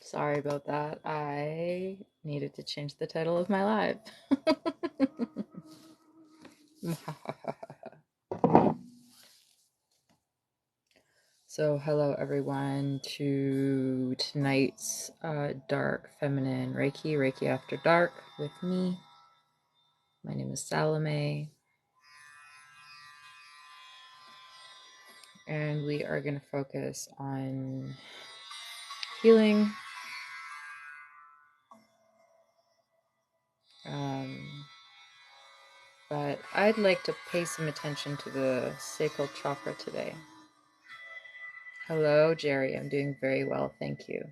Sorry about that. I needed to change the title of my live. So, hello everyone to tonight's Dark Feminine Reiki After Dark with me. My name is Salome. And we are going to focus on healing. But I'd like to pay some attention to the sacral chakra today. Hello, Jerry. I'm doing very well, thank you.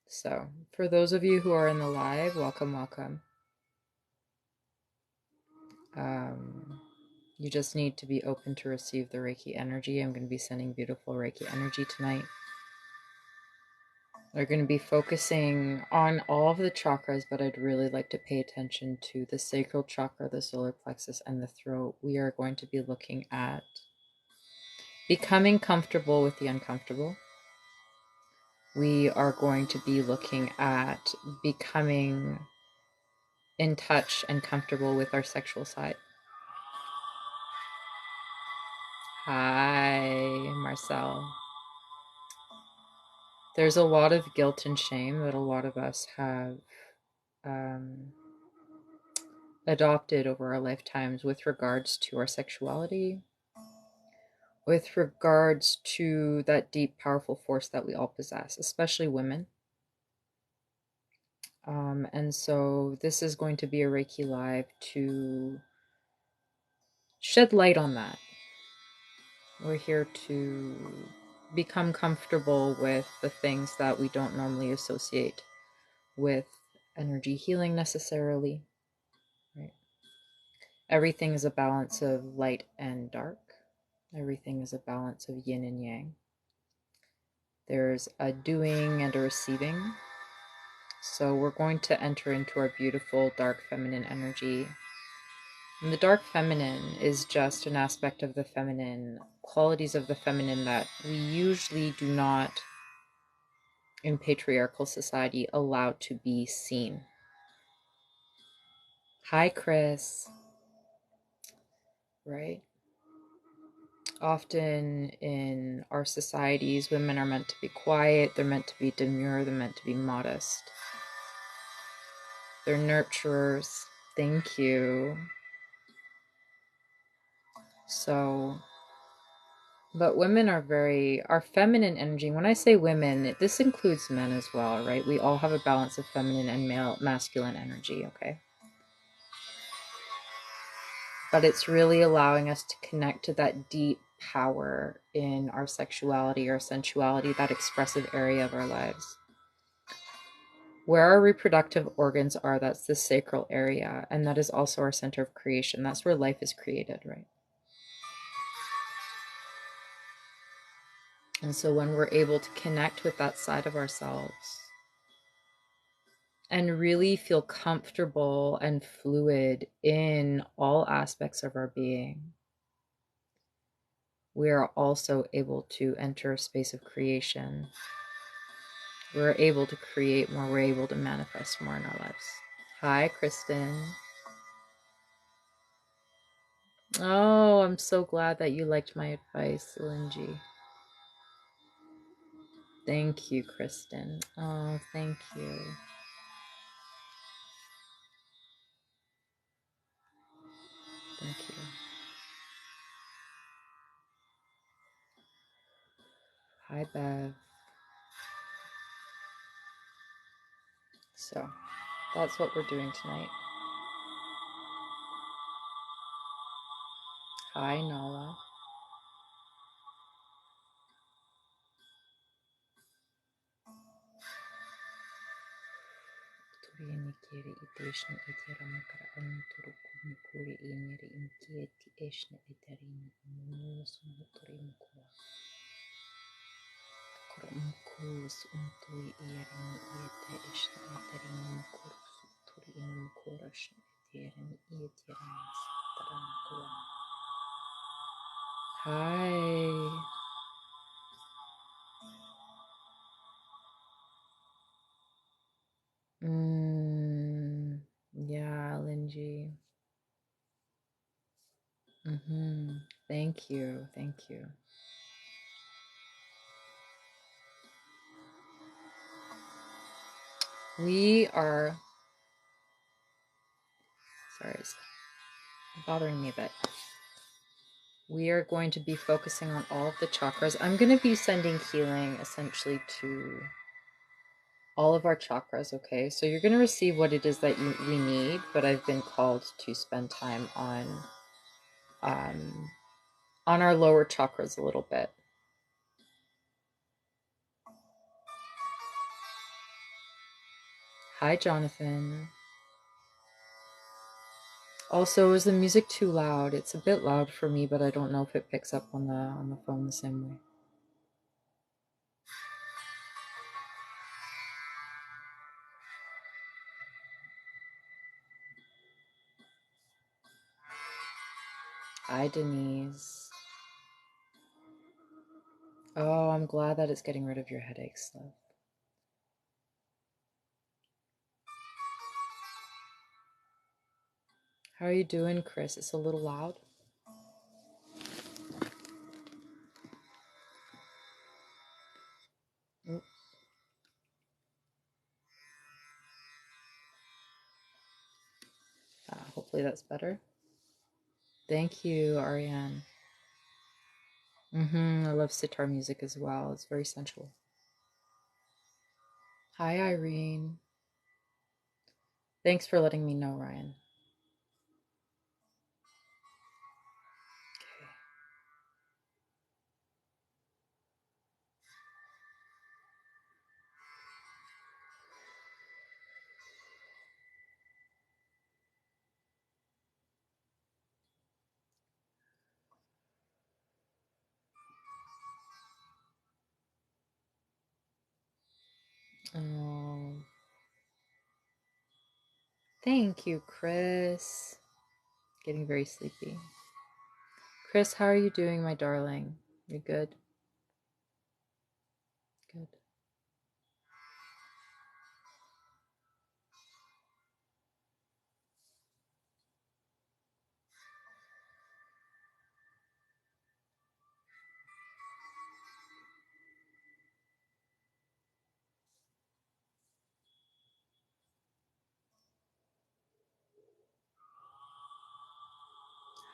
So, for those of you who are in the live, welcome. You just need to be open to receive the Reiki energy. I'm going to be sending beautiful Reiki energy tonight. We're going to be focusing on all of the chakras, but I'd really like to pay attention to the sacral chakra, the solar plexus, and the throat. We are going to be looking at becoming comfortable with the uncomfortable. We are going to be looking at becoming in touch and comfortable with our sexual side. Hi, Marcel. There's a lot of guilt and shame that a lot of us have adopted over our lifetimes with regards to our sexuality, with regards to that deep, powerful force that we all possess, especially women. And so this is going to be a Reiki Live to shed light on that. We're here to become comfortable with the things that we don't normally associate with energy healing necessarily, right? Everything is a balance of light and dark. Everything is a balance of yin and yang. There's a doing and a receiving. So we're going to enter into our beautiful dark feminine energy. And the dark feminine is just an aspect of the feminine, qualities of the feminine that we usually do not, in patriarchal society, allow to be seen. Hi, Chris. Right? Often in our societies, women are meant to be quiet, they're meant to be demure, they're meant to be modest. They're nurturers. Thank you. So, but women are our feminine energy. When I say women, this includes men as well, right? We all have a balance of feminine and masculine energy, okay? But it's really allowing us to connect to that deep power in our sexuality, our sensuality, that expressive area of our lives. Where our reproductive organs are, that's the sacral area, and that is also our center of creation. That's where life is created, right? And so when we're able to connect with that side of ourselves and really feel comfortable and fluid in all aspects of our being, we are also able to enter a space of creation. We're able to create more, we're able to manifest more in our lives. Hi, Kristen. Oh, I'm so glad that you liked my advice, Linji. Thank you, Kristen. Oh, thank you. Thank you. Hi, Bev. So that's what we're doing tonight. Hi, Nala. Hi. Thank you. Thank you. We are, sorry, it's bothering me a bit. We are going to be focusing on all of the chakras. I'm going to be sending healing essentially to all of our chakras, okay? So you're going to receive what it is that we need, but I've been called to spend time on our lower chakras a little bit. Hi, Jonathan. Also, is the music too loud? It's a bit loud for me, but I don't know if it picks up on the phone the same way. Hi, Denise. Oh, I'm glad that it's getting rid of your headaches, love. How are you doing, Chris? It's a little loud. Oop. Hopefully that's better. Thank you, Ariane. I love sitar music as well. It's very sensual. Hi, Irene. Thanks for letting me know, Ryan. Oh, thank you, Chris. Getting very sleepy. Chris, how are you doing, my darling? You good? Good.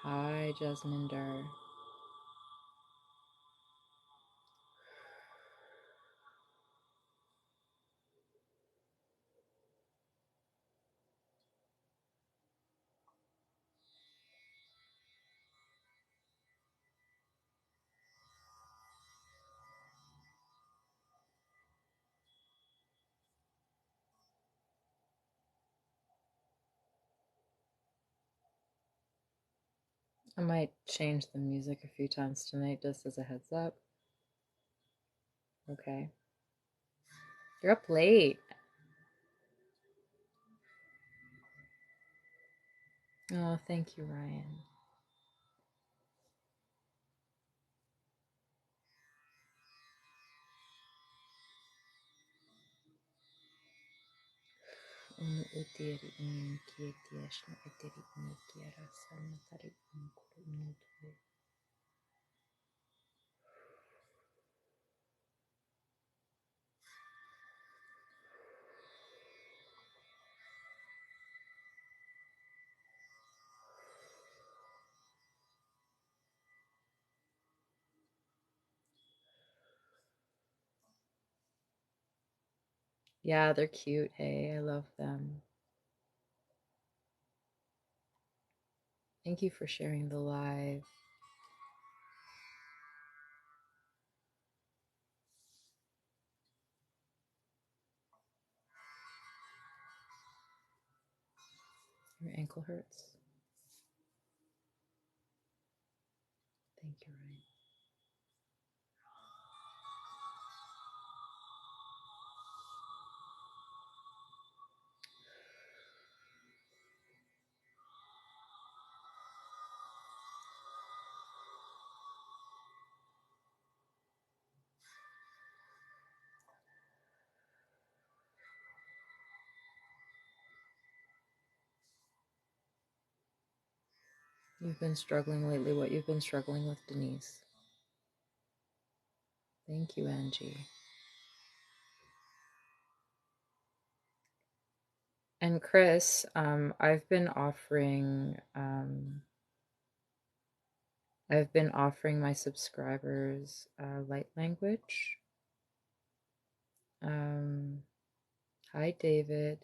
Hi, Jasminder. I might change the music a few times tonight just as a heads up. Okay. You're up late. Oh, thank you, Ryan. Yeah, they're cute. Hey, I love them. Thank you for sharing the live. Your ankle hurts. Thank you, Ryan. you've been struggling lately, what you've been struggling with, Denise. Thank you, Angie. And Chris, I've been offering my subscribers light language. Hi, David.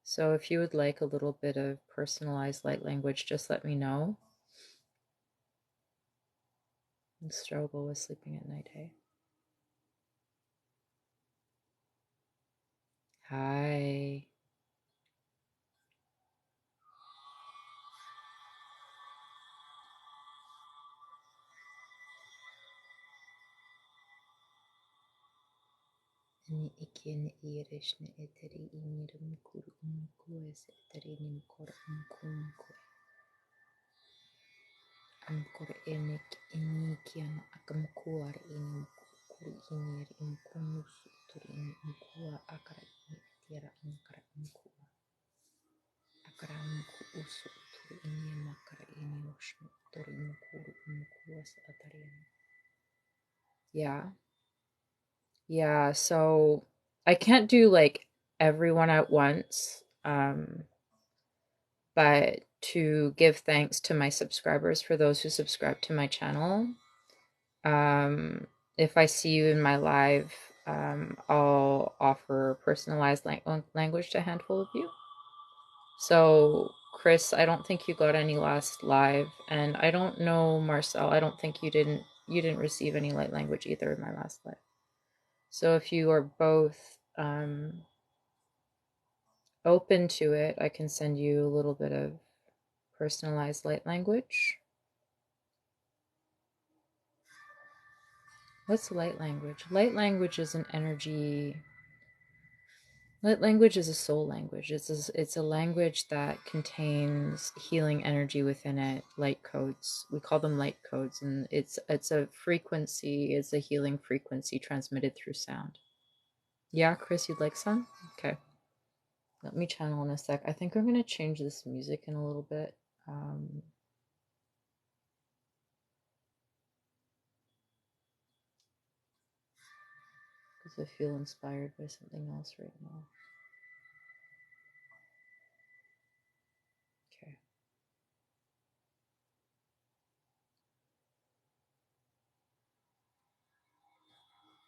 So if you would like a little bit of personalized light language, just let me know. And struggle with sleeping at night, hey? Hi. Ni ikene irishne eteri imirum kuru umkues eteri nimkor umkumku. Amkor enik inikian akamkuar inimkuru inir imkunus turin imkua akara ini tiara ankara imkua. Akara imku usu turi ini makara ini ushmu turi imkuru umkuas atarin. Yeah, so I can't do like everyone at once, but to give thanks to my subscribers, for those who subscribe to my channel, if I see you in my live, I'll offer personalized language to a handful of you. So Chris, I don't think you got any last live, and I don't know, Marcel, I don't think you didn't receive any light language either in my last live. So if you are both open to it, I can send you a little bit of personalized light language. What's light language? Light language is an energy. Light language is a soul language. It's a language that contains healing energy within it, light codes. We call them light codes, and it's a frequency, it's a healing frequency transmitted through sound. Yeah, Chris, you'd like some? Okay. Let me channel in a sec. I think I'm going to change this music in a little bit. Because I feel inspired by something else right now. Okay.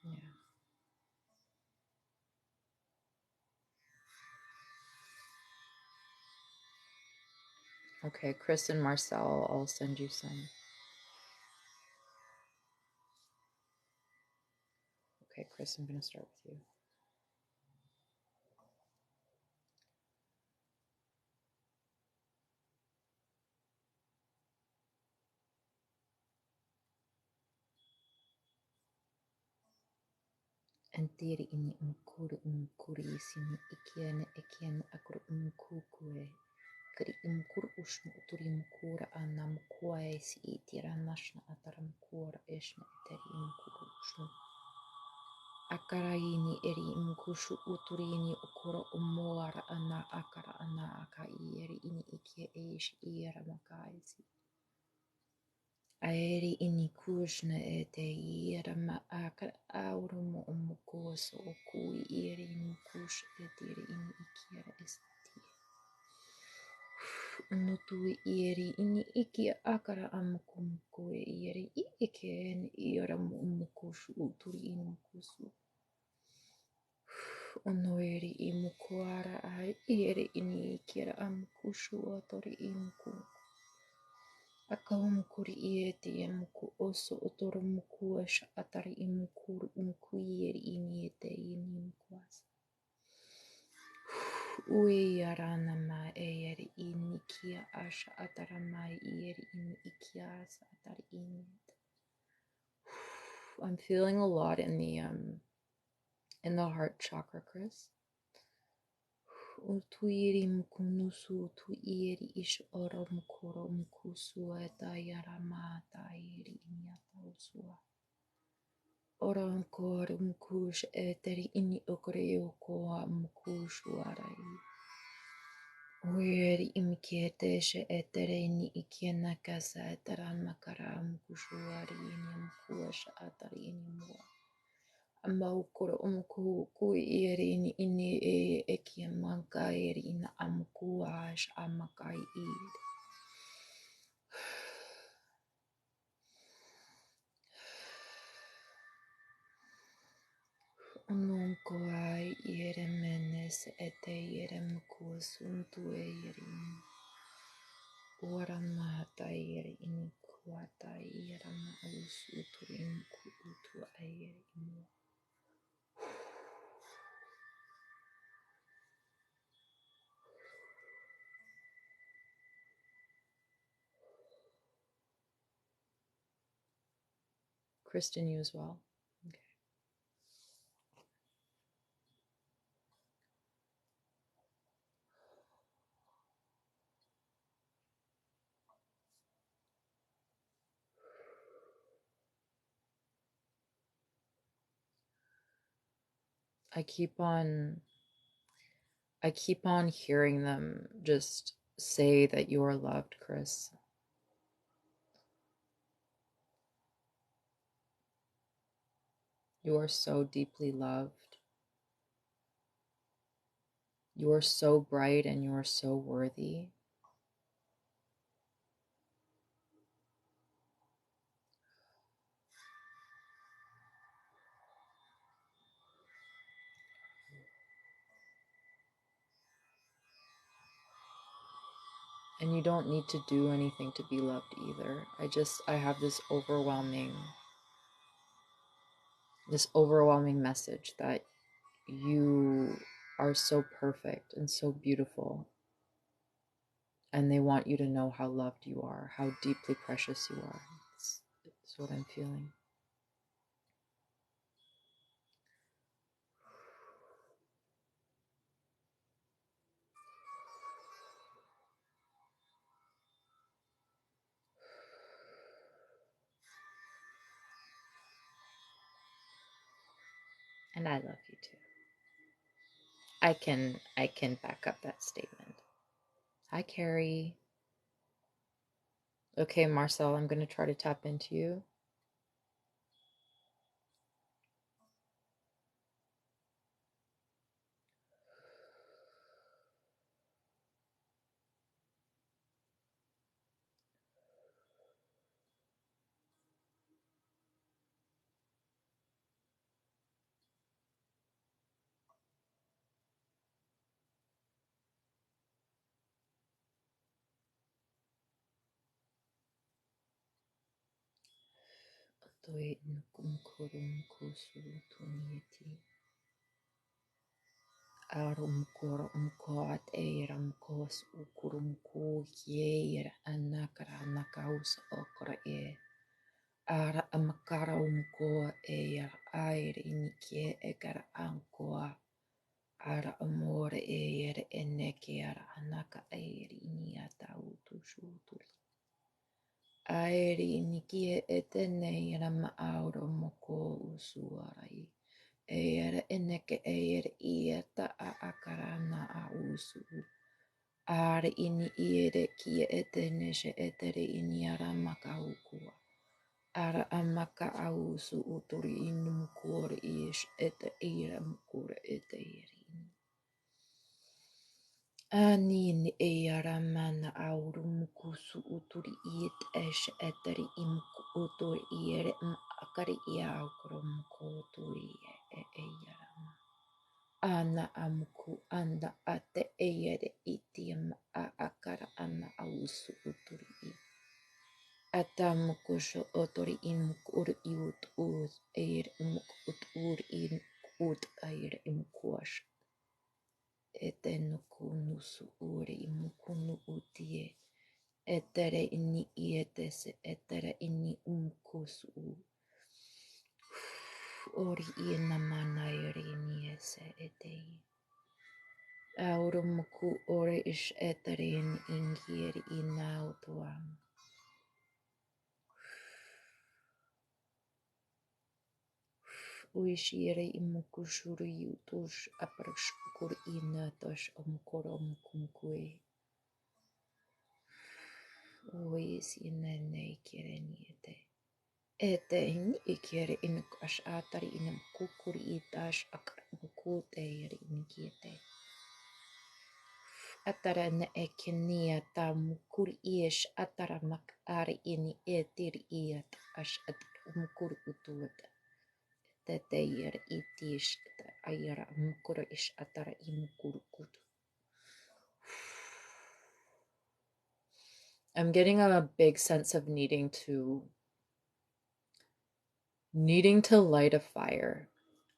Yeah. Okay, Chris and Marcel, I'll send you some. Okay, Chris, I'm going to start with you. Antiri ini umkuri sini ikian akur umkukue. Kari umkur ushmu uturi umkura anam kuae si itira nashna ataram kura eshna itari umkuru ushmu. Akara ini eri umkushu uturi ini ukura umuara ana akara ana akai eri ini ikia eish ira makaisi. Aeri ini kushna ete ira ma akara aurumo umukoso okui iri mukush etiri ini ikiara esti. Nutui iri ini ikia akara amukumkue iri iken ira umukushu uturi ini mukusu. Onoeri imukuara ai iri ini ikiara amukushu otori imuku. Akamukuri ieti emuku oso otoro mukuasha atari imukuru umkuieri iniete inimukuasa. Ui arana ma eeri inikia asha ataramai ieri ini ikiasa atari iniet. I'm feeling a lot in the heart chakra, Chris. Tuiri mukunusu tu ieri ish oro mukuro mukusu etayaramata iri inyata usua. Ora ancora mukush eteri ini okoreo koa mukushu arai. Oiri imkiete she etere ni ikiena kasa etara makara mkushuari ni mkuasha atari ni mua. Amaukura umku iri ni ini ekia manka iri ina amkuash amakai id. Ununkoai ire menes ete ire mkuasuntu eirin. Ora mata ire inikuata ire mausutu imkuutu eirin. Kristen, you as well. Okay. I keep on hearing them just say that you are loved, Chris. You are so deeply loved. You are so bright and you are so worthy. And you don't need to do anything to be loved either. I have this overwhelming message that you are so perfect and so beautiful. And they want you to know how loved you are, how deeply precious you are. It's what I'm feeling. And I love you too. I can back up that statement. Hi, Carrie. Okay, Marcel, I'm going to try to tap into you. Arum kor umkoat eiram kos ukurum ko yeir anakara nakaus okra e. Ara amakara umko eir air inikie ekara ankoa. Ara amore eir enekiara anaka eir iniata utushuturi. Air inikie eteneira ma auro moko usuarai. Eir eneke eir ieta a akarana a usu. Ar ini iere kia eteneshe etere ini ara makaukua. Ara amaka ausu uturi inum kore ish ete eira mkore ete irin. Anin eira mana aurum kusu uturi it esh eteri imku uturi iere akari iaukrum koturi eira. Ana amku anda ate eyere itiam a akara ana ausu uturi. Atamukusho otori imuk ur iut uz eir imuk ut ur in ut eir imkuash. Etenukunusu uri imukunu utie. Etere ini ietese etere ini umkusu. Ori ina mana iri iniese etei. Aurumuku ore ish eterin ingir inautuam. Uishire imukushuri utush aprashkur inatosh omkorom kumkue. Always in the naked and yete. Ete in ikere in kash atari in kukuri itash akbukute yeri in kiete. Atara ne ekenia ta mukuri ish atara mak ari ini etir iat ash at mukuri utuat. Tete yer itish ayara mukura ish atara imukuru kutu. I'm getting a big sense of needing to light a fire,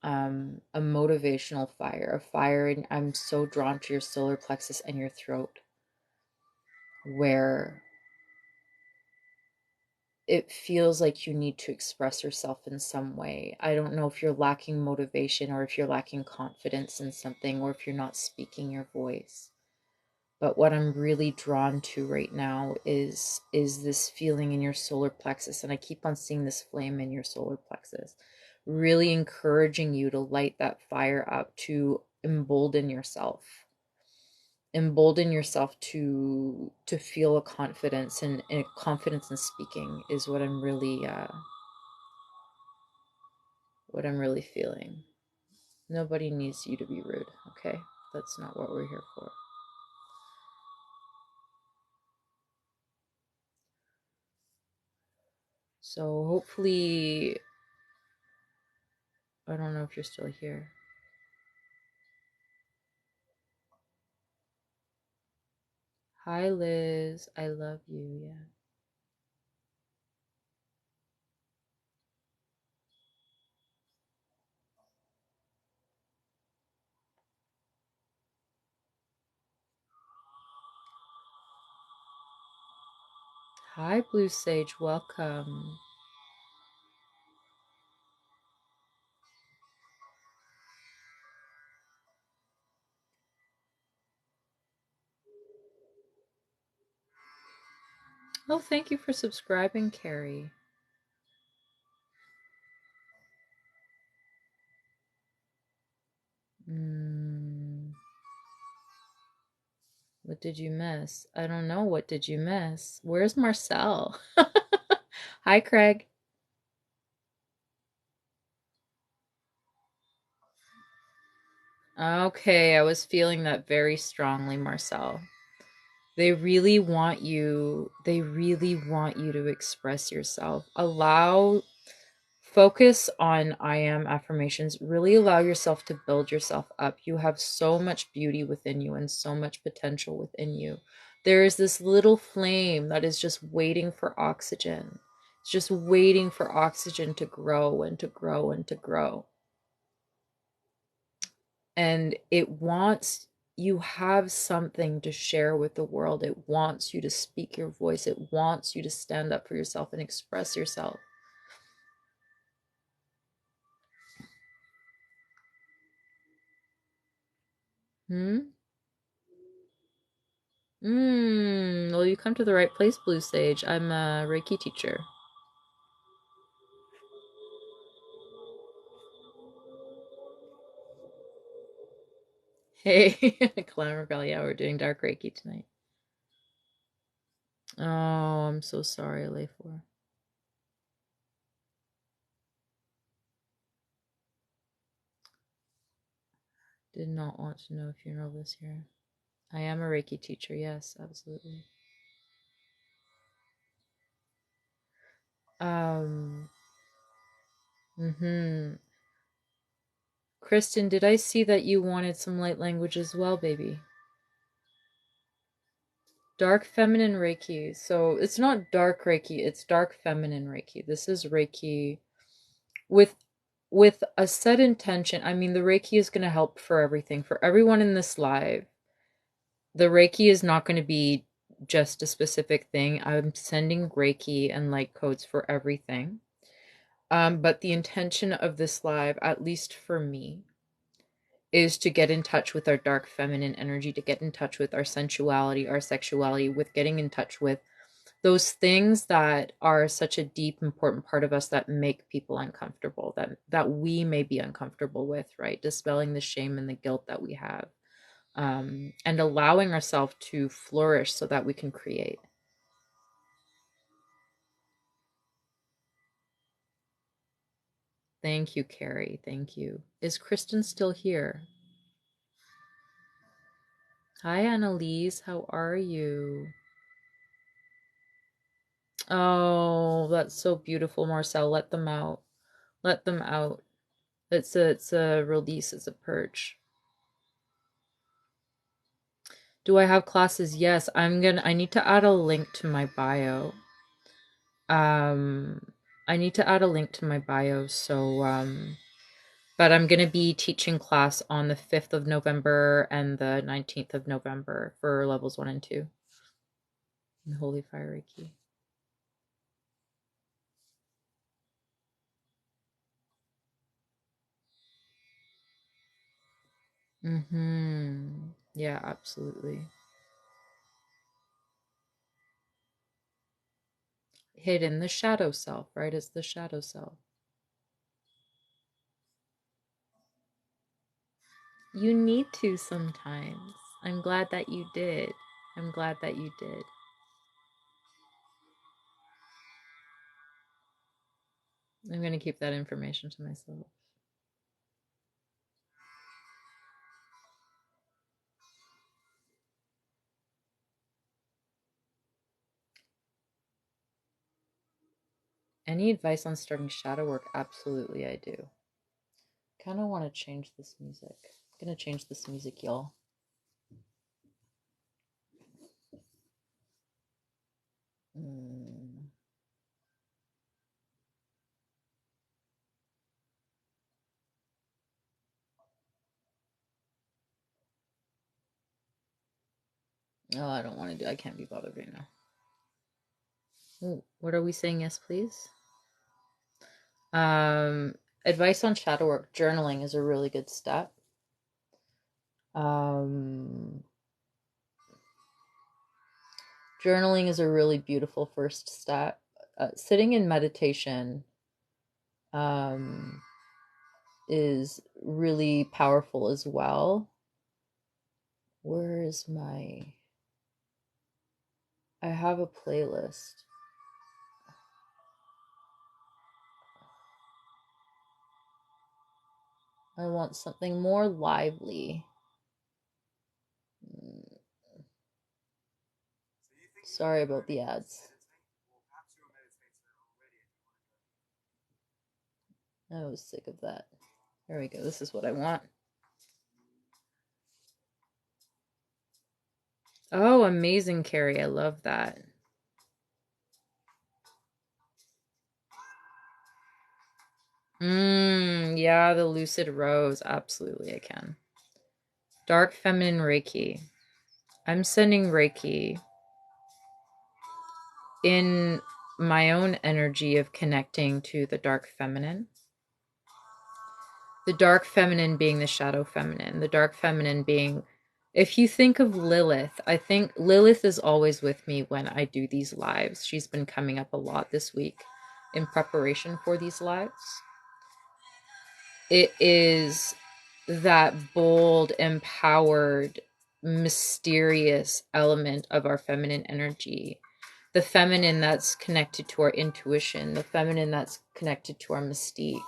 a motivational fire, a fire. And I'm so drawn to your solar plexus and your throat, where it feels like you need to express yourself in some way. I don't know if you're lacking motivation or if you're lacking confidence in something or if you're not speaking your voice. But what I'm really drawn to right now is this feeling in your solar plexus. And I keep on seeing this flame in your solar plexus, really encouraging you to light that fire up, to embolden yourself. Embolden yourself to feel a confidence, and a confidence in speaking is what I'm really feeling. Nobody needs you to be rude, okay? That's not what we're here for. So hopefully, I don't know if you're still here. Hi, Liz. I love you. Yeah. Hi, Blue Sage. Welcome. Oh, thank you for subscribing, Carrie. What did you miss? I don't know. What did you miss? Where's Marcel? Hi, Craig. Okay, I was feeling that very strongly, Marcel. They really want you to express yourself. Focus on I am affirmations. Really allow yourself to build yourself up. You have so much beauty within you and so much potential within you. There is this little flame that is just waiting for oxygen. It's just waiting for oxygen to grow and to grow and to grow. And you have something to share with the world. It wants you to speak your voice. It wants you to stand up for yourself and express yourself. Well, you come to the right place, Blue Sage. I'm a Reiki teacher. Hey, Clown Rebel. Yeah, we're doing dark Reiki tonight. Oh, I'm so sorry, Layfor. Did not want to know if you know this here. I am a Reiki teacher. Yes, absolutely. Mm-hmm. Kristen, did I see that you wanted some light language as well, baby? Dark feminine Reiki. So it's not dark Reiki, it's dark feminine Reiki. This is Reiki with a set intention. I mean, the Reiki is going to help for everything. For everyone in this live, the Reiki is not going to be just a specific thing. I'm sending Reiki and light codes for everything. But the intention of this live, at least for me, is to get in touch with our dark feminine energy, to get in touch with our sensuality, our sexuality, with getting in touch with those things that are such a deep, important part of us that make people uncomfortable, that we may be uncomfortable with, right? Dispelling the shame and the guilt that we have, and allowing ourselves to flourish so that we can create. Thank you, Carrie. Thank you. Is Kristen still here? Hi, Annalise. How are you? Oh, that's so beautiful, Marcel. Let them out. Let them out. It's a release. It's a purge. Do I have classes? Yes. I need to add a link to my bio. Um, I need to add a link to my bio. But I'm gonna be teaching class on the 5th of November and the 19th of November for levels 1 and 2 in Holy Fire Reiki. Yeah, absolutely. Hidden, the shadow self, right? It's the shadow self. You need to sometimes. I'm glad that you did. I'm glad that you did. I'm going to keep that information to myself. Any advice on starting shadow work? Absolutely, I do. Kind of want to change this music. I'm going to change this music, y'all. Oh, I don't want to do. I can't be bothered right now. Ooh, what are we saying? Yes, please. Advice on shadow work. Journaling is a really good step. Journaling is a really beautiful first step. Sitting in meditation is really powerful as well. Where is my... I have a playlist. I want something more lively. Sorry about the ads. I was sick of that. There we go. This is what I want. Oh, amazing, Carrie. I love that. Yeah, the Lucid Rose. Absolutely, I can. Dark Feminine Reiki. I'm sending Reiki in my own energy of connecting to the dark feminine. The dark feminine being the shadow feminine. The dark feminine being, if you think of Lilith, I think Lilith is always with me when I do these lives. She's been coming up a lot this week in preparation for these lives. It is that bold, empowered, mysterious element of our feminine energy. The feminine that's connected to our intuition, the feminine that's connected to our mystique.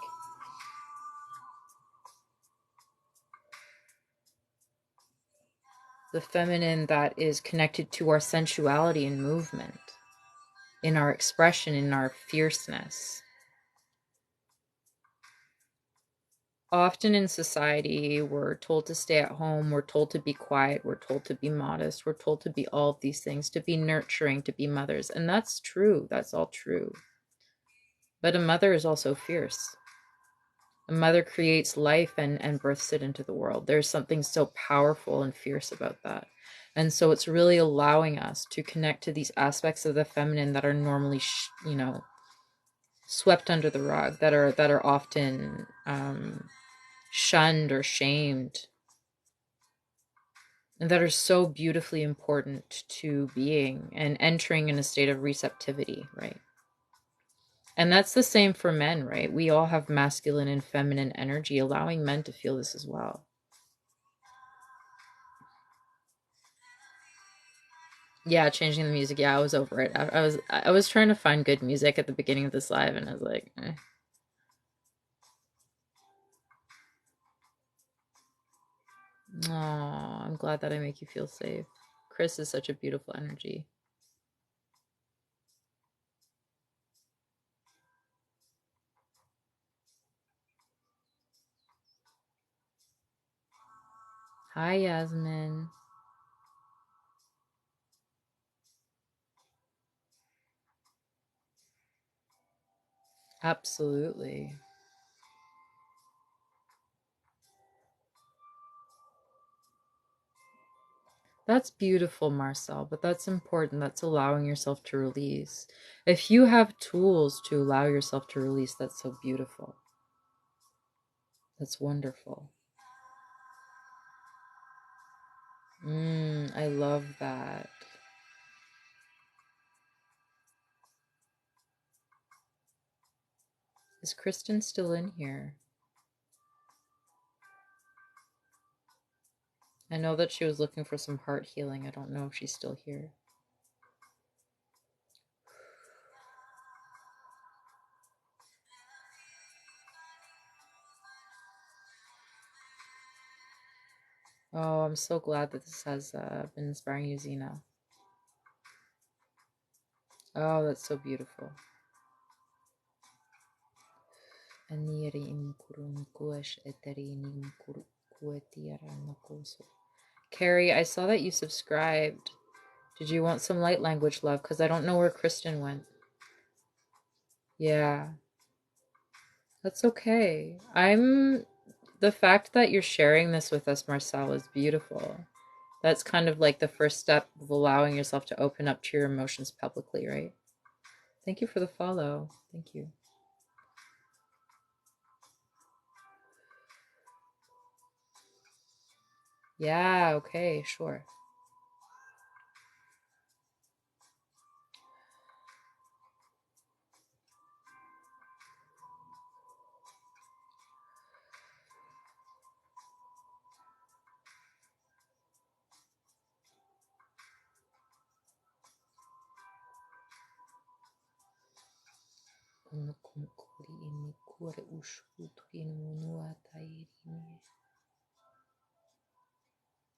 The feminine that is connected to our sensuality and movement, in our expression, in our fierceness. Often in society, we're told to stay at home, we're told to be quiet, we're told to be modest, we're told to be all of these things, to be nurturing, to be mothers. And that's true, that's all true. But a mother is also fierce. A mother creates life and births it into the world. There's something so powerful and fierce about that. And so it's really allowing us to connect to these aspects of the feminine that are normally, swept under the rug, that are often shunned or shamed, and that are so beautifully important to being and entering in a state of receptivity, right? And that's the same for men, right? We all have masculine and feminine energy, allowing men to feel this as well. Yeah, changing the music. Yeah, I was over it. I was trying to find good music at the beginning of this live, and I was like, eh. Oh, I'm glad that I make you feel safe. Chris is such a beautiful energy. Hi, Yasmin. Absolutely. That's beautiful, Marcel, but that's important. That's allowing yourself to release. If you have tools to allow yourself to release, that's so beautiful. That's wonderful. I love that. Is Kristen still in here? I know that she was looking for some heart healing. I don't know if she's still here. Oh, I'm so glad that this has been inspiring you, Zena. Oh, that's so beautiful. Carrie, I saw that you subscribed. Did you want some light language love? Because I don't know where Kristen went. Yeah, that's okay. The fact that you're sharing this with us, Marcel, is beautiful. That's kind of like the first step of allowing yourself to open up to your emotions publicly, right? Thank you for the follow. Thank you. Yeah, okay, sure.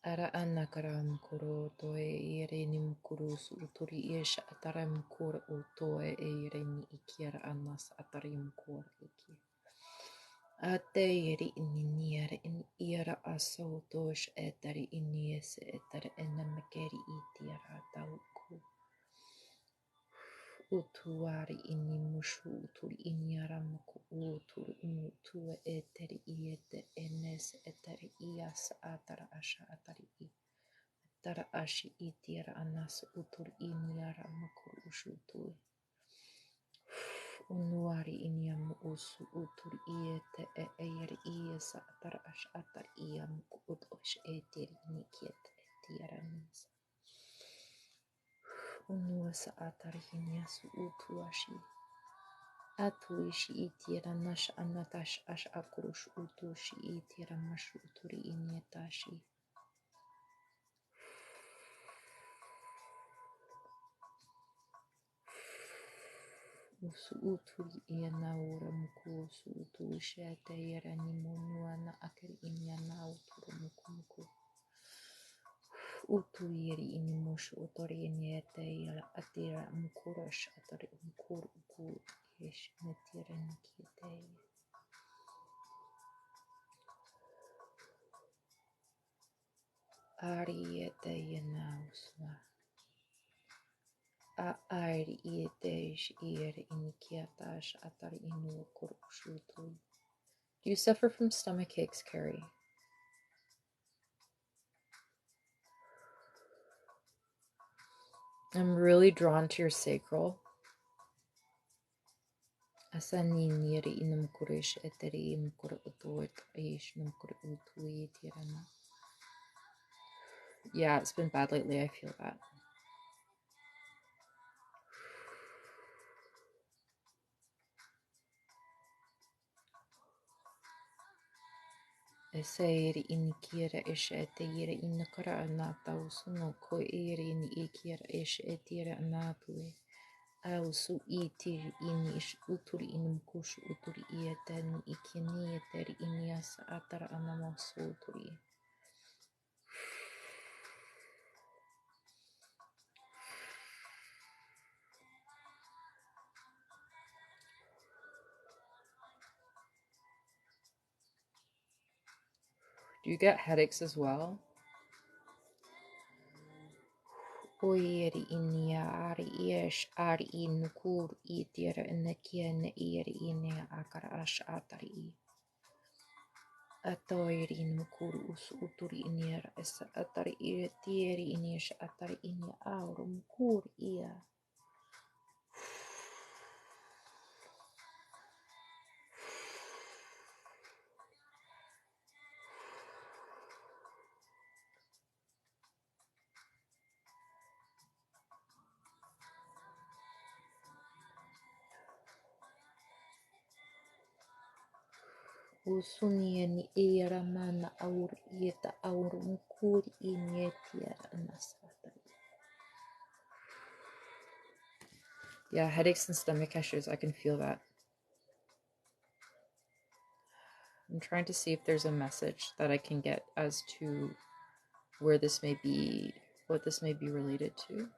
Ara anakaram koro toe ire ni mukuru su uturi ish ataram kor o toe ire ni ikiara anas atarim kor iki. Ate iri ini niara in ira aso tosh etari inies etari enamakeri itiara tauku. Utuari ini mushu uturi iniaramuku uturi umutua eteri iete enes etari ias atara asha atari i. Tara ashi itiara anas utur iniara makuru ushutui. Unuari iniam usu utur iete eir iesa tara ash atar iam udosh etir nikiet etiara nisa. Unuasa atar hiniasu utuashi. Atuishi itiara nash anatash ash akurush utushi itiara mash uturi inietashi. Usu uturi iana ura muku usu uturi shete yera ni monuana akari inyana uturu muku muku. Utu yeri ini mushu utori inyete yera atira mukurash atari mukur uku yesh metira nikite. Ari yete yana usma. A ari yetesh yer inikiatash atari inu kurushutu. Do you suffer from stomach aches, Carrie? I'm really drawn to your sacral. Asani niri inum kurish eteri imkur utuit ish numkur utui tirana. Yeah, it's been bad lately, I feel that. Eseiri inikira ish eteri inakara anata usuno ko iri ni ikira ish etira anatui. Ausu itir inish uturi inum kush uturi ieten ikini eteri inias atara anamos uturi. Do you get headaches as well? Oiri inia ari iesh ari inukur itira nekia ne iri inia akara ash atari I. Atoiri nukur us uturi inia esa atari iri tieri inish atari inia auro mukur ia. Usunien era mana aur ieta aur mukur inietia nasatari. Yeah, headaches and stomach issues. I can feel that. I'm trying to see if there's a message that I can get as to where this may be, what this may be related to.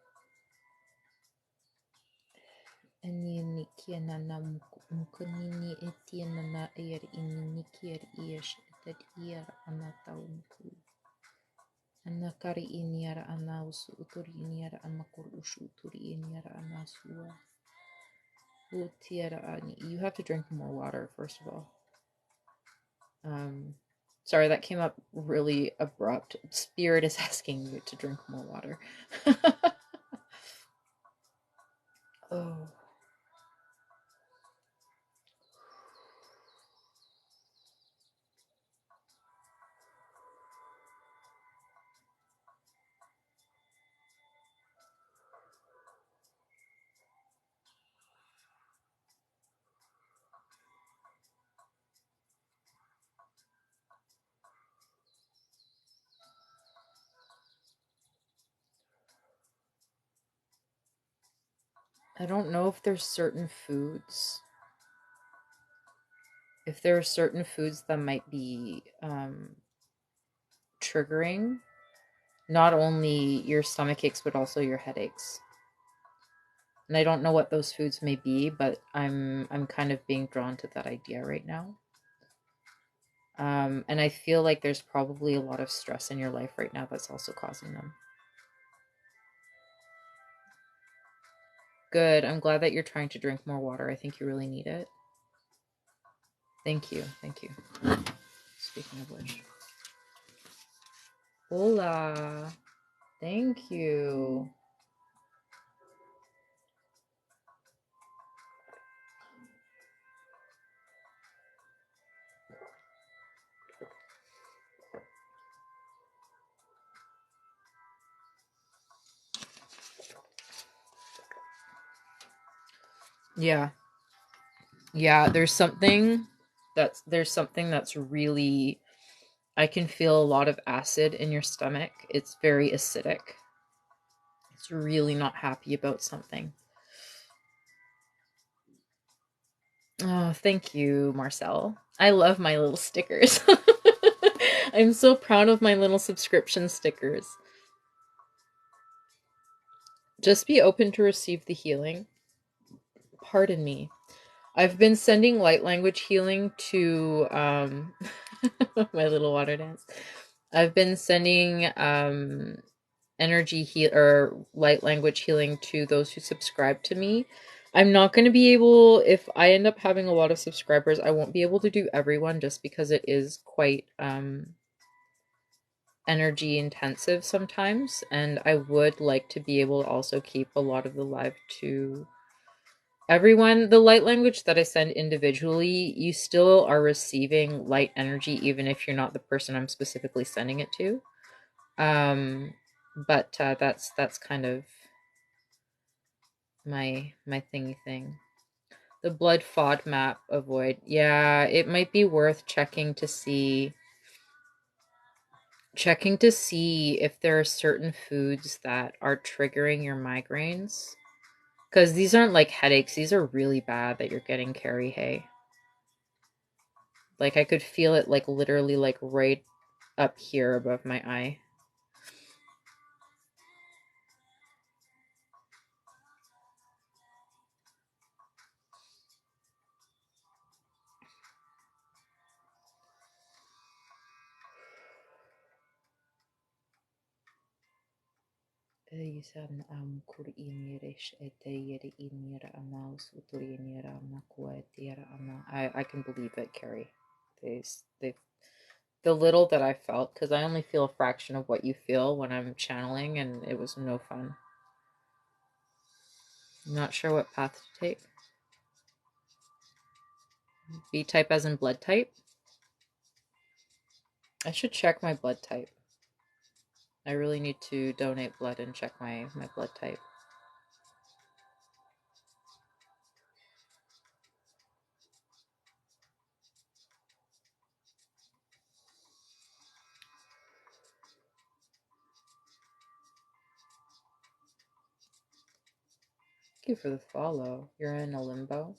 Anakari iniara anaus uturi iniara amakur ushu uturi iniara anasua. You have to drink more water, first of all. Sorry, that came up really abrupt. Spirit is asking you to drink more water. Oh. I don't know if there's certain foods. If there are certain foods that might be triggering not only your stomach aches but also your headaches. And I don't know what those foods may be, but I'm kind of being drawn to that idea right now. And I feel like there's probably a lot of stress in your life right now that's also causing them. Good. I'm glad that you're trying to drink more water. I think you really need it. Thank you. Thank you. Speaking of which. Hola. Thank you. Yeah. Yeah, there's something that's really, I can feel a lot of acid in your stomach. It's very acidic. It's really not happy about something. Oh, thank you, Marcel. I love my little stickers. I'm so proud of my little subscription stickers. Just be open to receive the healing. Pardon me. I've been sending light language healing to my little water dance. I've been sending energy heal or light language healing to those who subscribe to me. I'm not going to be able, if I end up having a lot of subscribers, I won't be able to do everyone just because it is quite energy intensive sometimes, and I would like to be able to also keep a lot of the live to everyone. The light language that I send individually, you still are receiving light energy even if you're not the person I'm specifically sending it to. But that's kind of my thingy thing. The blood FODMAP avoid. Yeah, it might be worth checking to see if there are certain foods that are triggering your migraines. Because these aren't like headaches. These are really bad that you're getting, Carrie Hay. Like I could feel it like literally like right up here above my eye. I can believe it, Carrie. They the little that I felt, because I only feel a fraction of what you feel when I'm channeling, and it was no fun. I'm not sure what path to take. B type as in blood type. I should check my blood type. I really need to donate blood and check my blood type. Thank you for the follow. You're in a limbo.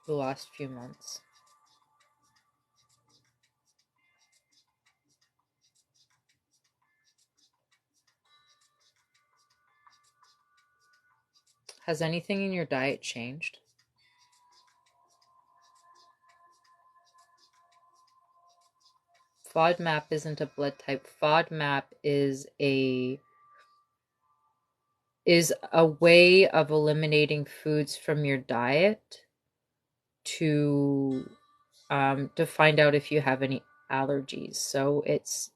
The last few months. Has anything in your diet changed? FODMAP isn't a blood type. FODMAP is a way of eliminating foods from your diet to find out if you have any allergies. So it's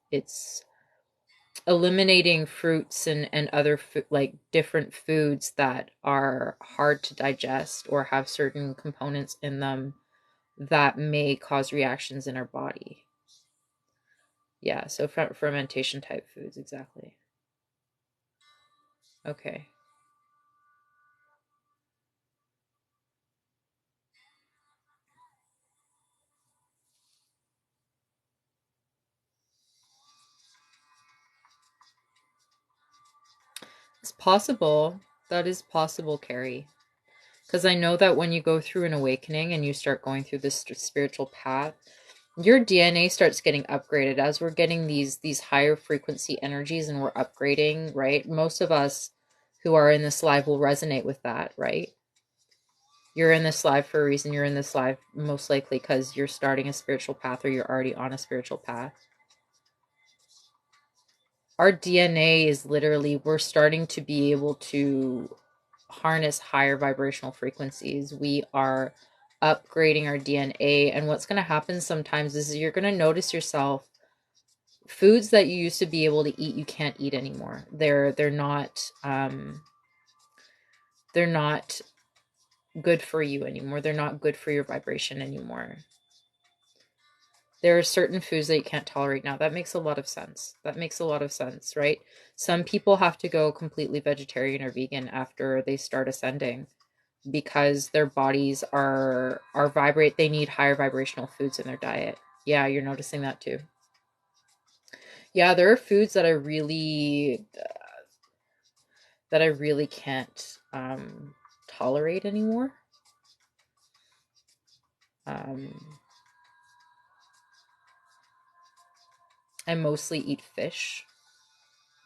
eliminating fruits and other like different foods that are hard to digest or have certain components in them that may cause reactions in our body. Yeah, so fermentation type foods, exactly. Okay. It's possible. That is possible, Carrie. Because I know that when you go through an awakening and you start going through this spiritual path, your DNA starts getting upgraded as we're getting these higher frequency energies and we're upgrading, right? Most of us who are in this live will resonate with that, right? You're in this live for a reason. You're in this live most likely because you're starting a spiritual path or you're already on a spiritual path. Our DNA is literally, we're starting to be able to harness higher vibrational frequencies. We are upgrading our DNA. And what's going to happen sometimes is you're going to notice yourself foods that you used to be able to eat, you can't eat anymore. They're not good for you anymore. They're not good for your vibration anymore. There are certain foods that you can't tolerate now. That makes a lot of sense. That makes a lot of sense, right? Some people have to go completely vegetarian or vegan after they start ascending because their bodies are vibrate. They need higher vibrational foods in their diet. Yeah, you're noticing that too. Yeah, there are foods that I really can't tolerate anymore. I mostly eat fish.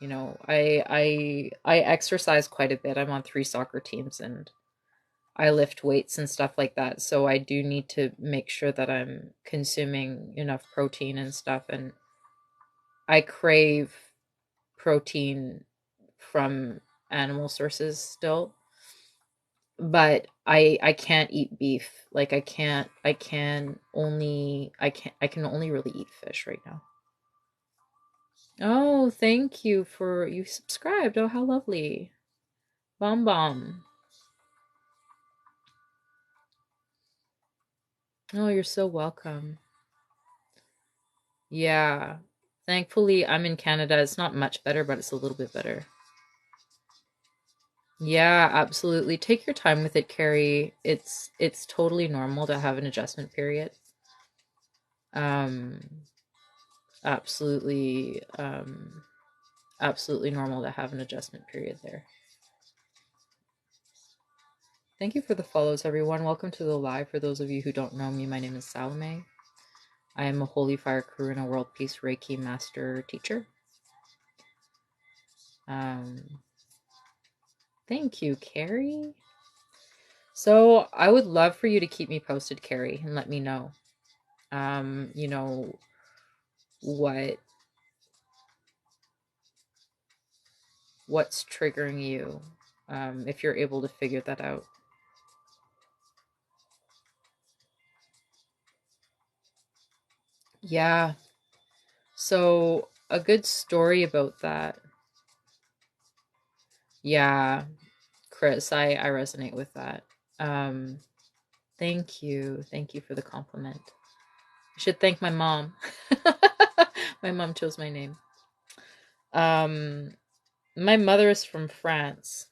You know, I exercise quite a bit. I'm on 3 soccer teams and I lift weights and stuff like that. So I do need to make sure that I'm consuming enough protein and stuff. And I crave protein from animal sources still. But I can't eat beef. Like I can only really eat fish right now. Oh, thank you for you subscribed. Oh, how lovely. Bomb bomb. Oh, you're so welcome. Yeah. Thankfully, I'm in Canada. It's not much better, but it's a little bit better. Yeah, absolutely. Take your time with it, Carrie. It's totally normal to have an adjustment period. Um, absolutely, absolutely normal to have an adjustment period there. Thank you for the follows, everyone. Welcome to the live. For those of you who don't know me, my name is Salome. I am a Holy Fire Karuna World Peace Reiki Master Teacher. Thank you, Carrie. So I would love for you to keep me posted, Carrie, and let me know, you know, what what's triggering you, if you're able to figure that out. Yeah. So a good story about that. Yeah, Chris, I resonate with that. Um, Thank you. Thank you for the compliment. I should thank my mom. My mom chose my name. Um, my mother is from France.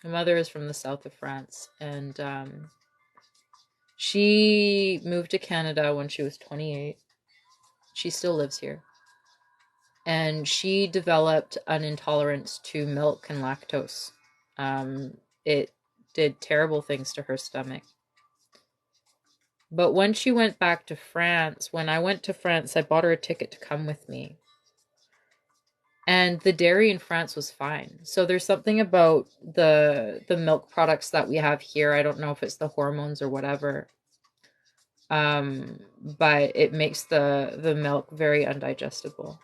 My mother is from the south of France, and she moved to Canada when she was 28. She still lives here. And she developed an intolerance to milk and lactose. It did terrible things to her stomach. But when she went back to France, when I went to France, I bought her a ticket to come with me. And the dairy in France was fine. So there's something about the milk products that we have here. I don't know if it's the hormones or whatever. But it makes the milk very undigestible.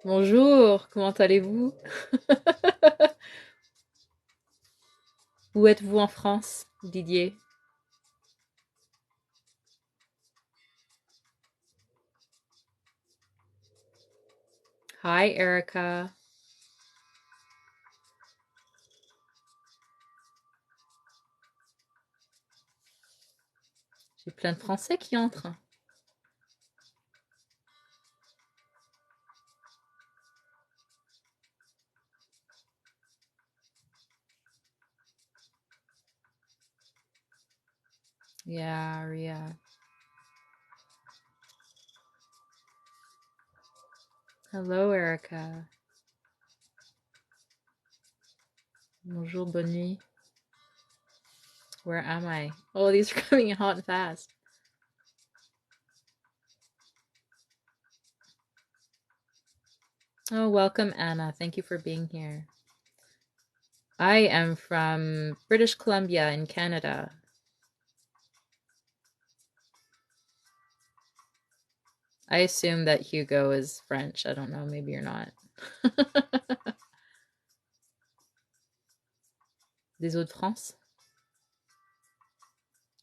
Bonjour, comment allez-vous? Où êtes-vous en France, Didier? Hi, Erica. J'ai plein de Français qui entrent. Yeah, Ria. Hello, Erica. Bonjour, bonne nuit. Where am I? Oh, these are coming in hot and fast. Oh, welcome, Anna. Thank you for being here. I am from British Columbia in Canada. I assume that Hugo is French. I don't know. Maybe you're not. Des Hauts-de-France?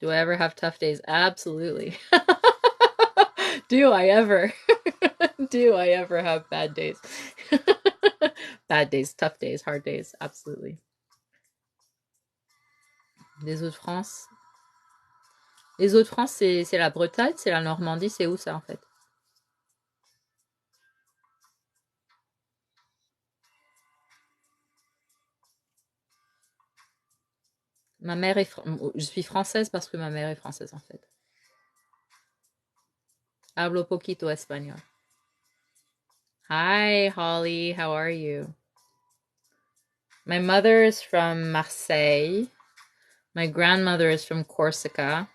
Do I ever have tough days? Absolutely. Do I ever? Do I ever have bad days? Bad days, tough days, hard days. Absolutely. Les Hauts-de-France. Les Hauts-de-France, c'est la Bretagne, c'est la Normandie, c'est où ça en fait? Ma mère est je suis française parce que ma mère est française en fait. Hablo poquito español. Hi, Holly. How are you? My mother is from Marseille. My grandmother is from Corsica.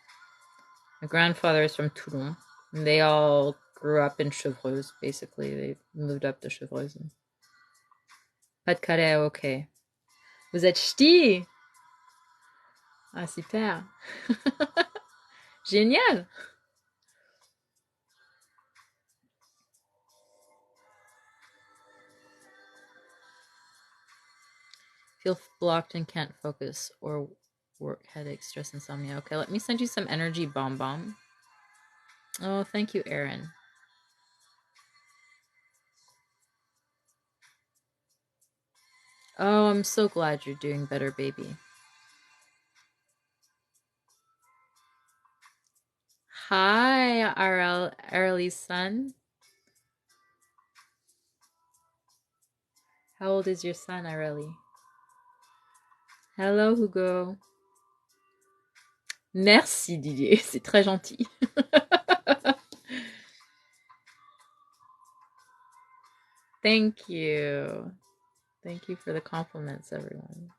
My grandfather is from Toulon. And they all grew up in Chevreuse, basically. They moved up to Chevreuse. Pas de Calais, ok. Vous êtes ch'ti? Ah, super. Génial. Feel blocked and can't focus or work, headache, stress, insomnia. Okay, let me send you some energy bomb. Oh, thank you, Erin. Oh, I'm so glad you're doing better, baby. Hi, Arlie's son. How old is your son, Arlie? Hello, Hugo. Merci, Didier. C'est très gentil. Thank you. Thank you for the compliments, everyone.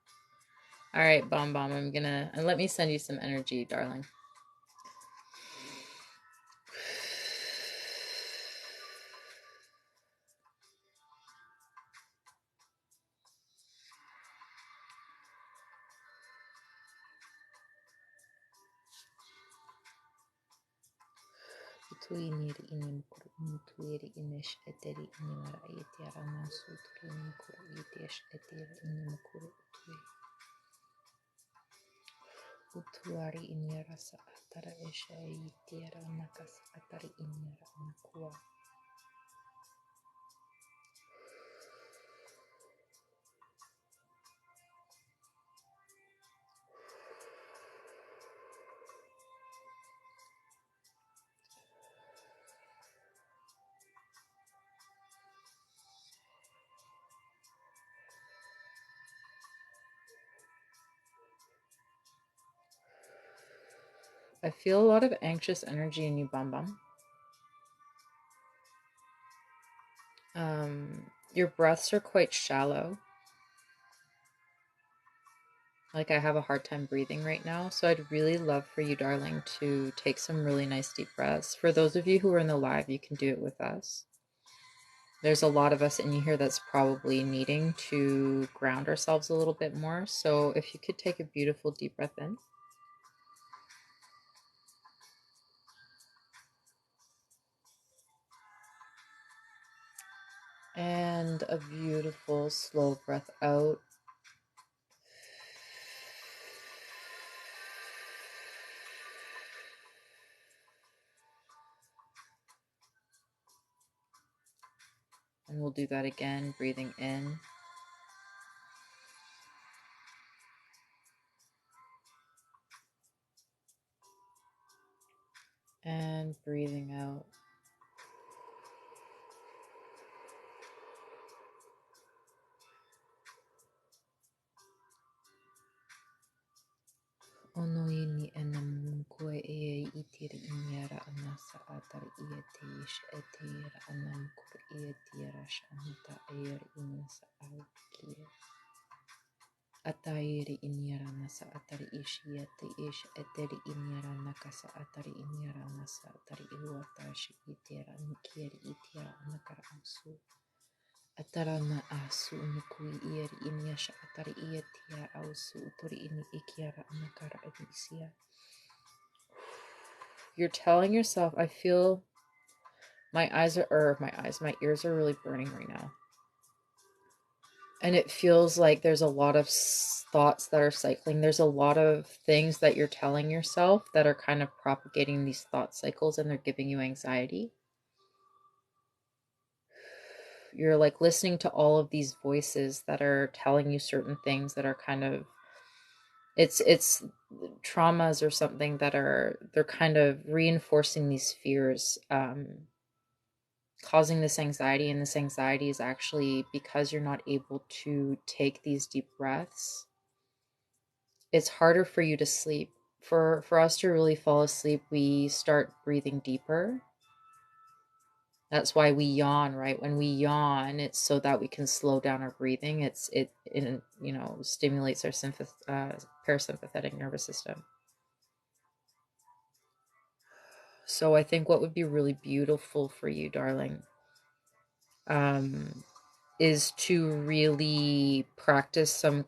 All right, Bomb, I'm gonna, and let me send you some energy, darling. Tuinir inimkur mutuir inish eteri inimara itiara nasu tuinikur itish etir inimkur utui. Utuari iniara sa atara esha itiara nakas atari iniara nakua. I feel a lot of anxious energy in you, Bam Bam. Your breaths are quite shallow. Like I have a hard time breathing right now. So I'd really love for you, darling, to take some really nice deep breaths. For those of you who are in the live, you can do it with us. There's a lot of us in here that's probably needing to ground ourselves a little bit more. So if you could take a beautiful deep breath in. And a beautiful slow breath out. And we'll do that again, breathing in. And breathing out. Onoini enamukue e itiri inyara anasa atar ietish etira anamkur ietira shanta air inasa aukia. Atairi inyara nasa atari ishiete ish eteri inyara nakasa atari inyara nasa atari iwatashi itira nikiri itira nakara asu. Atarana asu nukui ieri inyasha atari ietia ausu uturi ini ikiara anakara adisia. You're telling yourself, I feel my ears are really burning right now. And it feels like there's a lot of thoughts that are cycling. There's a lot of things that you're telling yourself that are kind of propagating these thought cycles, and they're giving you anxiety. You're like listening to all of these voices that are telling you certain things that are kind of, it's traumas or something that they're kind of reinforcing these fears, causing this anxiety. And this anxiety is actually because you're not able to take these deep breaths. It's harder for you to sleep. For us to really fall asleep, we start breathing deeper. That's why we yawn, right? When we yawn, it's so that we can slow down our breathing. It stimulates our parasympathetic nervous system. So I think what would be really beautiful for you, darling, is to really practice some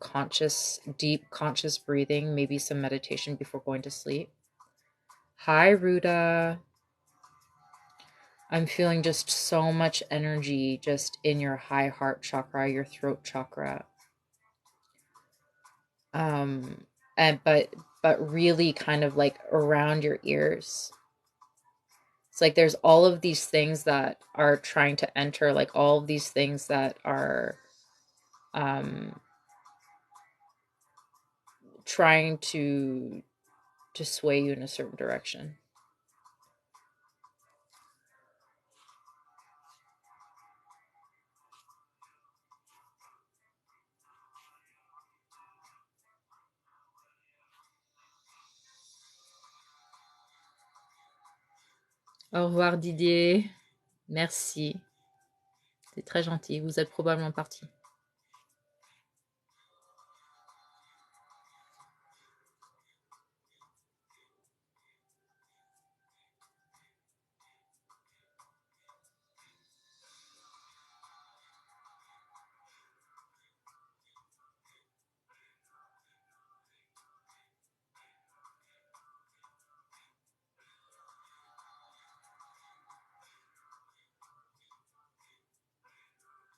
deep conscious breathing, maybe some meditation before going to sleep. Hi, Ruda. I'm feeling just so much energy just in your high heart chakra, your throat chakra. But really kind of like around your ears. It's like there's all of these things that are trying to enter, like all of these things that are trying to sway you in a certain direction. Au revoir Didier. Merci. C'est très gentil. Vous êtes probablement parti.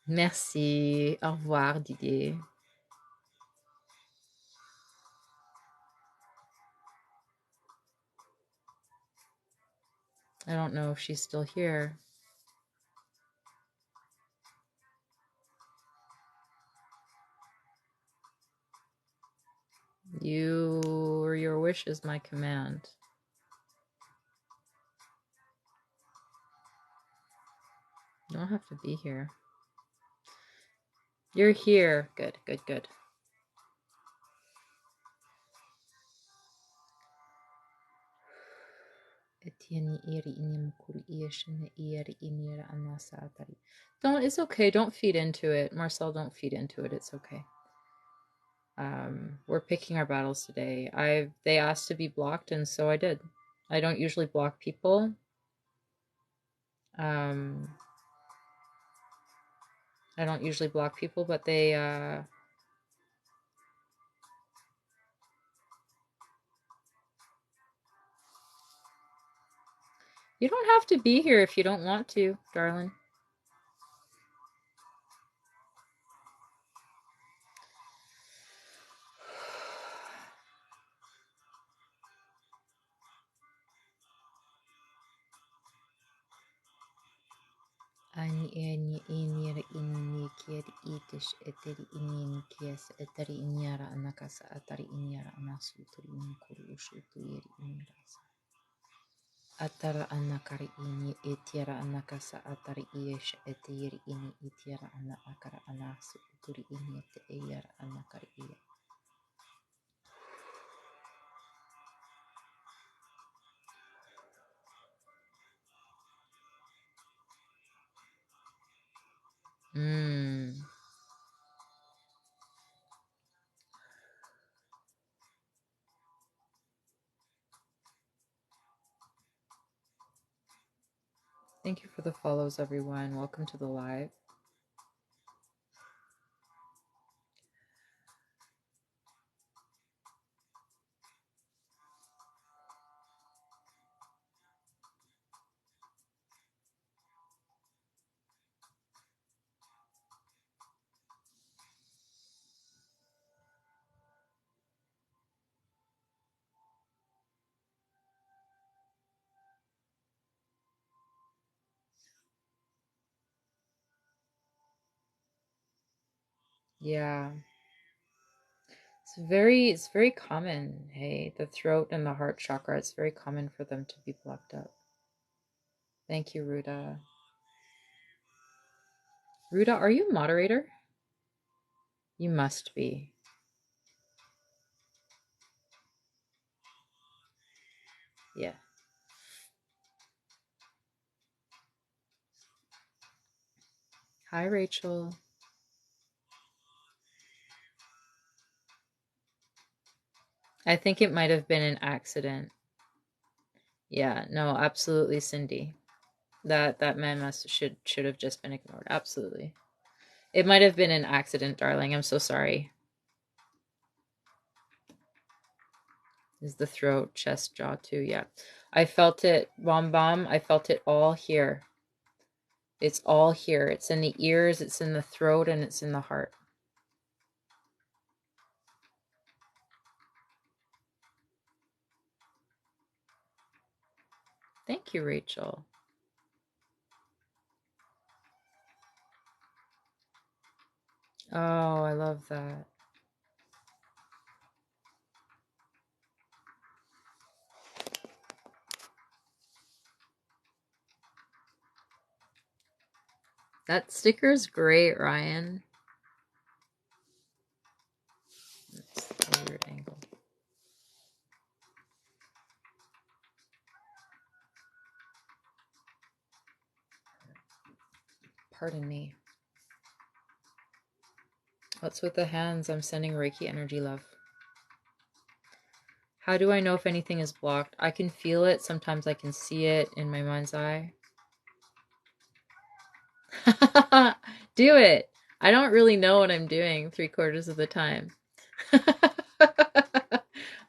Merci. Au revoir, Didier. I don't know if she's still here. You or your wish is my command. You don't have to be here. You're here. Good, good, good. Don't, it's okay. Don't feed into it. Marcel, don't feed into it. It's okay. We're picking our battles today. They asked to be blocked, and so I did. I don't usually block people. I don't usually block people, but they you don't have to be here if you don't want to, darling. Ani eni inira ini kier itish eteri ini kies eteri iniara anakasa atari iniara anasu turi ini kurushu tuyeri inirasa. Atara anakari ini etiara anakasa atari iesh eteri ini itiara ana akara anasu turi ini ete eyara anakari iya. Thank you for the follows, everyone. Welcome to the live. Yeah. It's very common. Hey, the throat and the heart chakra, it's very common for them to be blocked up. Thank you, Ruda. Ruda, are you a moderator? You must be. Yeah. Hi, Rachel. I think it might have been an accident. Yeah, no, absolutely, Cindy. That man should have just been ignored. Absolutely. It might have been an accident, darling. I'm so sorry. Is the throat, chest, jaw too? Yeah. I felt it, Bomb. I felt it all here. It's all here. It's in the ears, it's in the throat, and it's in the heart. Thank you, Rachel. Oh, I love that. That sticker's great, Ryan. It's a weird angle. Pardon me. What's with the hands? I'm sending Reiki energy love. How do I know if anything is blocked? I can feel it. Sometimes I can see it in my mind's eye. Do it. I don't really know what I'm doing 3/4 of the time.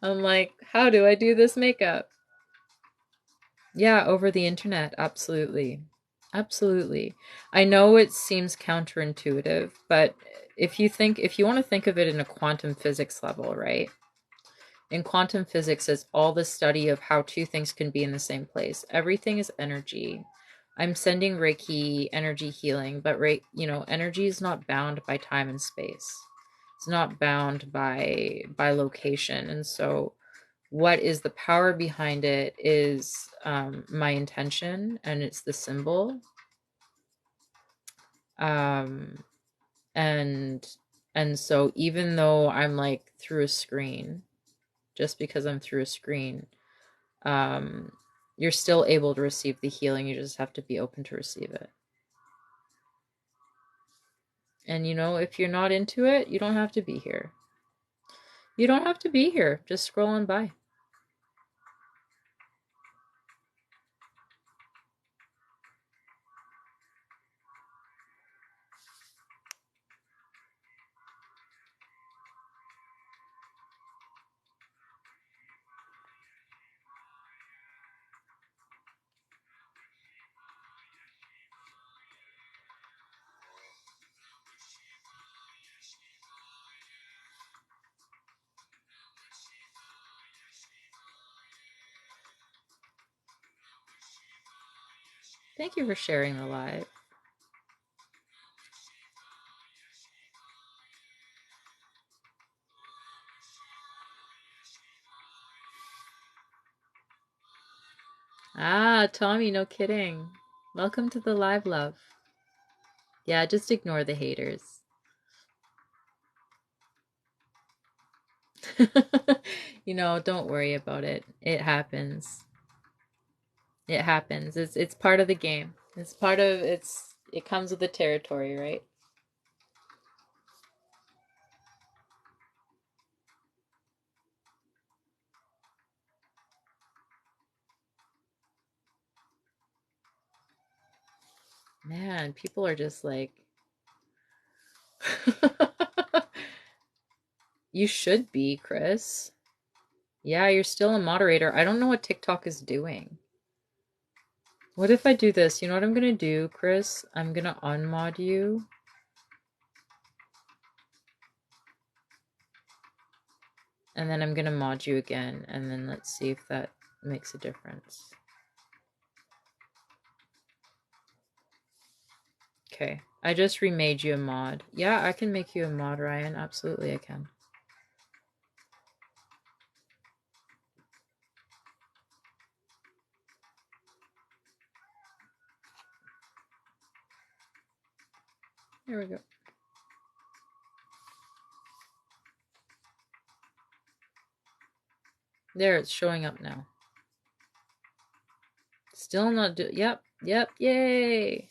I'm like, how do I do this makeup? Yeah, over the internet. Absolutely. Absolutely. I know it seems counterintuitive, but if you want to think of it in a quantum physics level, right? In quantum physics, it's all the study of how two things can be in the same place. Everything is energy. I'm sending Reiki energy healing, but energy is not bound by time and space. It's not bound by location. And so what is the power behind it is my intention, and it's the symbol. Um, and and so even though I'm like through a screen, just because I'm through a screen, um, you're still able to receive the healing. You just have to be open to receive it. And if you're not into it, you don't have to be here. You don't have to be here. Just scroll on by. Thank you for sharing the live. Ah, Tommy, no kidding. Welcome to the live, love. Yeah, just ignore the haters. Don't worry about it. It happens. It happens. It's part of the game. It comes with the territory, right? Man, people are just like you should be, Chris. Yeah, you're still a moderator. I don't know what TikTok is doing. What if I do this? You know what I'm gonna do, Chris? I'm gonna unmod you. And then I'm gonna mod you again, and then let's see if that makes a difference. Okay, I just remade you a mod. Yeah, I can make you a mod, Ryan. Absolutely, I can. There we go. There, it's showing up now. Still not do. Yep, yay!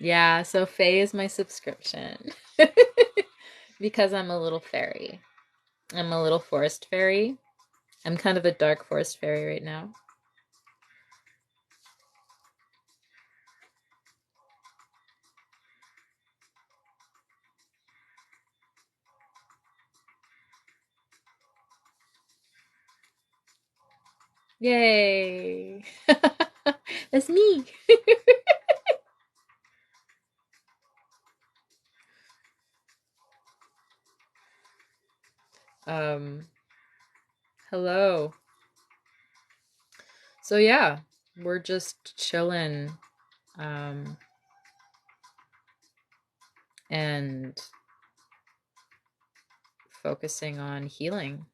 Yeah, so Faye is my subscription. Because I'm a little fairy. I'm a little forest fairy. I'm kind of a dark forest fairy right now. Yay! That's me. Hello. So yeah, we're just chilling, and focusing on healing.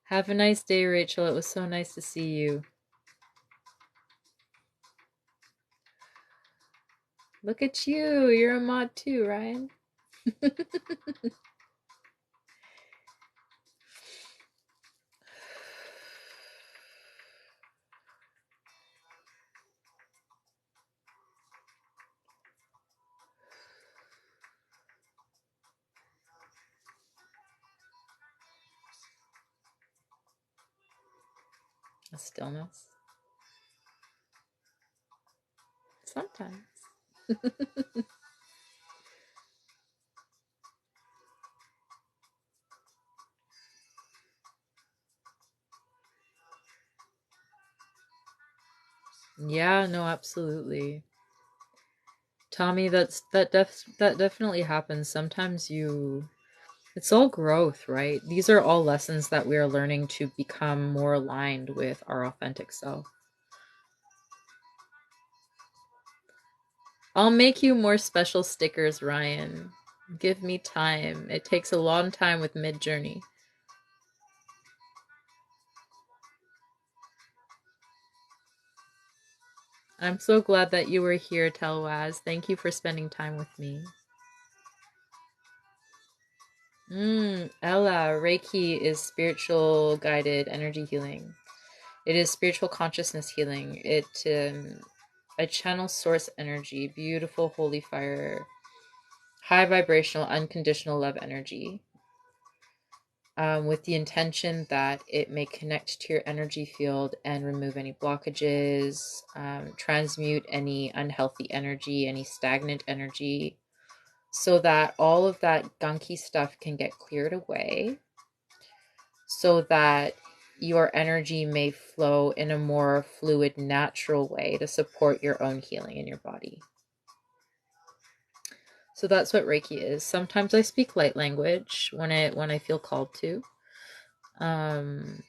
Have a nice day, Rachel. It was so nice to see you. Look at you. You're a mod too, Ryan. A stillness. Sometimes. Yeah, no, absolutely. Tommy, that definitely happens. Sometimes it's all growth, right? These are all lessons that we are learning to become more aligned with our authentic self. I'll make you more special stickers, Ryan. Give me time. It takes a long time with Midjourney. I'm so glad that you were here, Telwaz. Thank you for spending time with me. Ella, Reiki is spiritual guided energy healing. It is spiritual consciousness healing. I channel source energy, beautiful holy fire, high vibrational, unconditional love energy, with the intention that it may connect to your energy field and remove any blockages, transmute any unhealthy energy, any stagnant energy, so that all of that gunky stuff can get cleared away, so that your energy may flow in a more fluid, natural way to support your own healing in your body. So that's what Reiki is. Sometimes I speak light language when I feel called to. Um,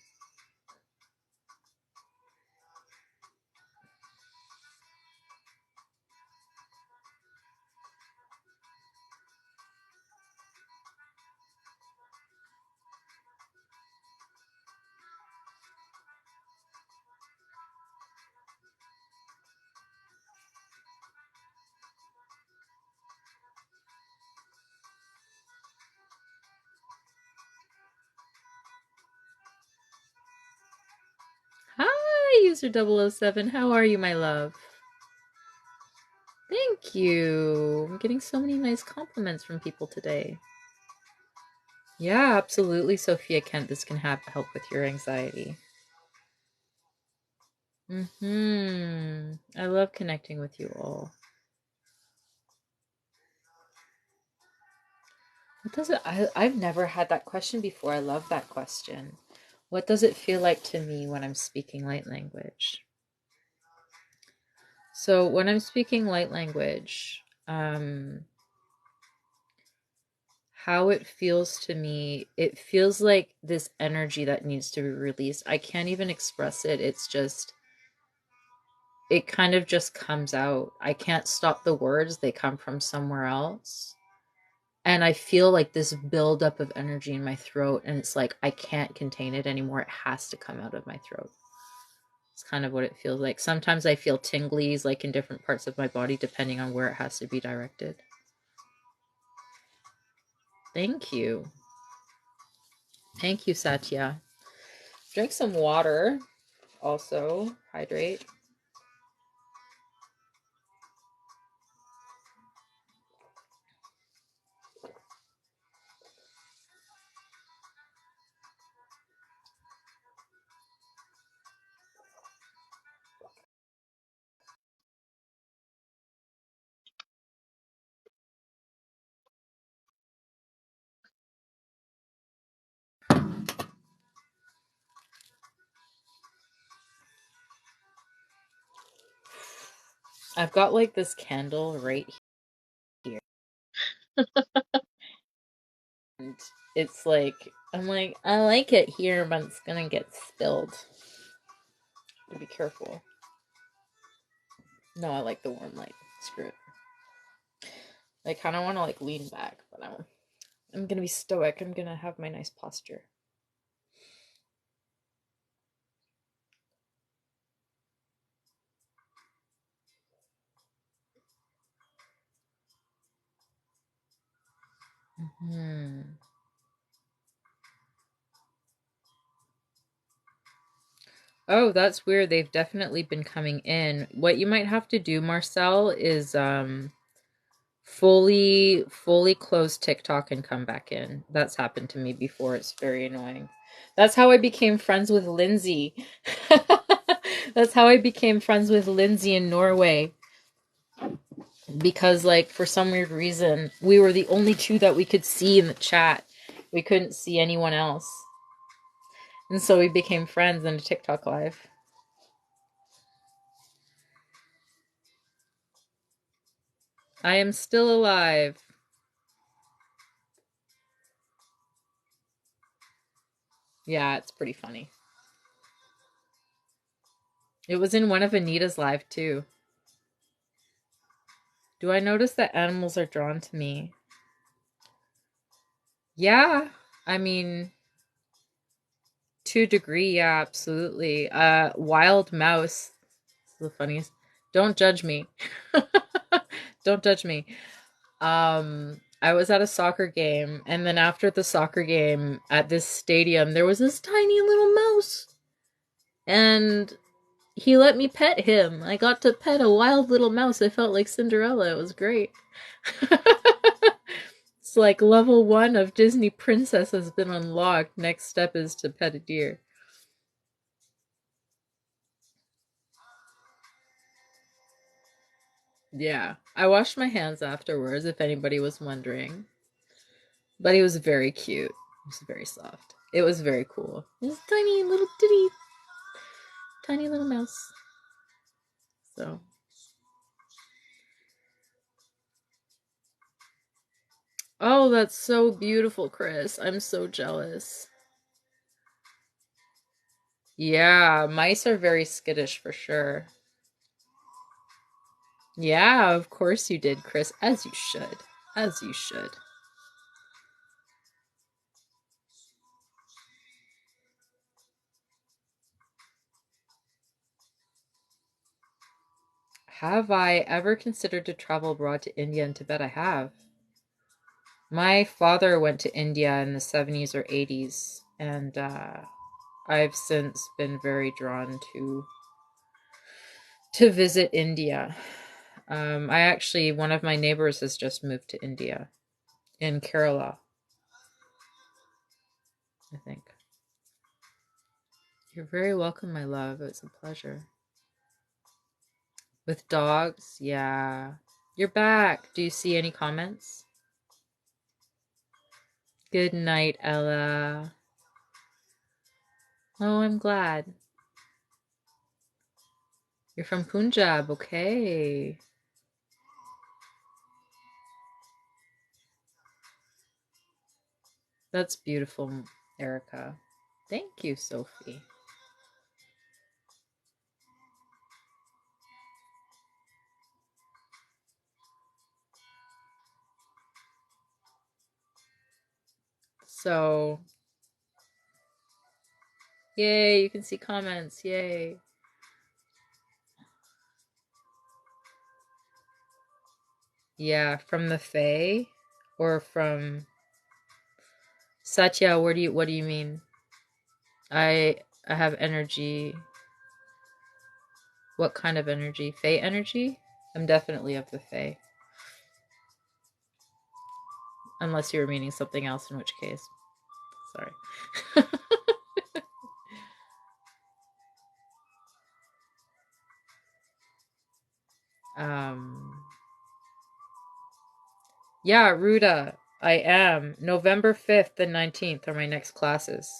Hi, user 007. How are you, my love? Thank you. I'm getting so many nice compliments from people today. Yeah, absolutely, Sophia Kent. This can help with your anxiety. I love connecting with you all. What does it? I've never had that question before. I love that question. What does it feel like to me when I'm speaking light language? So when I'm speaking light language, how it feels to me, it feels like this energy that needs to be released. I can't even express it. It kind of just comes out. I can't stop the words. They come from somewhere else. And I feel like this buildup of energy in my throat, and it's like I can't contain it anymore. It has to come out of my throat. It's kind of what it feels like. Sometimes I feel tinglies like in different parts of my body depending on where it has to be directed. Thank you. Thank you, Satya. Drink some water. Also, hydrate. I've got like this candle right here. And it's like, I'm like, I like it here, but it's gonna get spilled. To be careful. No, I like the warm light. Screw it. I kind of want to like lean back, but I'm gonna be stoic. I'm gonna have my nice posture. Oh, that's weird. They've definitely been coming in. What you might have to do, Marcel, is fully close TikTok and come back in. That's happened to me before. It's very annoying. That's how I became friends with Lindsay. That's how I became friends with Lindsay in Norway. Because, like, for some weird reason, we were the only two that we could see in the chat. We couldn't see anyone else. And so we became friends in a TikTok live. I am still alive. Yeah, it's pretty funny. It was in one of Anita's live too. Do I notice that animals are drawn to me? Yeah, I mean, to a degree, yeah, absolutely. Wild mouse. It's the funniest. Don't judge me. Don't judge me. I was at a soccer game, and then after the soccer game at this stadium, there was this tiny little mouse. And he let me pet him. I got to pet a wild little mouse. I felt like Cinderella. It was great. It's like level 1 of Disney Princess has been unlocked. Next step is to pet a deer. Yeah. I washed my hands afterwards, if anybody was wondering. But he was very cute. He was very soft. It was very cool. It was a tiny little tiny little mouse. So. Oh, that's so beautiful, Chris. I'm so jealous. Yeah, mice are very skittish for sure. Yeah, of course you did, Chris. As you should. As you should. Have I ever considered to travel abroad to India and Tibet? I have. My father went to India in the 70s or 80s, and I've since been very drawn to visit India. I actually, one of my neighbors has just moved to India in Kerala, I think. You're very welcome, my love. It's a pleasure. With dogs, yeah. You're back. Do you see any comments? Good night, Ella. Oh, I'm glad. You're from Punjab, okay. That's beautiful, Erica. Thank you, Sophie. So, yay, you can see comments, yay. Yeah, from the Fae or from Satya, what do you mean? I have energy. What kind of energy? Fae energy? I'm definitely of the Fae. Unless you were meaning something else, in which case. Sorry. um Yeah, Ruda, I am. November 5th and 19th are my next classes.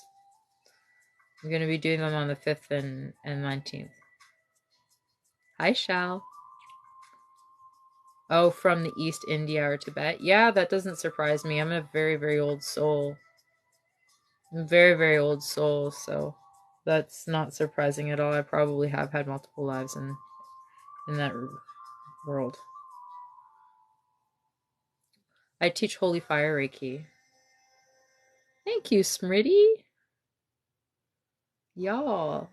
I'm going to be doing them on the 5th and 19th. Hi, Shal. Oh, from the East India or Tibet. Yeah, that doesn't surprise me. I'm a very, very old soul. I'm a very, very old soul, so that's not surprising at all. I probably have had multiple lives in that world. I teach Holy Fire Reiki. Thank you, Smritty. Y'all.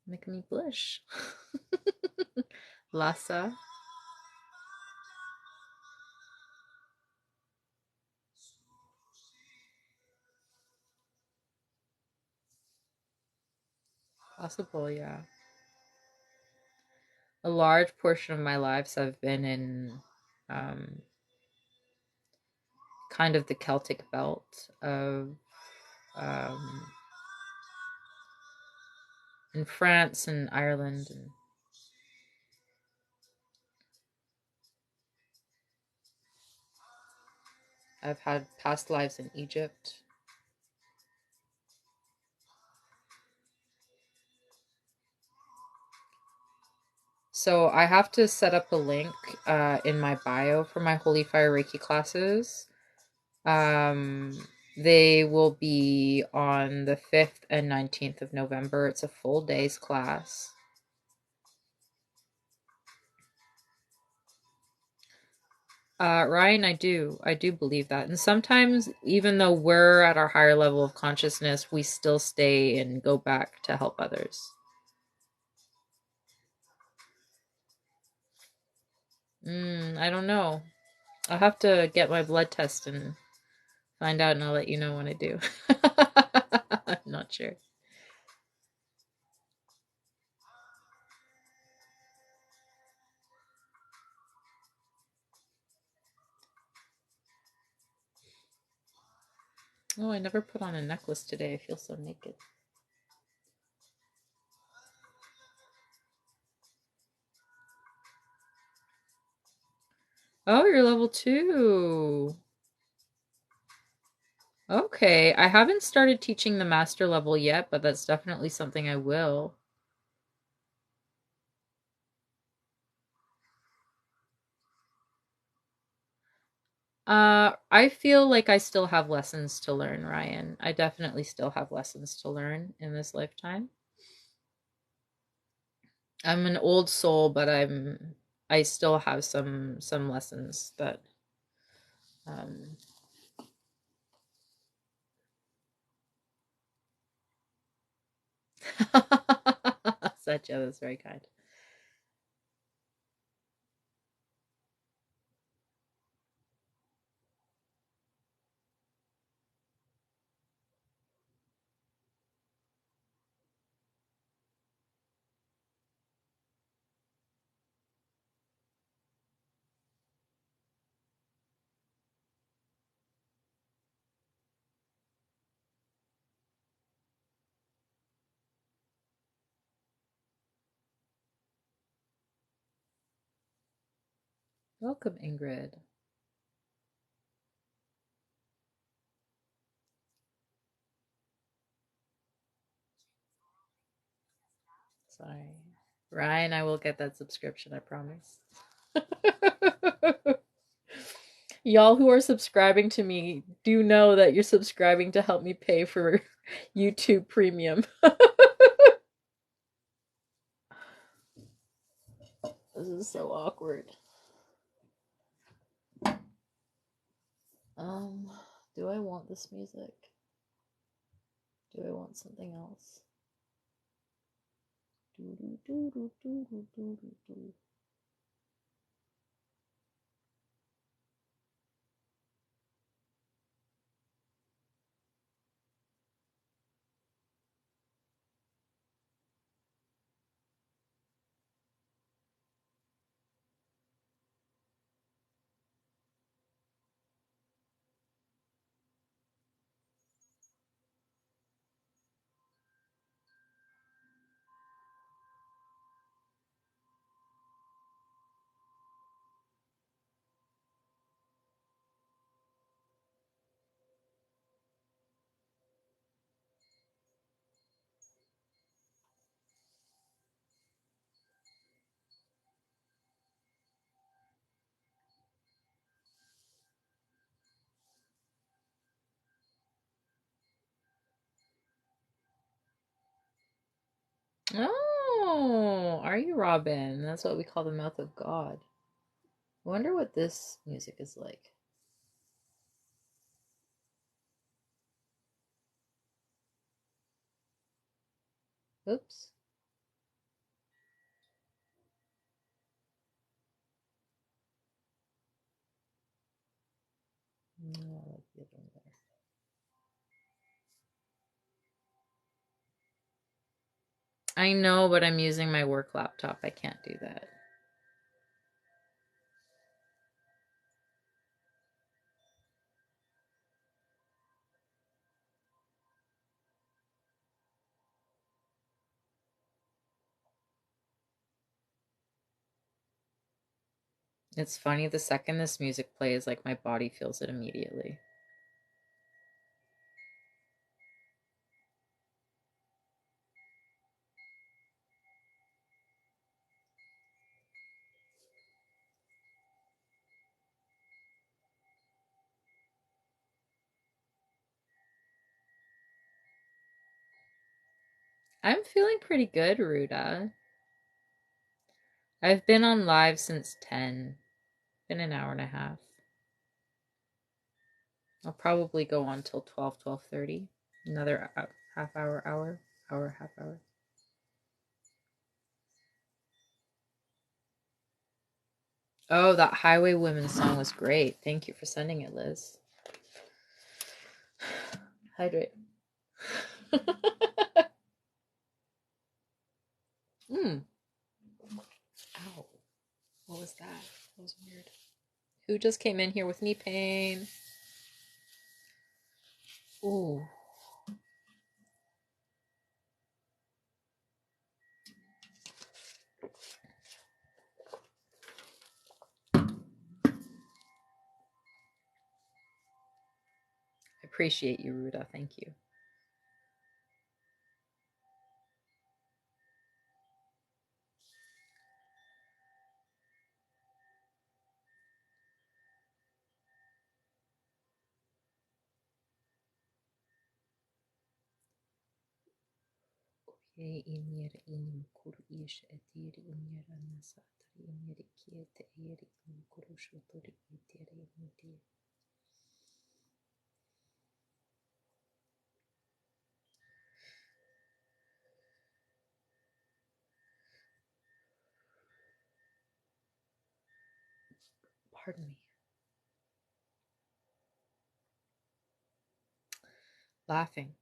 Making me blush. Lhasa. Possible, yeah. A large portion of my lives have been in um, kind of the Celtic belt of um, in France and Ireland, and I've had past lives in Egypt. So I have to set up a link in my bio for my Holy Fire Reiki classes. They will be on the 5th and 19th of November. It's a full day's class. Ryan, I do believe that. And sometimes, even though we're at our higher level of consciousness, we still stay and go back to help others. I don't know. I'll have to get my blood test and find out, and I'll let you know when I do. I'm not sure. Oh, I never put on a necklace today. I feel so naked. Oh, you're level 2. Okay, I haven't started teaching the master level yet, but that's definitely something I will. I feel like I still have lessons to learn, Ryan. I definitely still have lessons to learn in this lifetime. I'm an old soul, but I still have some lessons that um such as very kind. Welcome, Ingrid. Sorry. Ryan, I will get that subscription, I promise. Y'all who are subscribing to me do know that you're subscribing to help me pay for YouTube Premium. This is so awkward. Um, do I want this music? Do I want something else? Do, do, do, do, do, do, do, do, do. Oh, are you Robin? That's what we call the mouth of God. I wonder what this music is like. Oops. No, I like the other one better. I know, but I'm using my work laptop. I can't do that. It's funny, the second this music plays, like my body feels it immediately. I'm feeling pretty good, Ruda. I've been on live since 10. Been an hour and a half. I'll probably go on till 12, 12:30. Another half hour, half hour. Oh, that Highway Women song was great. Thank you for sending it, Liz. Hydrate. Mm. Ow. What was that? That was weird. Who just came in here with knee pain? Ooh. I appreciate you, Ruda. Thank you. Pardon me. Laughing.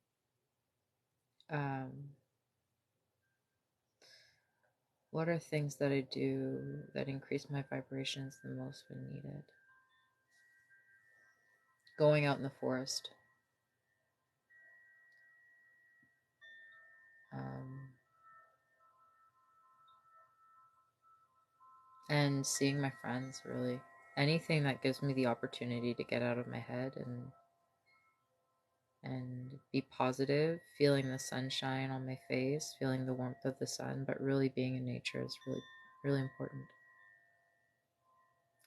What are things that I do that increase my vibrations the most when needed? Going out in the forest. Um, and seeing my friends, really. Anything that gives me the opportunity to get out of my head and be positive, feeling the sunshine on my face, feeling the warmth of the sun, but really being in nature is really, really important.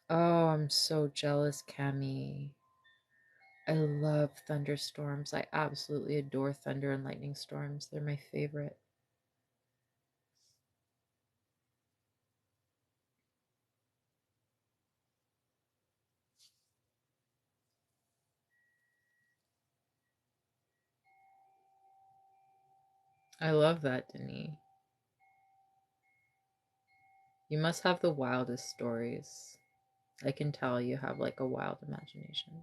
Oh, I'm so jealous, Cami. I love thunderstorms. I absolutely adore thunder and lightning storms. They're my favorite. I love that, Denis. You must have the wildest stories. I can tell you have like a wild imagination.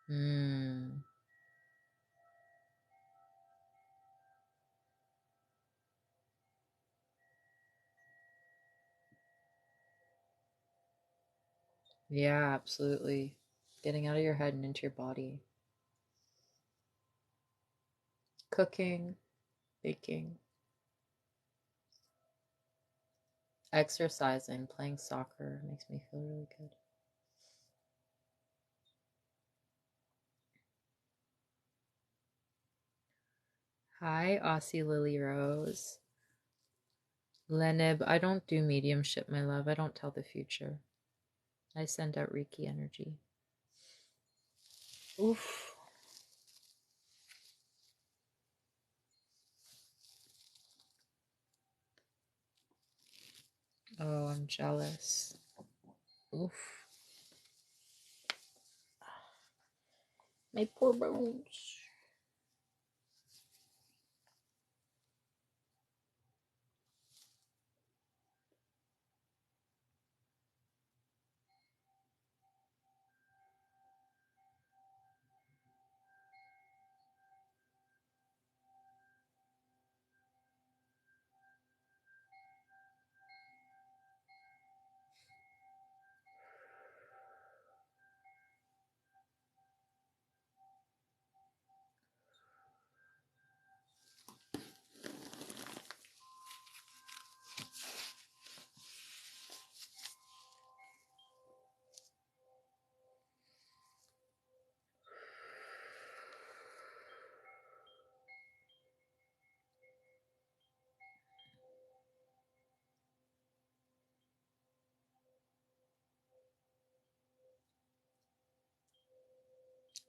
Hmm. Yeah, absolutely. Getting out of your head and into your body. Cooking, baking, exercising, playing soccer makes me feel really good. Hi, Aussie Lily Rose. Lenib, I don't do mediumship, my love. I don't tell the future. I send out Reiki energy. Oof. Oh, I'm jealous. Oof. My poor bones.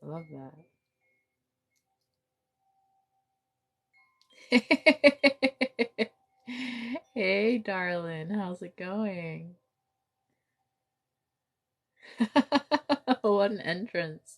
I love that. Hey, darling, how's it going? What an entrance.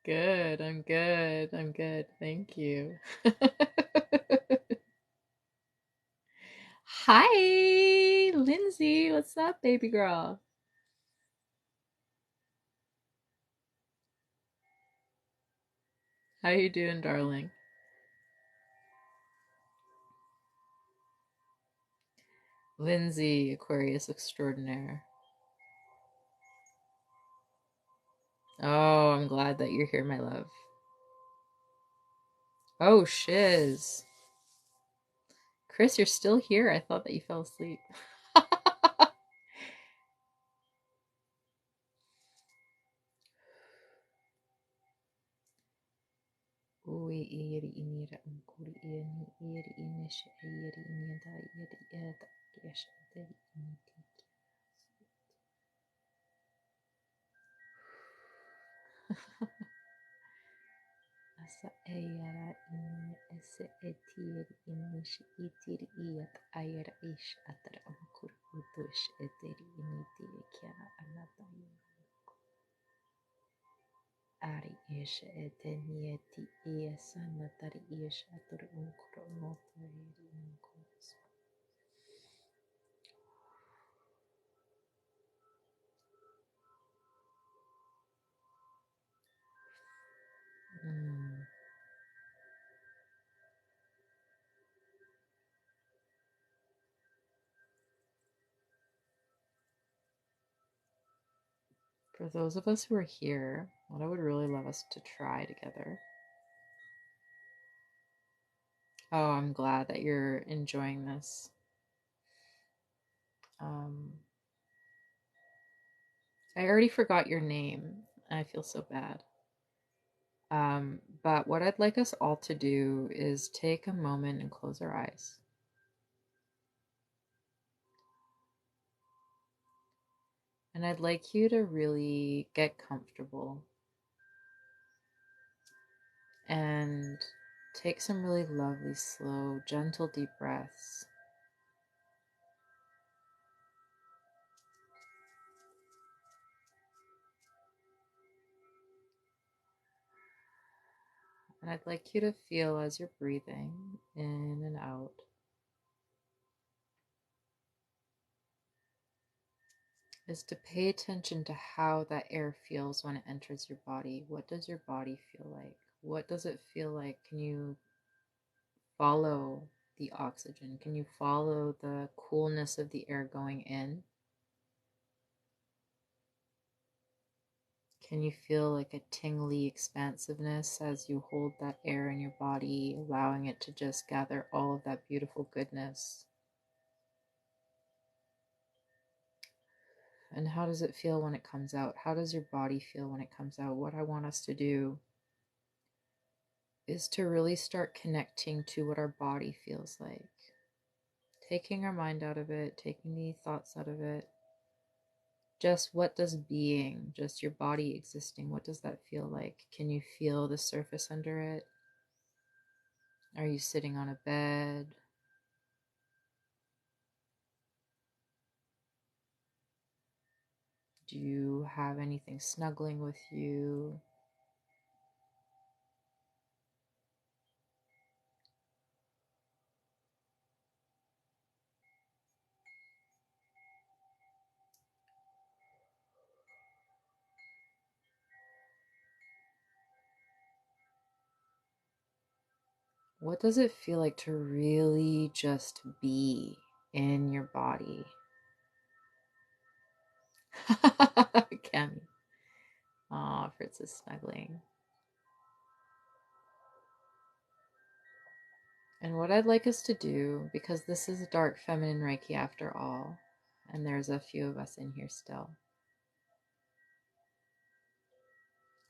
Good, I'm good. I'm good. Thank you. Hi, Lindsay. What's up, baby girl? How you doing, darling? Lindsay, Aquarius extraordinaire. Oh, I'm glad that you're here, my love. Oh, shiz. Chris, you're still here. I thought that you fell asleep. Ui iri inira unkuri ini iri inish iri inida iri eda yesh deri initi. Asa ayara ini ese etiri inish itiri iyat ayara ish atara unkur utush eteri initi kiana anata Ari ish etenieti iasa natari ish atara unkur notari unkur. For those of us who are here, what I would really love us to try together. Oh, I'm glad that you're enjoying this. I already forgot your name. I feel so bad. But what I'd like us all to do is take a moment and close our eyes. And I'd like you to really get comfortable and take some really lovely, slow, gentle, deep breaths. And I'd like you to feel as you're breathing in and out. Is to pay attention to how that air feels when it enters your body. What does your body feel like? What does it feel like? Can you follow the oxygen? Can you follow the coolness of the air going in? Can you feel like a tingly expansiveness as you hold that air in your body, allowing it to just gather all of that beautiful goodness? And how does it feel when it comes out? How does your body feel when it comes out? What I want us to do is to really start connecting to what our body feels like. Taking our mind out of it, taking the thoughts out of it. Just what does being, just your body existing, what does that feel like? Can you feel the surface under it? Are you sitting on a bed? Do you have anything snuggling with you? What does it feel like to really just be in your body? Cammy. Aw, Fritz is snuggling. And what I'd like us to do, because this is dark feminine Reiki after all, and there's a few of us in here still,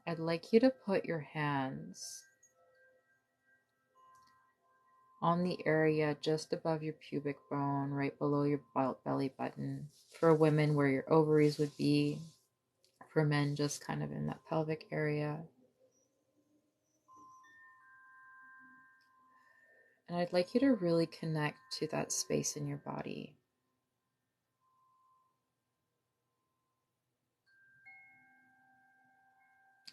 I'd like you to put your hands on the area just above your pubic bone, right below your belly button. For women, where your ovaries would be. For men, just kind of in that pelvic area. And I'd like you to really connect to that space in your body.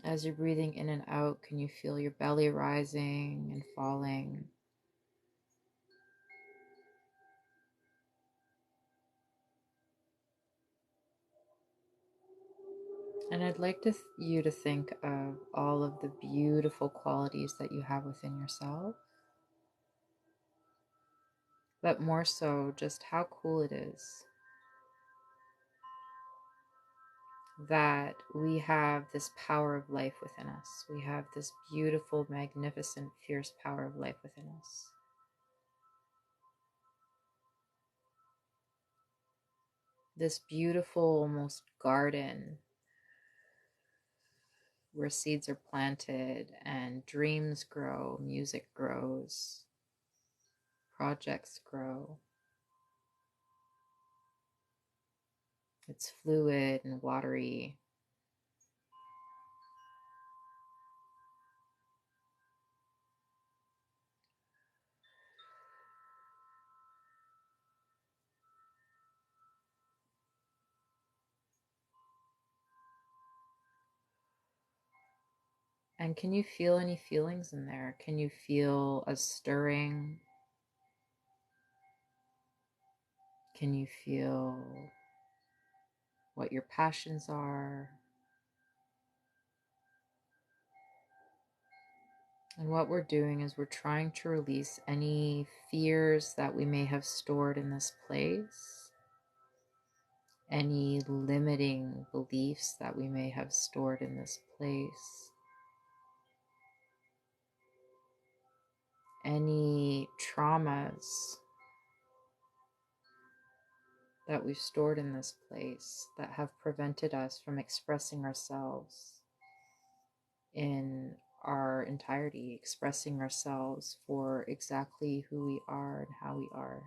As you're breathing in and out, can you feel your belly rising and falling? And I'd like you to think of all of the beautiful qualities that you have within yourself, but more so just how cool it is that we have this power of life within us. We have this beautiful, magnificent, fierce power of life within us. This beautiful, almost garden where seeds are planted and dreams grow, music grows, projects grow. It's fluid and watery. And can you feel any feelings in there? Can you feel a stirring? Can you feel what your passions are? And what we're doing is we're trying to release any fears that we may have stored in this place, any limiting beliefs that we may have stored in this place, any traumas that we've stored in this place that have prevented us from expressing ourselves in our entirety, expressing ourselves for exactly who we are and how we are.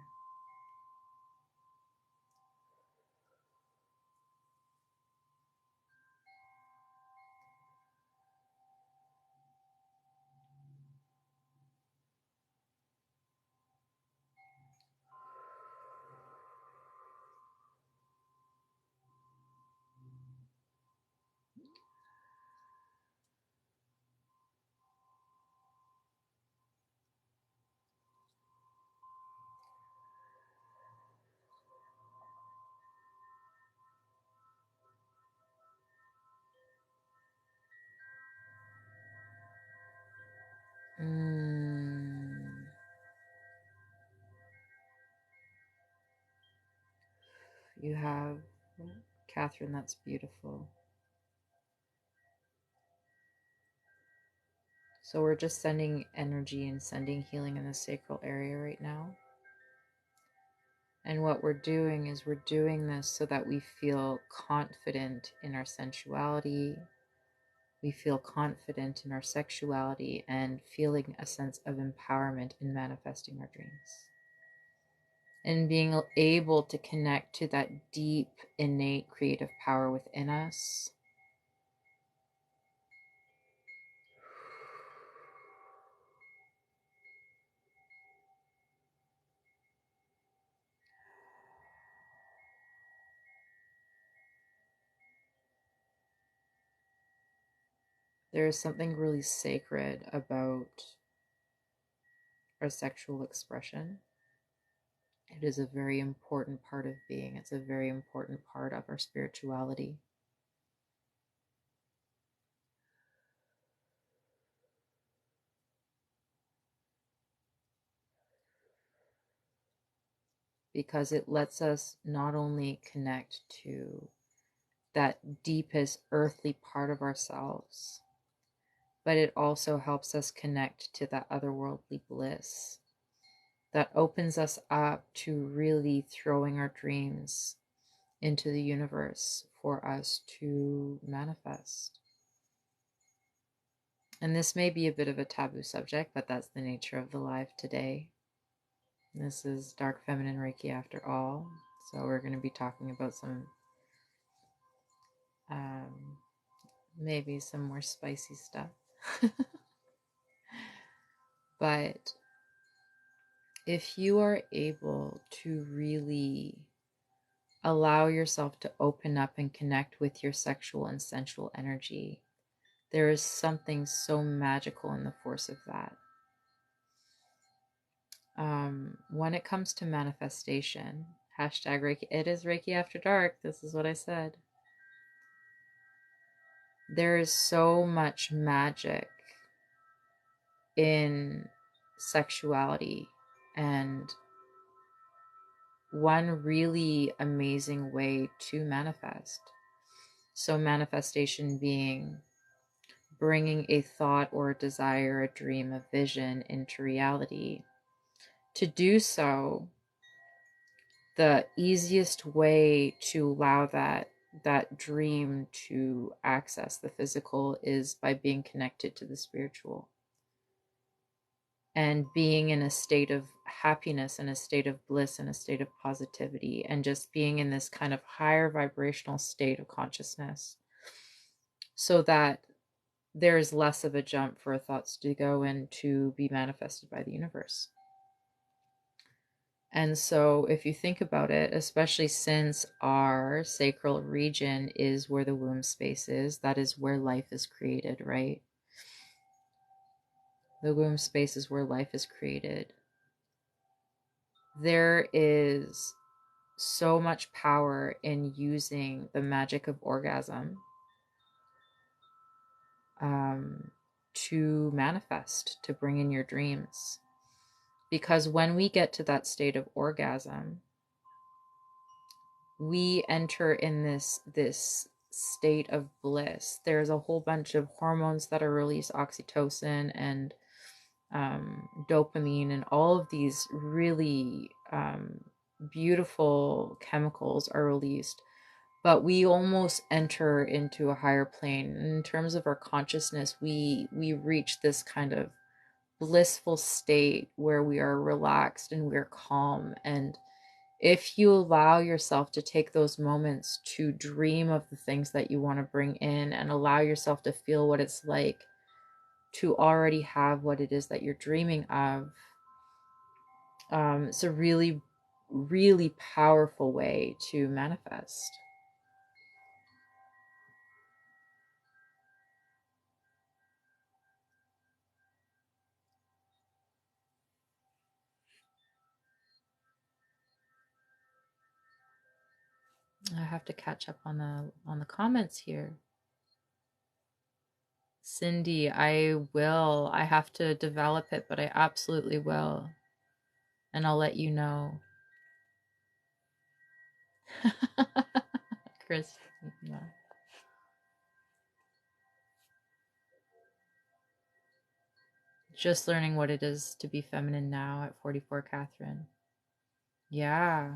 Mm. You have, Catherine, that's beautiful. So we're just sending energy and sending healing in the sacral area right now. And what we're doing is we're doing this so that we feel confident in our sensuality. We feel confident in our sexuality and feeling a sense of empowerment in manifesting our dreams. And being able to connect to that deep, innate creative power within us. There is something really sacred about our sexual expression. It is a very important part of being. It's a very important part of our spirituality. Because it lets us not only connect to that deepest earthly part of ourselves, but it also helps us connect to that otherworldly bliss that opens us up to really throwing our dreams into the universe for us to manifest. And this may be a bit of a taboo subject, but that's the nature of the live today. This is Dark Feminine Reiki after all. So we're going to be talking about some, um, maybe some more spicy stuff. But if you are able to really allow yourself to open up and connect with your sexual and sensual energy, there is something so magical in the force of that. When it comes to manifestation, hashtag Reiki, it is Reiki After Dark. This is what I said. There is so much magic in sexuality, and one really amazing way to manifest. So, manifestation being bringing a thought or a desire, a dream, a vision into reality. To do so, the easiest way to allow that dream to access the physical is by being connected to the spiritual and being in a state of happiness, in a state of bliss, in a state of positivity, and just being in this kind of higher vibrational state of consciousness, so that there is less of a jump for thoughts to go in to be manifested by the universe. And so, if you think about it, especially since our sacral region is where the womb space is, that is where life is created, right? The womb space is where life is created. There is so much power in using the magic of orgasm to manifest, to bring in your dreams. Because when we get to that state of orgasm, we enter in this state of bliss. There's a whole bunch of hormones that are released, oxytocin and dopamine, and all of these really beautiful chemicals are released. But we almost enter into a higher plane. In terms of our consciousness, we reach this kind of blissful state where we are relaxed and we're calm. And if you allow yourself to take those moments to dream of the things that you want to bring in and allow yourself to feel what it's like to already have what it is that you're dreaming of, it's a really, really powerful way to manifest. I have to catch up on the comments here. Cindy, I will. I have to develop it, but I absolutely will. And I'll let you know. Chris, yeah. Just learning what it is to be feminine now at 44, Catherine. Yeah.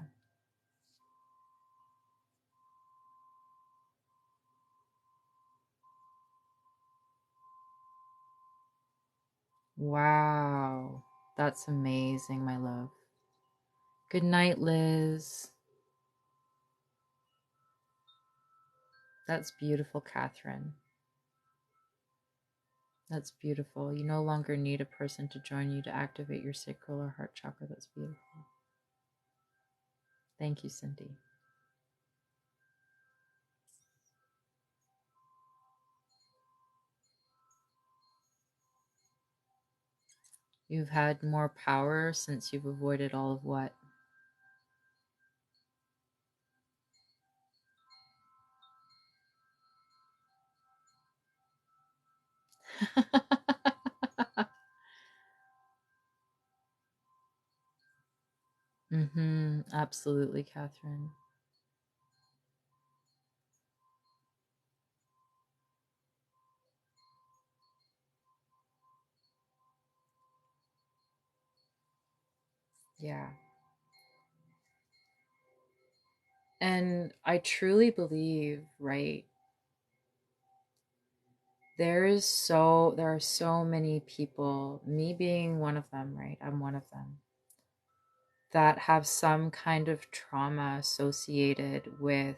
Wow. That's amazing, my love. Good night, Liz. That's beautiful, Catherine. That's beautiful. You no longer need a person to join you to activate your sacral or heart chakra. That's beautiful. Thank you, Cindy. You've had more power since you've avoided all of what? Absolutely, Catherine. Yeah. And I truly believe, right, there are so many people, me being one of them, right? I'm one of them, that have some kind of trauma associated with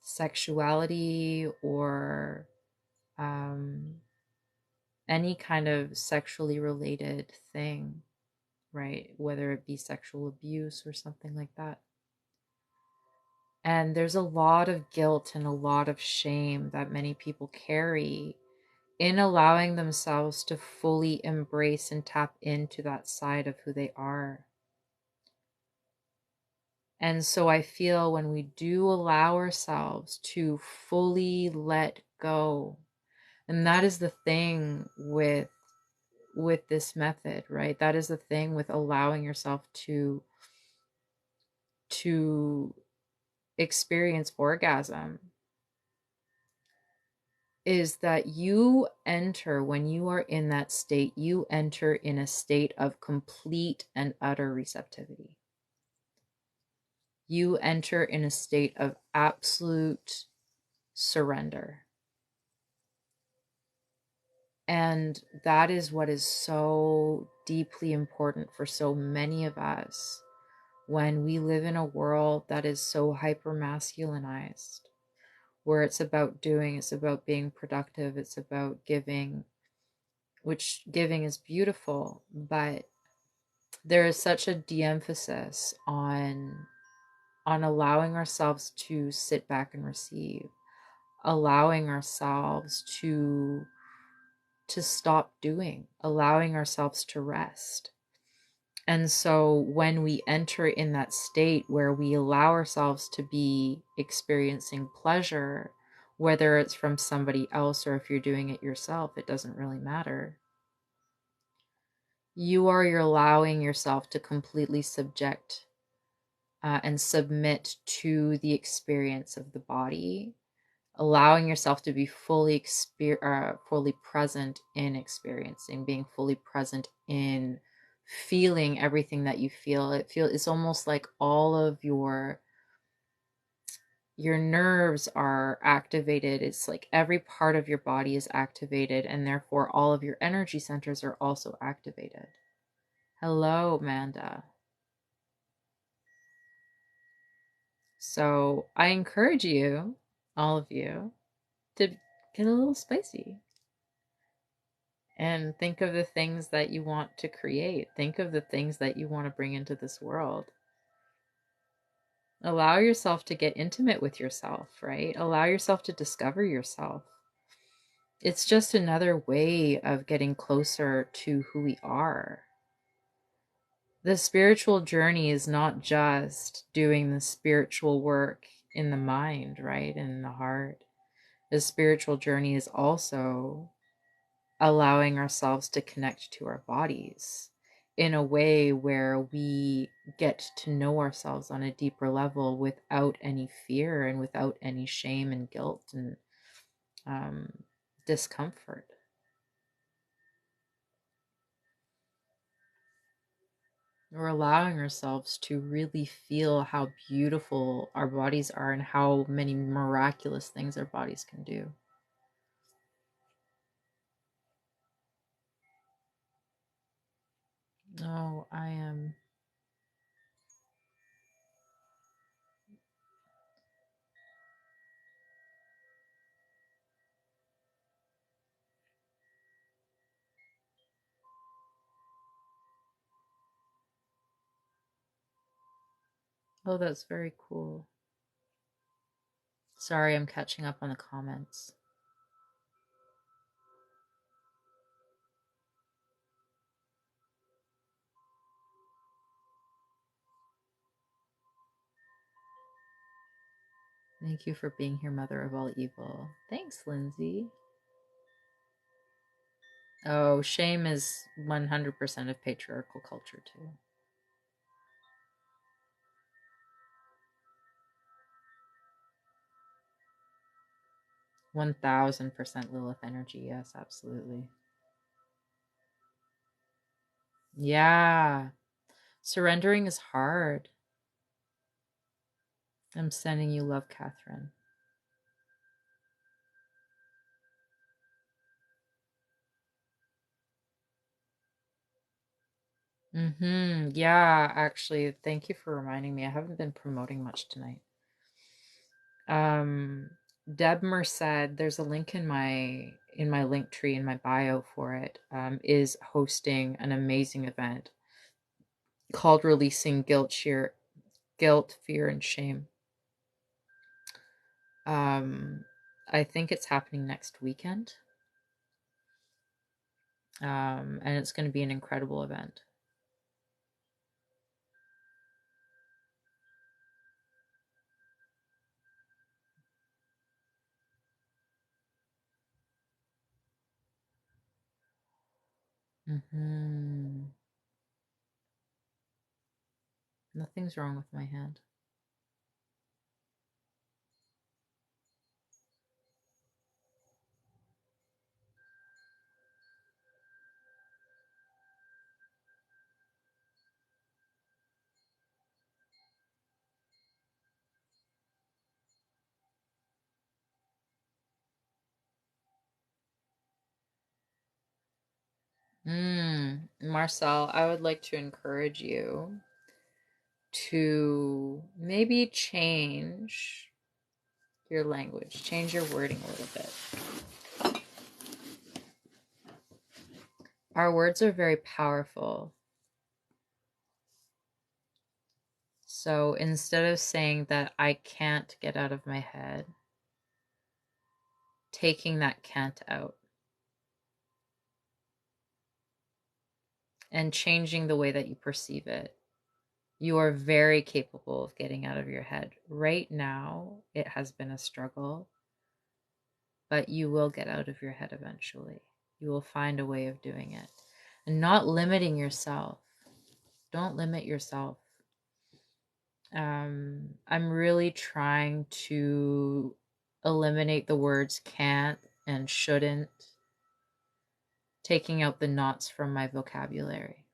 sexuality or um, any kind of sexually related thing, right? Whether it be sexual abuse or something like that. And there's a lot of guilt and a lot of shame that many people carry in allowing themselves to fully embrace and tap into that side of who they are. And so I feel when we do allow ourselves to fully let go, and that is the thing with this method, right? That is the thing with allowing yourself to experience orgasm, is that you enter, when you are in that state, you enter in a state of complete and utter receptivity. You enter in a state of absolute surrender. And that is what is so deeply important for so many of us when we live in a world that is so hyper masculinized, where it's about doing, it's about being productive, it's about giving, which giving is beautiful, but there is such a de-emphasis on allowing ourselves to sit back and receive, allowing ourselves to stop doing, allowing ourselves to rest. And so when we enter in that state where we allow ourselves to be experiencing pleasure, whether it's from somebody else or if you're doing it yourself, it doesn't really matter. You're allowing yourself to completely subject and submit to the experience of the body, allowing yourself to be fully present in experiencing, being fully present in feeling everything that you feel. It's almost like all of your nerves are activated. It's like every part of your body is activated, and therefore all of your energy centers are also activated. Hello, Amanda. So I encourage you, all of you, to get a little spicy and think of the things that you want to create. Think of the things that you want to bring into this world. Allow yourself to get intimate with yourself, right? Allow yourself to discover yourself. It's just another way of getting closer to who we are. The spiritual journey is not just doing the spiritual work in the mind, right? In the heart. The spiritual journey is also allowing ourselves to connect to our bodies in a way where we get to know ourselves on a deeper level without any fear and without any shame and guilt and um, discomfort. We're allowing ourselves to really feel how beautiful our bodies are and how many miraculous things our bodies can do. Oh, I am. Oh, that's very cool. Sorry, I'm catching up on the comments. Thank you for being here, Mother of all evil. Thanks, Lindsay. Oh, shame is 100% of patriarchal culture, too. 1000% Lilith energy. Yes, absolutely. Yeah. Surrendering is hard. I'm sending you love, Catherine. Yeah, actually, thank you for reminding me. I haven't been promoting much tonight. Um, Deb Merced, there's a link in my link tree in my bio for it. Is hosting an amazing event called Releasing Guilt, Fear, and Shame. I think it's happening next weekend. And it's going to be an incredible event. Nothing's wrong with my hand. Marcel, I would like to encourage you to maybe change your language, change your wording a little bit. Our words are very powerful. So instead of saying that I can't get out of my head, taking that can't out and changing the way that you perceive it. You are very capable of getting out of your head. Right now, it has been a struggle, but you will get out of your head eventually. You will find a way of doing it. And not limiting yourself. Don't limit yourself. I'm really trying to eliminate the words can't and shouldn't, taking out the knots from my vocabulary.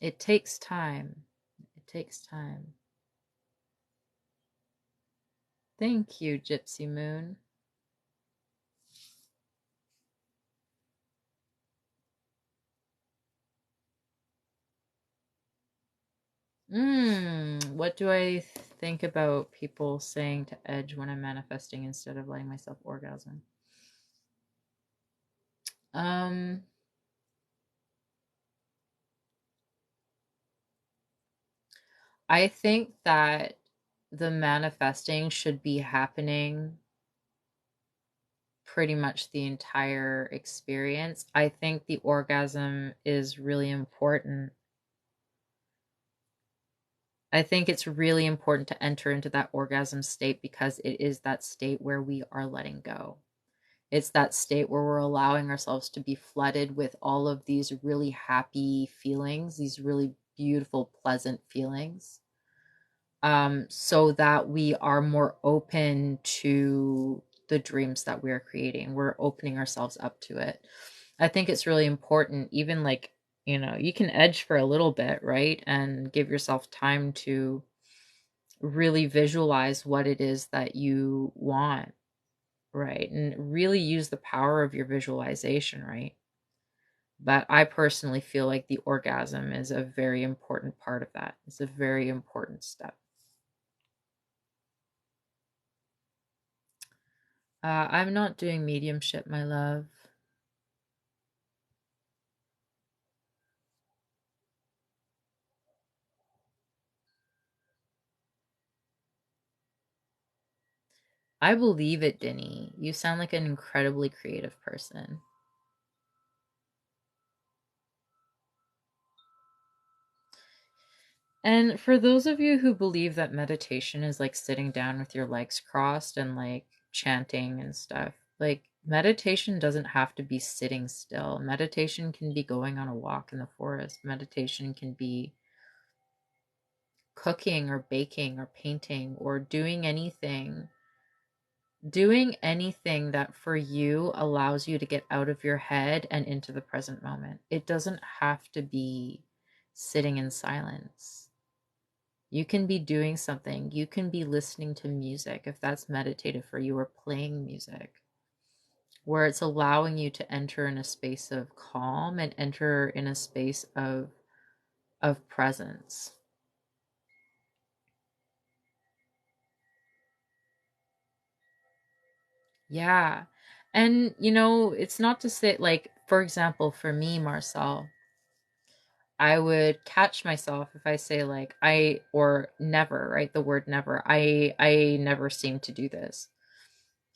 It takes time. It takes time. Thank you, Gypsy Moon. What do I think about people saying to edge when I'm manifesting instead of letting myself orgasm? Um, I think that the manifesting should be happening pretty much the entire experience. I think the orgasm is really important. I think it's really important to enter into that orgasm state because it is that state where we are letting go. It's that state where we're allowing ourselves to be flooded with all of these really happy feelings, these really beautiful, pleasant feelings, so that we are more open to the dreams that we are creating. We're opening ourselves up to it. I think it's really important, even like, you can edge for a little bit, right? And give yourself time to really visualize what it is that you want, right? And really use the power of your visualization, right? But I personally feel like the orgasm is a very important part of that. It's a very important step. I'm not doing mediumship, my love. I believe it, Denny. You sound like an incredibly creative person. And for those of you who believe that meditation is like sitting down with your legs crossed and like chanting and stuff, like meditation doesn't have to be sitting still. Meditation can be going on a walk in the forest. Meditation can be cooking or baking or painting or doing anything Doing anything that for you allows you to get out of your head and into the present moment. It doesn't have to be sitting in silence. You can be doing something. You can be listening to music if that's meditative for you, or playing music where it's allowing you to enter in a space of calm and enter in a space of presence. Yeah. And it's not to say, like, for example, for me, Marcel, I would catch myself if I say, like, or never, right? The word never. I never seem to do this.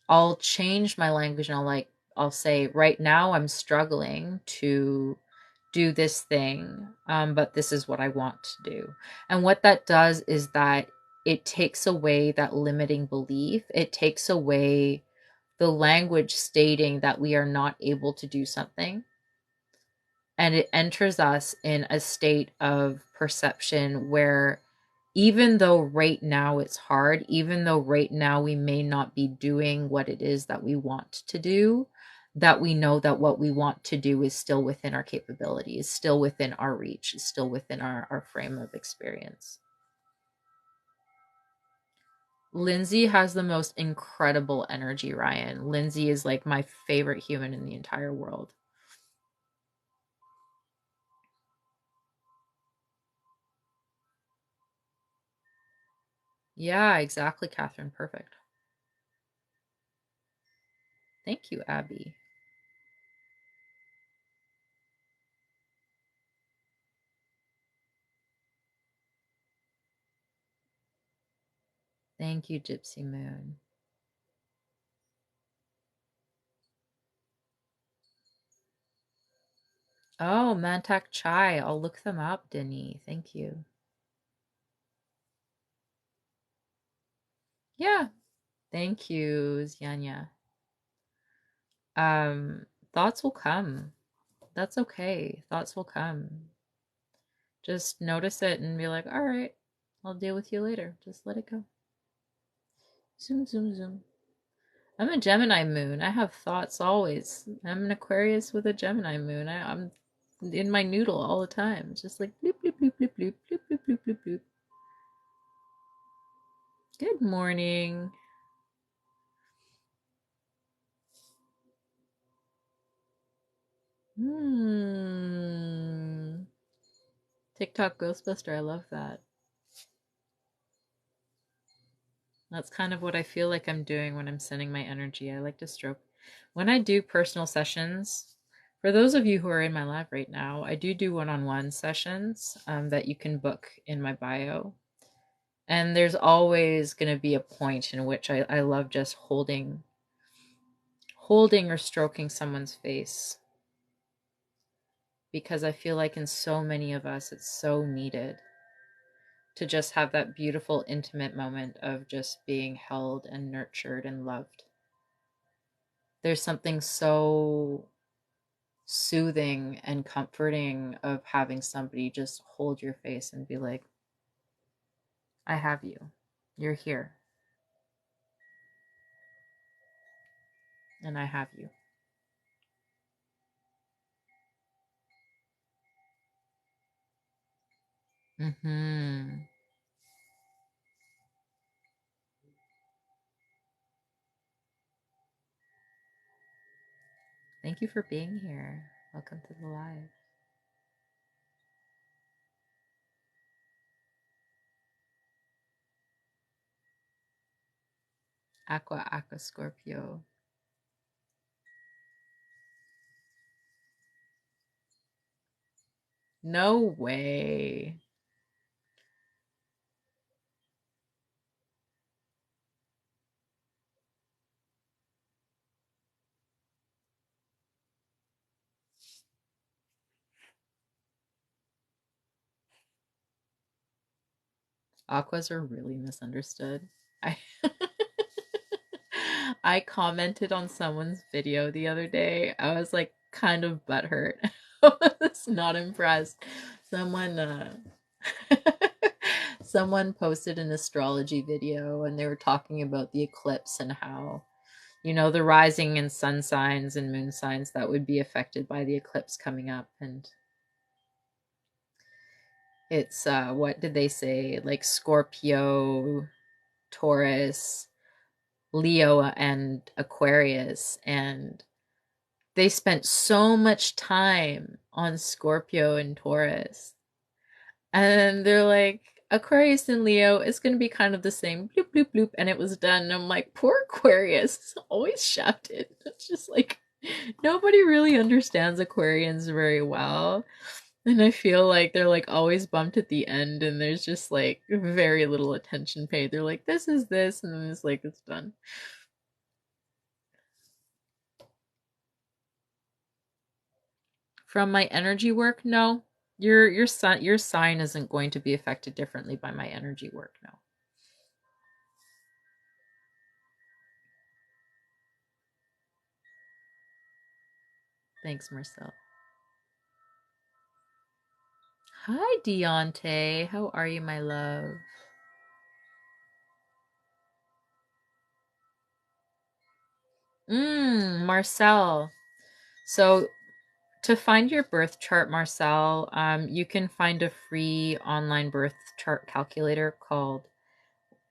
I'll change my language and I'll say, right now I'm struggling to do this thing, but this is what I want to do. And what that does is that it takes away that limiting belief. It takes away the language stating that we are not able to do something. And it enters us in a state of perception where, even though right now it's hard, even though right now we may not be doing what it is that we want to do, that we know that what we want to do is still within our capabilities, still within our reach, is still within our frame of experience. Lindsay has the most incredible energy, Ryan. Lindsay is like my favorite human in the entire world. Yeah, exactly, Catherine. Perfect. Thank you, Abby. Thank you, Gypsy Moon. Oh, Mantak Chai. I'll look them up, Denny. Thank you. Yeah. Thank you, Zyanya. Um, Thoughts will come. That's okay. Thoughts will come. Just notice it and be like, all right, I'll deal with you later. Just let it go. Zoom, zoom, zoom. I'm a Gemini moon. I have thoughts always. I'm an Aquarius with a Gemini moon. I'm in my noodle all the time. It's just like bloop, bloop, bloop, bloop, bloop, bloop, bloop, bloop, bloop, bloop. Good morning. TikTok Ghostbuster, I love that. That's kind of what I feel like I'm doing when I'm sending my energy. I like to stroke. When I do personal sessions, for those of you who are in my live right now, I do one-on-one sessions that you can book in my bio. And there's always going to be a point in which I love just holding or stroking someone's face, because I feel like in so many of us, it's so needed to just have that beautiful, intimate moment of just being held and nurtured and loved. There's something so soothing and comforting of having somebody just hold your face and be like, I have you. You're here. And I have you. Mm-hmm. Thank you for being here. Welcome to the live. Aqua Scorpio. No way. Aquas are really misunderstood. I I commented on someone's video the other day. I was like kind of butthurt. I was not impressed. Someone someone posted an astrology video and they were talking about the eclipse and how the rising and sun signs and moon signs that would be affected by the eclipse coming up. And it's, what did they say? Like Scorpio, Taurus, Leo, and Aquarius. And they spent so much time on Scorpio and Taurus. And they're like, Aquarius and Leo is going to be kind of the same. Bloop, bloop, bloop. And it was done. And I'm like, poor Aquarius, always shafted. It's just like, nobody really understands Aquarians very well. And I feel like they're like always bumped at the end, and there's just like very little attention paid. They're like, this is this, and then it's like, it's done. From my energy work, no. Your sign isn't going to be affected differently by my energy work, no. Thanks, Marcel. Hi, Deontay. How are you, my love? Marcel. So to find your birth chart, Marcel, you can find a free online birth chart calculator called,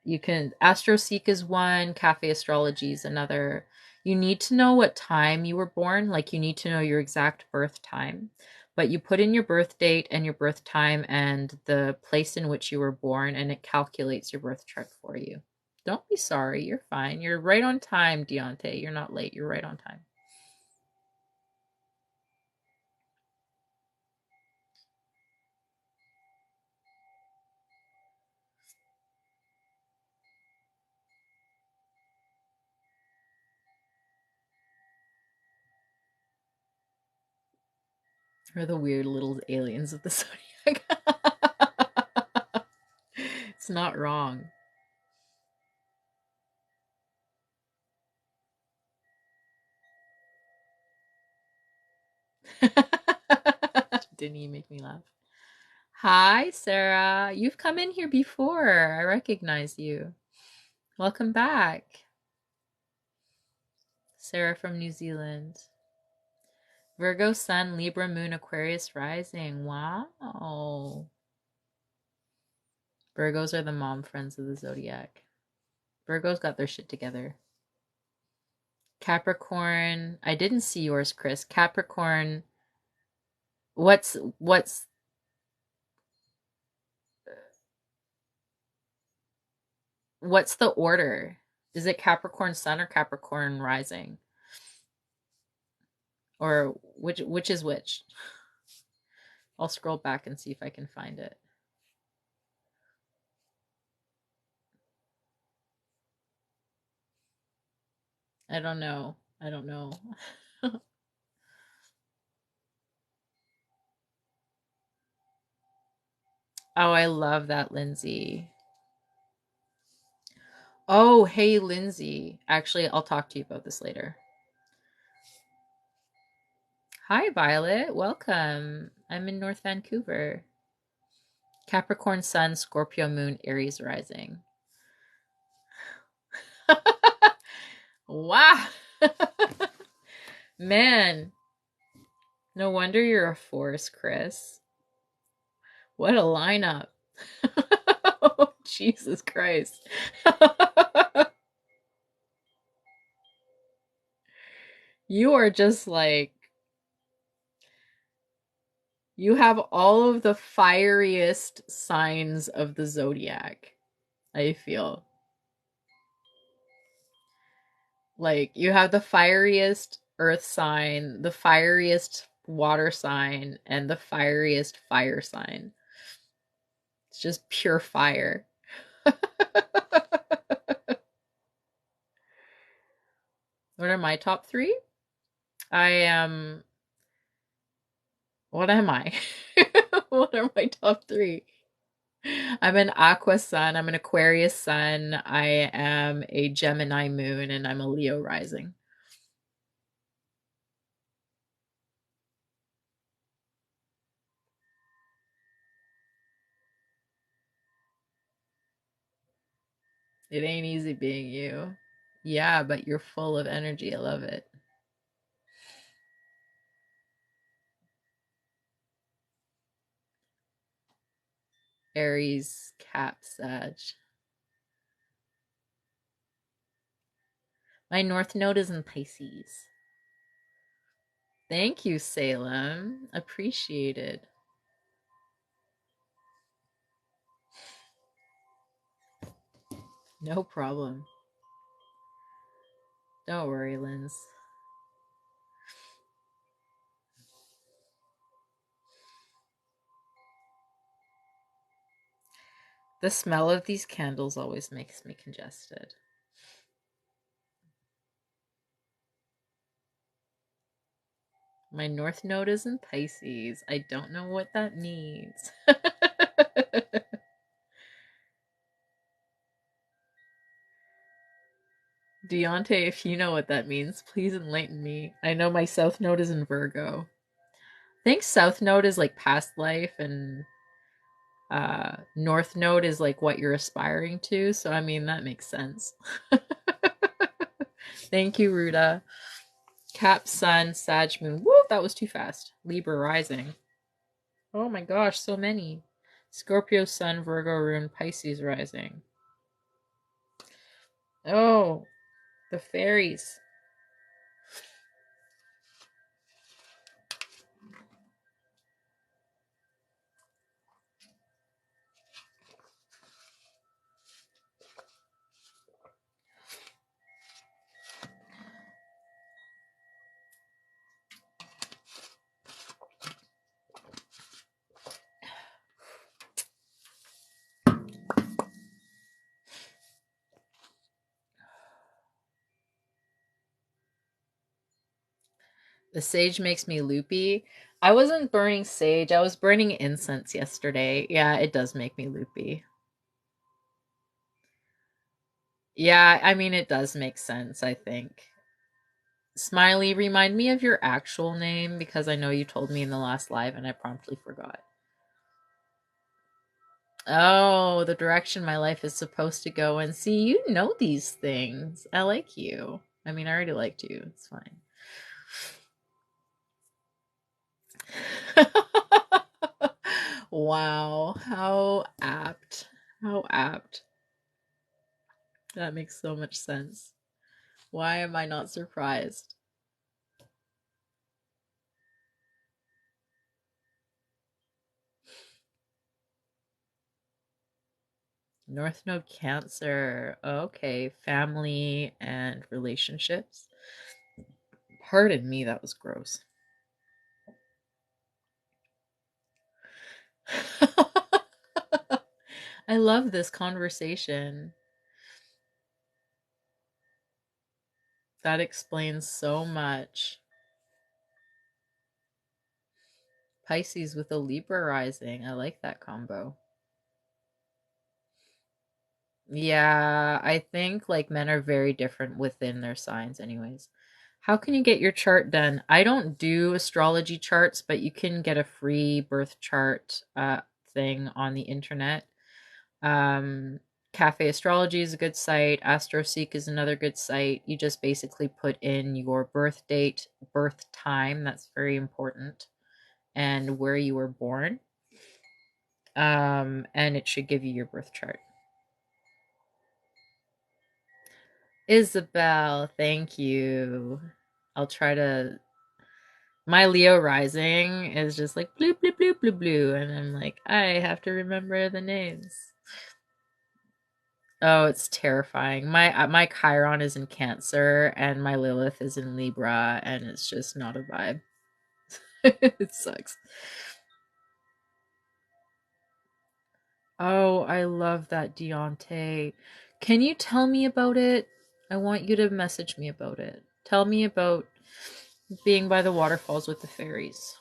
you can, AstroSeek is one, Cafe Astrology is another. You need to know what time you were born, like you need to know your exact birth time. But you put in your birth date and your birth time and the place in which you were born, and it calculates your birth chart for you. Don't be sorry, you're fine. You're right on time, Deontay. You're not late, you're right on time. Or the weird little aliens of the zodiac. It's not wrong. Didn't he make me laugh? Hi, Sarah. You've come in here before. I recognize you. Welcome back. Sarah from New Zealand. Virgo Sun, Libra Moon, Aquarius Rising. Wow. Virgos are the mom friends of the zodiac. Virgos got their shit together. Capricorn. I didn't see yours, Chris. Capricorn. What's the order? Is it Capricorn Sun or Capricorn Rising? Or which is which? I'll scroll back and see if I can find it. I don't know. I don't know. Oh, I love that, Lindsay. Oh, hey, Lindsay. Actually, I'll talk to you about this later. Hi, Violet. Welcome. I'm in North Vancouver. Capricorn Sun, Scorpio Moon, Aries Rising. Wow. Man, no wonder you're a force, Chris. What a lineup. Jesus Christ. You are just like, you have all of the fieriest signs of the zodiac, I feel. Like, you have the fieriest earth sign, the fieriest water sign, and the fieriest fire sign. It's just pure fire. What are my top three? I am. What am I? What are my top three? I'm an Aqua Sun, I'm an Aquarius Sun, I am a Gemini Moon, and I'm a Leo Rising. It ain't easy being you. Yeah, but you're full of energy. I love it. Aries, Cap, Sag. My North Node is in Pisces. Thank you, Salem. Appreciated. No problem. Don't worry, Linz. The smell of these candles always makes me congested. My North Node is in Pisces. I don't know what that means. Deontay, if you know what that means, please enlighten me. I know my South Node is in Virgo. I think South Node is like past life, and North Node is like what you're aspiring to. So, I mean, that makes sense. Thank you, Ruda. Cap, Sun, Sag, Moon. Woo, that was too fast. Libra rising. Oh my gosh, so many. Scorpio, Sun, Virgo, Rune, Pisces rising. Oh, the fairies. The sage makes me loopy. I wasn't burning sage, I was burning incense yesterday. Yeah, it does make me loopy. Yeah, I mean, it does make sense, I think. Smiley, remind me of your actual name because I know you told me in the last live and I promptly forgot. Oh, the direction my life is supposed to go. And see, you know these things. I like you. I mean, I already liked you. It's fine. Wow, how apt. How apt. That makes so much sense. Why am I not surprised? North Node Cancer. Okay, family and relationships. Pardon me, that was gross. I love this conversation. That explains so much. Pisces with a Libra rising. I like that combo. Yeah, I think like men are very different within their signs, anyways. How can you get your chart done? I don't do astrology charts, but you can get a free birth chart thing on the internet. Um, Cafe Astrology is a good site. AstroSeek is another good site. You just basically put in your birth date, birth time, that's very important, and where you were born. And it should give you your birth chart. Isabel, thank you. I'll try to. My Leo rising is just like blue, blue, blue, blue, blue. And I'm like, I have to remember the names. Oh, it's terrifying. My Chiron is in Cancer and my Lilith is in Libra, and it's just not a vibe. It sucks. Oh, I love that, Deontay. Can you tell me about it? I want you to message me about it. Tell me about being by the waterfalls with the fairies.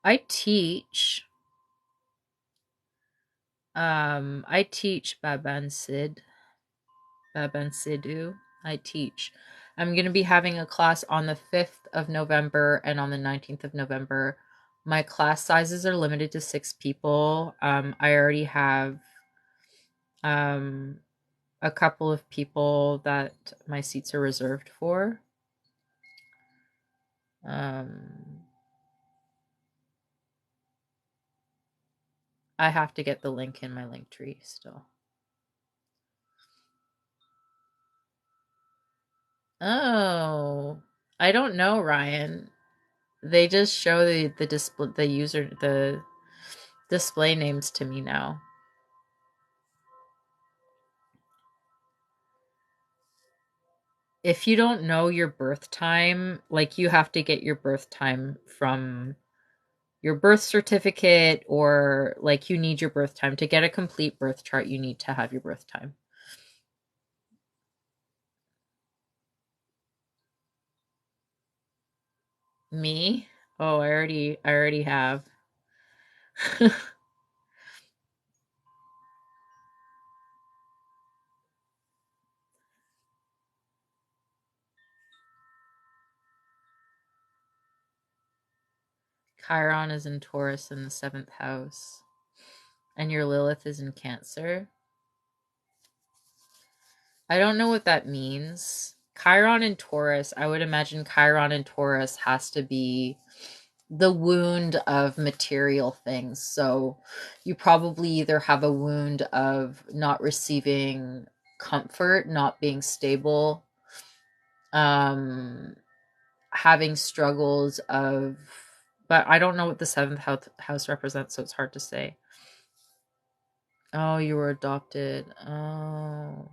I teach. I teach Babansidu. I teach. I'm going to be having a class on the 5th of November and on the 19th of November. My class sizes are limited to 6 people. I already have Um, a couple of people that my seats are reserved for. Um, I have to get the link in my link tree still. Oh, I don't know, Ryan. They just show the display, the display names to me now. If you don't know your birth time, like you have to get your birth time from your birth certificate, or like you need your birth time to get a complete birth chart, you need to have your birth time. Me? Oh, I already have. Chiron is in Taurus in the 7th house, and your Lilith is in Cancer. I don't know what that means. Chiron in Taurus, I would imagine Chiron in Taurus has to be the wound of material things. So you probably either have a wound of not receiving comfort, not being stable, um, having struggles of, but I don't know what the 7th house represents, so it's hard to say. Oh, you were adopted. Oh.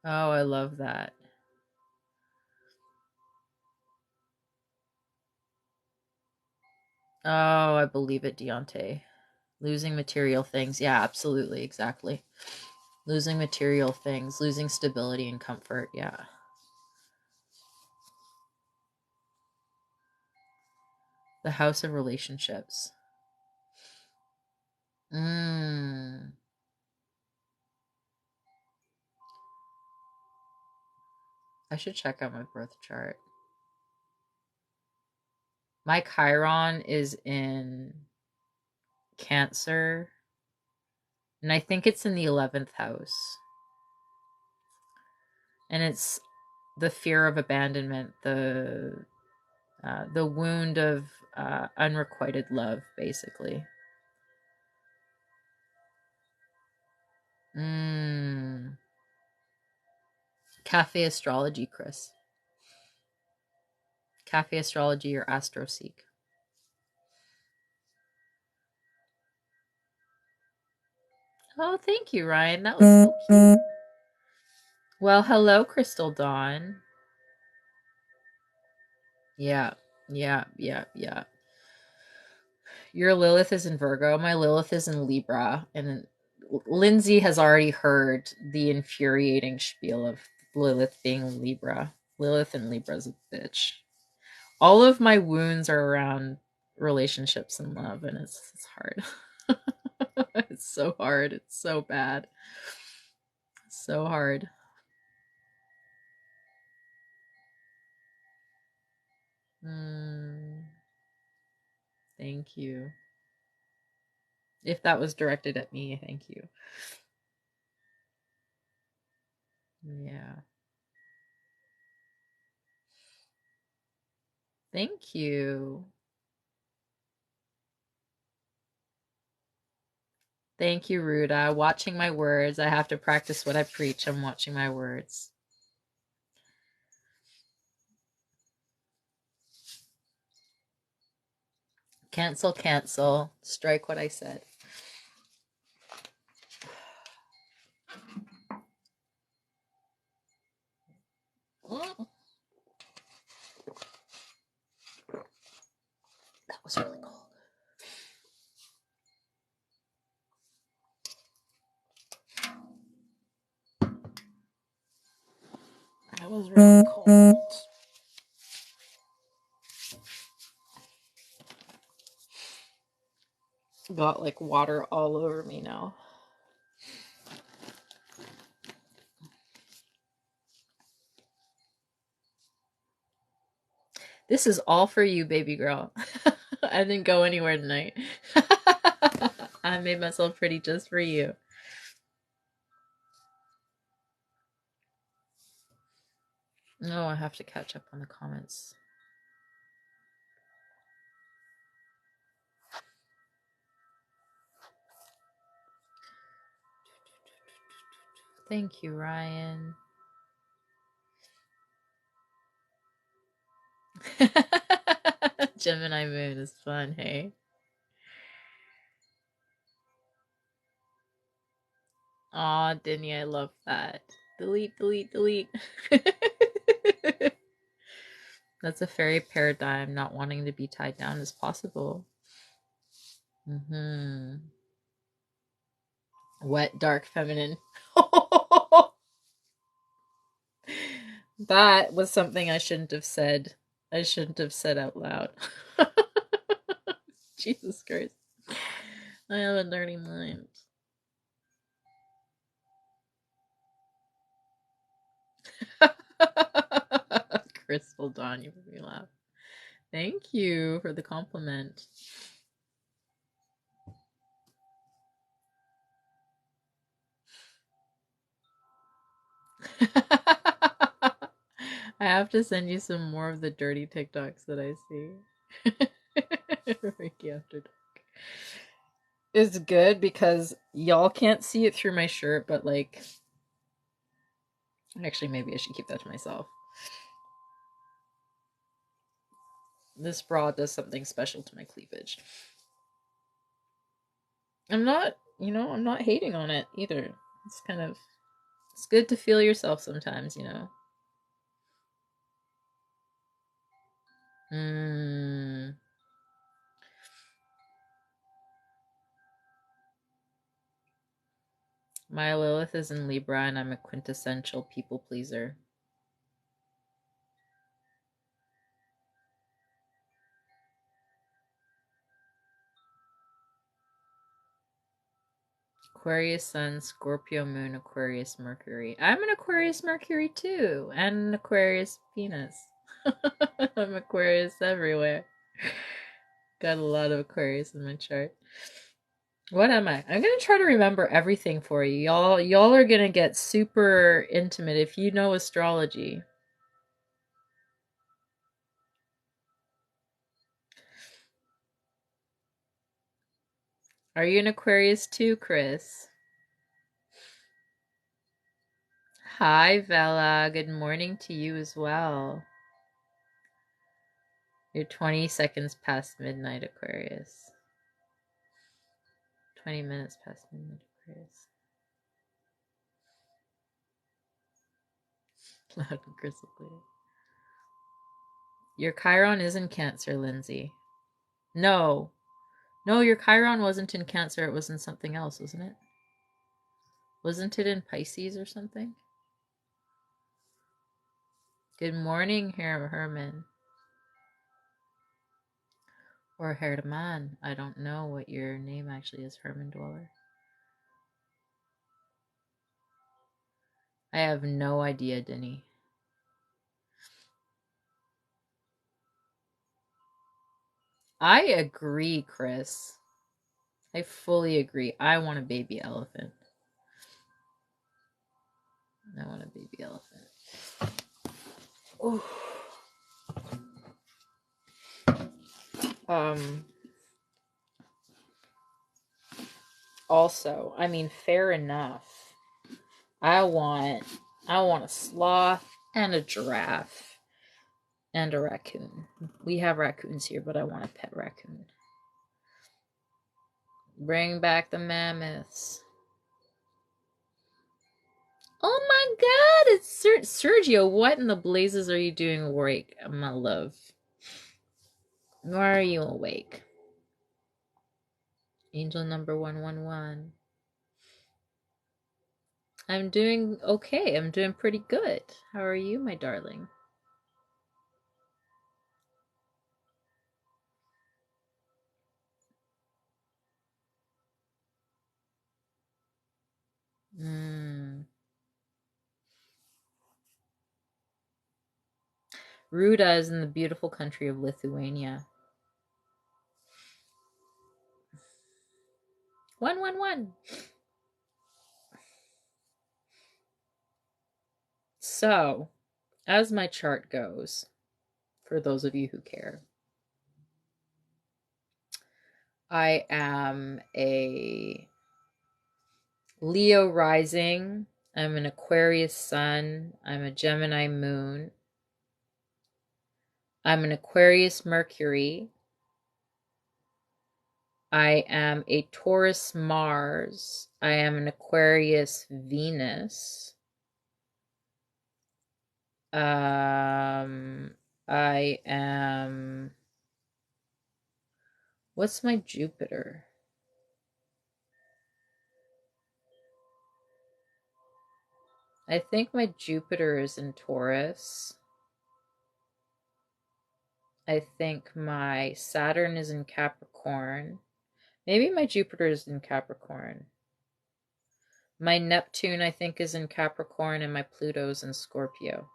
Oh, I love that. Oh, I believe it, Deontay. Losing material things. Yeah, absolutely. Exactly. Losing material things, losing stability and comfort. Yeah. The house of relationships. Mm. I should check out my birth chart. My Chiron is in Cancer, and I think it's in the 11th house. And it's the fear of abandonment, the wound of unrequited love, basically. Mm. Cafe astrology, Chris. Cafe astrology or astroseek. Oh, thank you, Ryan. That was so cute. Well, hello, Crystal Dawn. Yeah, yeah. Your Lilith is in Virgo. My Lilith is in Libra. And Lindsay has already heard the infuriating spiel of Lilith being Libra. Lilith and Libra's a bitch. All of my wounds are around relationships and love, and it's hard. It's so hard. It's so bad. So hard. Mm, thank you. If that was directed at me, thank you. Yeah. Thank you. Thank you, Ruda. Watching my words. I have to practice what I preach. I'm watching my words. Cancel, cancel. Strike what I said. That was really cold. That was really cold. Got like water all over me now. This is all for you, baby girl. I didn't go anywhere tonight. I made myself pretty just for you. No, I have to catch up on the comments. Thank you, Ryan. Gemini moon is fun, hey? Aw, Denny, I love that. Delete, delete, delete. That's a fairy paradigm, not wanting to be tied down as possible. Wet, dark, feminine. That was something I shouldn't have said. I shouldn't have said out loud. Jesus Christ. I have a dirty mind. Crystal Dawn, you made me laugh. Thank you for the compliment. I have to send you some more of the dirty TikToks that I see. Reiki After Dark. It's good because y'all can't see it through my shirt, but like, actually, maybe I should keep that to myself. This bra does something special to my cleavage. I'm not hating on it either. It's kind of, it's good to feel yourself sometimes, you know. My Lilith is in Libra and I'm a quintessential people pleaser. Aquarius Sun, Scorpio Moon, Aquarius Mercury. I'm an Aquarius Mercury too, and an Aquarius Venus. I'm Aquarius everywhere. Got a lot of Aquarius in my chart. What am I? I'm gonna try to remember everything for you. Y'all are gonna get super intimate if you know astrology. Are you an Aquarius too, Chris? Hi, Vela. Good morning to you as well. You're 20 seconds past midnight, Aquarius. 20 minutes past midnight, Aquarius. Loud and crystal clear. Your Chiron is in Cancer, Lindsay. No, your Chiron wasn't in Cancer. It was in something else, wasn't it? Wasn't it in Pisces or something? Good morning, Herman. Or Herman. I don't know what your name actually is, Herman Dweller. I have no idea, Denny. I agree, Chris. I fully agree. I want a baby elephant. I want a baby elephant. Ooh. Also, I mean, fair enough. I want a sloth and a giraffe and a raccoon. We have raccoons here, but I want a pet raccoon. Bring back the mammoths. Oh my god, it's Sergio. What in the blazes are you doing awake, my love? Why are you awake? Angel number 111. I'm doing okay. I'm doing pretty good. How are you, my darling? Ruda is in the beautiful country of Lithuania. One, one, one. So, as my chart goes, for those of you who care, I am a Leo rising. I'm an Aquarius sun. I'm a Gemini moon. I'm an Aquarius Mercury. I am a Taurus Mars. I am an Aquarius Venus. I am. What's my Jupiter? I think my Jupiter is in Taurus. I think my Saturn is in Capricorn. Maybe my Jupiter is in Capricorn. My Neptune, I think, is in Capricorn, and my Pluto's in Scorpio.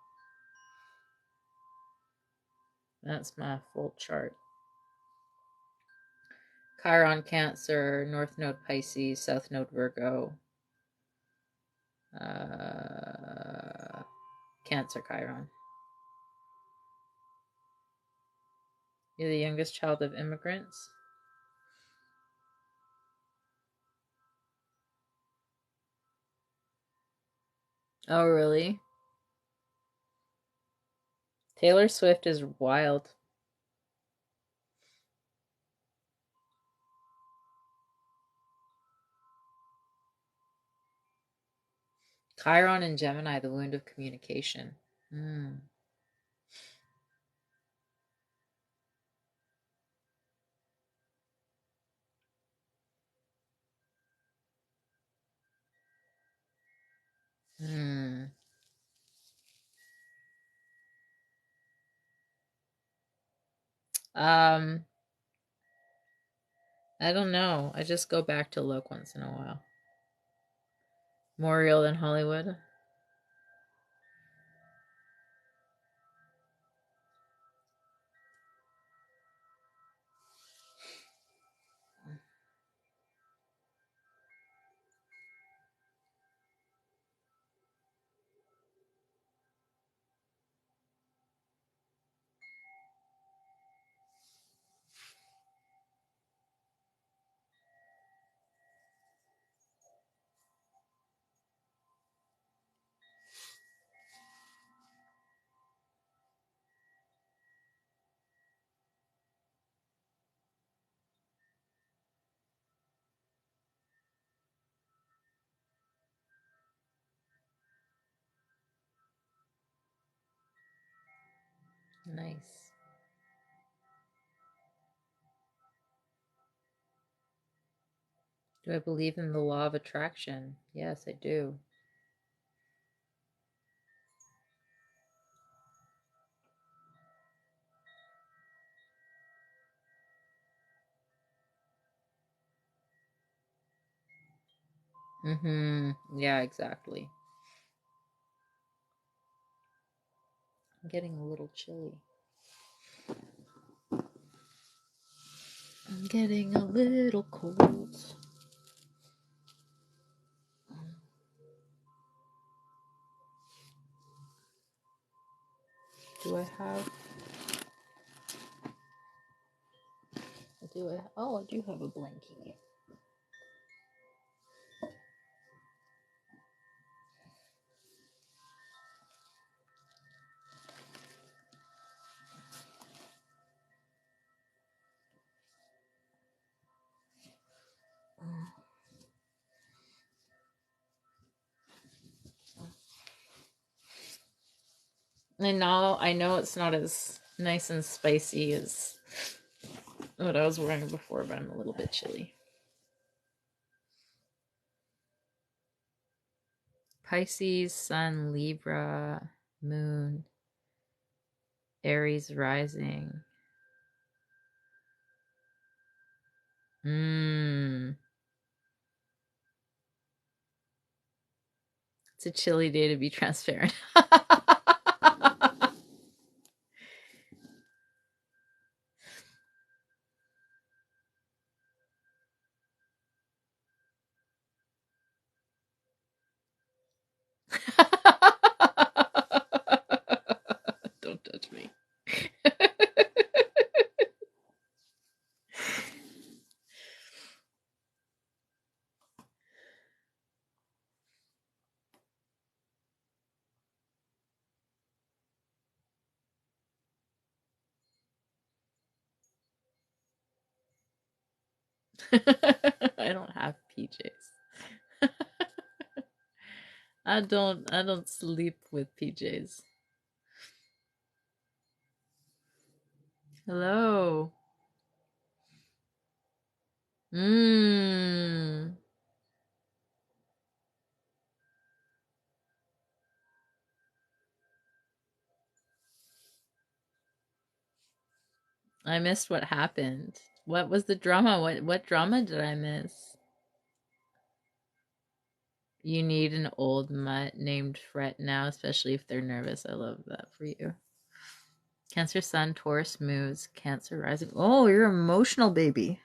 That's my full chart. Chiron Cancer, North Node Pisces, South Node Virgo. Cancer Chiron. You're the youngest child of immigrants? Oh, really? Taylor Swift is wild. Chiron and Gemini, the wound of communication. Mm. Hmm. Um, I don't know. I just go back to look once in a while. More real than Hollywood. Nice. Do I believe in the law of attraction? Yes, I do. Mm-hmm. Yeah, exactly. I'm getting a little chilly. I'm getting a little cold. Do I have... Oh, I do have a blankie. And now I know it's not as nice and spicy as what I was wearing before, but I'm a little bit chilly. Pisces, Sun, Libra, Moon, Aries rising. It's a chilly day to be transparent. I don't have PJs. I don't sleep with PJs. Hello. Mmm. I missed what happened. What was the drama? What drama did I miss? You need an old mutt named Fret now, especially if they're nervous. I love that for you. Cancer Sun, Taurus moves, Cancer rising. Oh, you're emotional, baby.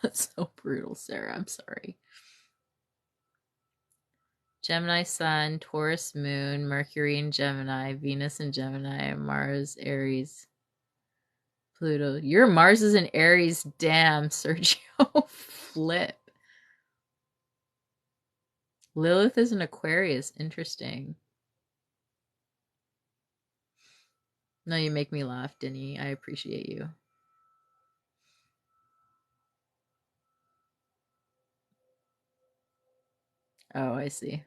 That's so brutal, Sarah. I'm sorry. Gemini Sun, Taurus Moon, Mercury in Gemini, Venus in Gemini, Mars, Aries, Pluto. Your Mars is in Aries. Damn, Sergio. Flip. Lilith is an Aquarius. Interesting. No, you make me laugh, Denny. I appreciate you. Oh, I see.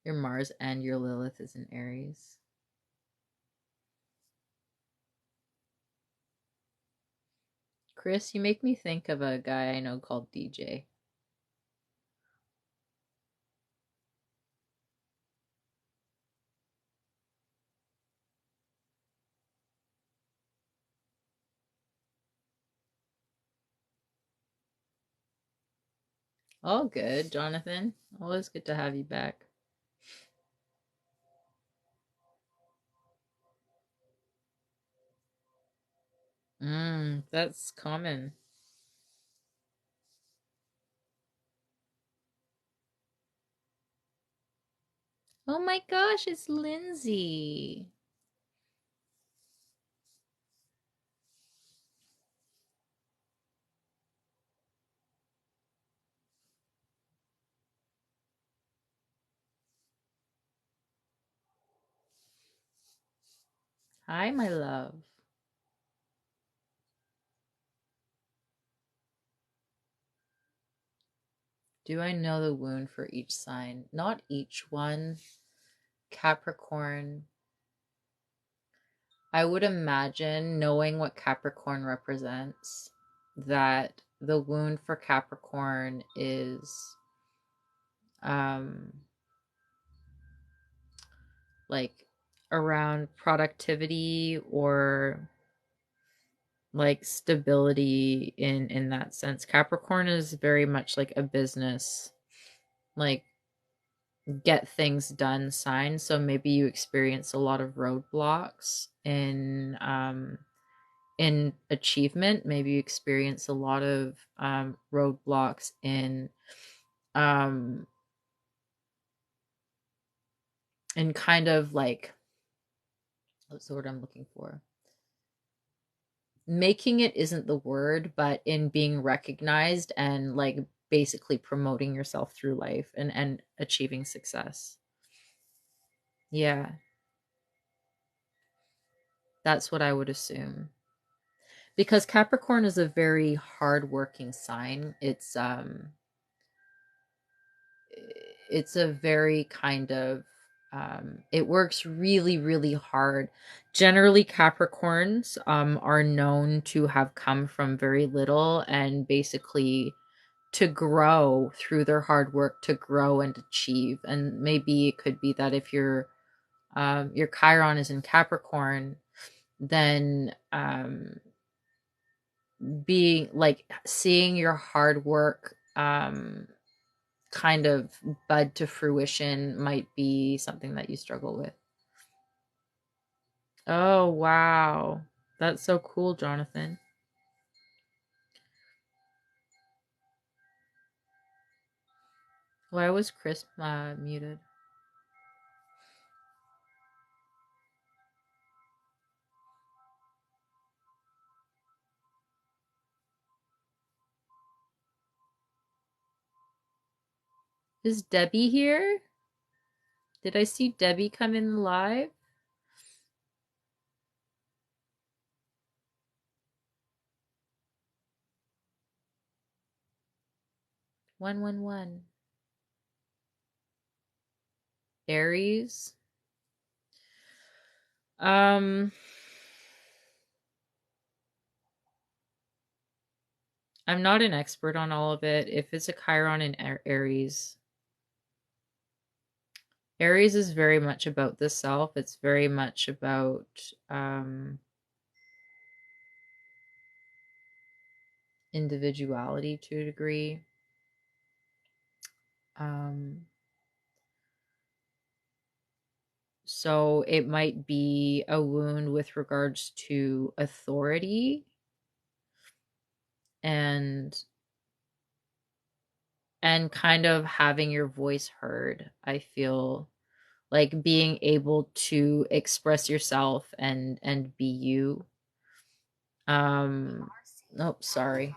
Your Mars and your Lilith is in Aries. Chris, you make me think of a guy I know called DJ. All good, Jonathan. Always good to have you back. That's common. Oh my gosh, it's Lindsay. Hi, my love. Do I know the wound for each sign? Not each one. Capricorn. I would imagine, knowing what Capricorn represents, that the wound for Capricorn is um like around productivity or like stability in that sense. Capricorn is very much like a business, like get things done sign. So maybe you experience a lot of roadblocks in achievement. Maybe you experience a lot of roadblocks um in kind of like, what's the word I'm looking for? Making it isn't the word, but in being recognized and like basically promoting yourself through life and achieving success. Yeah, that's what I would assume. Because Capricorn is a very hardworking sign. It's a very kind of it works really really hard. Generally Capricorns are known to have come from very little and basically to grow through their hard work to grow and achieve. And maybe it could be that if your Chiron is in Capricorn, then being like seeing your hard work kind of bud to fruition might be something that you struggle with. Oh, wow. That's so cool, Jonathan. Why was Chris muted? Is Debbie here? Did I see Debbie come in live? One. Aries. I'm not an expert on all of it. If it's a Chiron in Aries, Aries is very much about the self. It's very much about individuality to a degree. So it might be a wound with regards to authority and kind of having your voice heard. I feel like being able to express yourself and be you. Oh, sorry.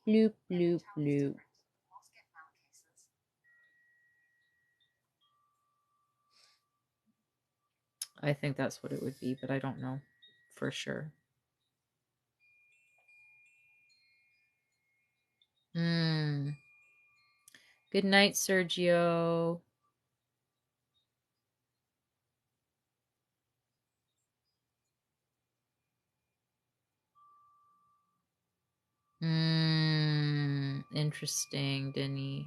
Bloop bloop bloop. I think that's what it would be, but I don't know for sure. Good night, Sergio. Interesting, Denny.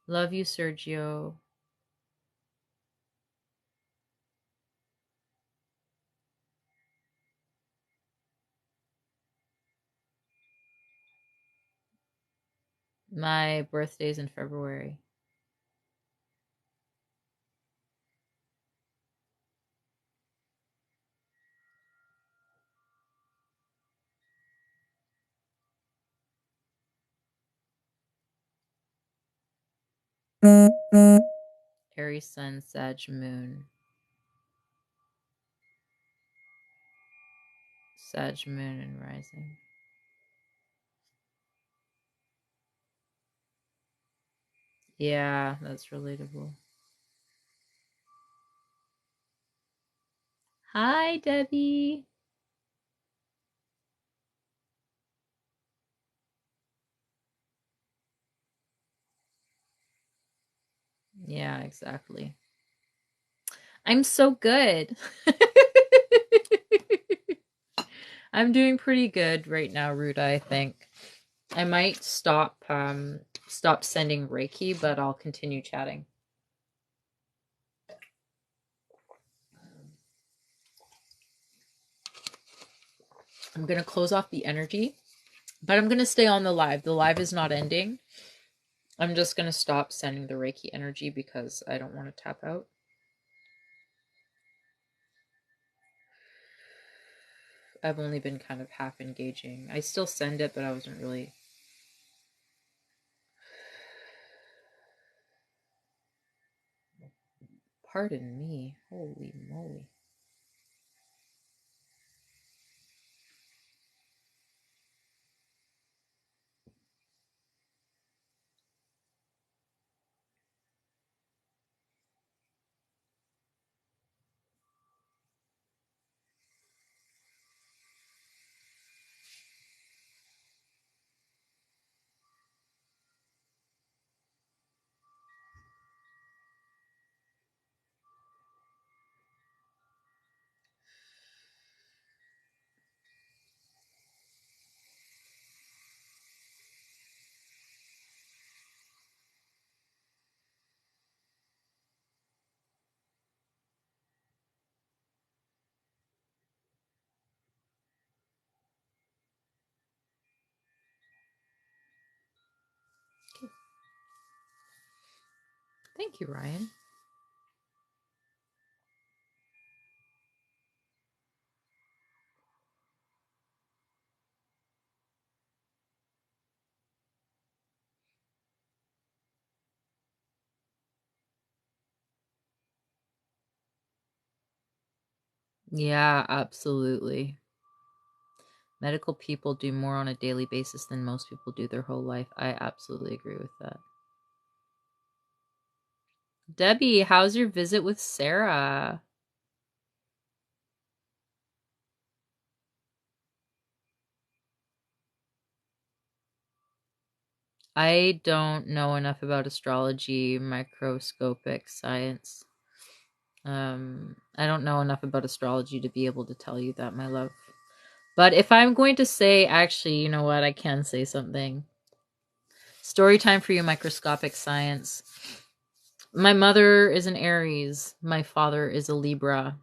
Love you, Sergio. My birthday's in February. Aries Sun, Sag Moon. Sag Moon and Rising. Yeah, that's relatable. Hi, Debbie. Yeah, exactly. I'm so good. I'm doing pretty good right now, Ruda, I think. I might stop sending Reiki, but I'll continue chatting. I'm going to close off the energy, but I'm going to stay on the live. The live is not ending. I'm just going to stop sending the Reiki energy because I don't want to tap out. I've only been kind of half engaging. I still send it, but I wasn't really. Pardon me. Holy moly. Thank you, Ryan. Yeah, absolutely. Medical people do more on a daily basis than most people do their whole life. I absolutely agree with that. Debbie, how's your visit with Sarah? I don't know enough about astrology, microscopic science. I don't know enough about astrology to be able to tell you that, my love. But if I'm going to say, actually, you know what? I can say something. Story time for you, microscopic science. My mother is an Aries. My father is a Libra.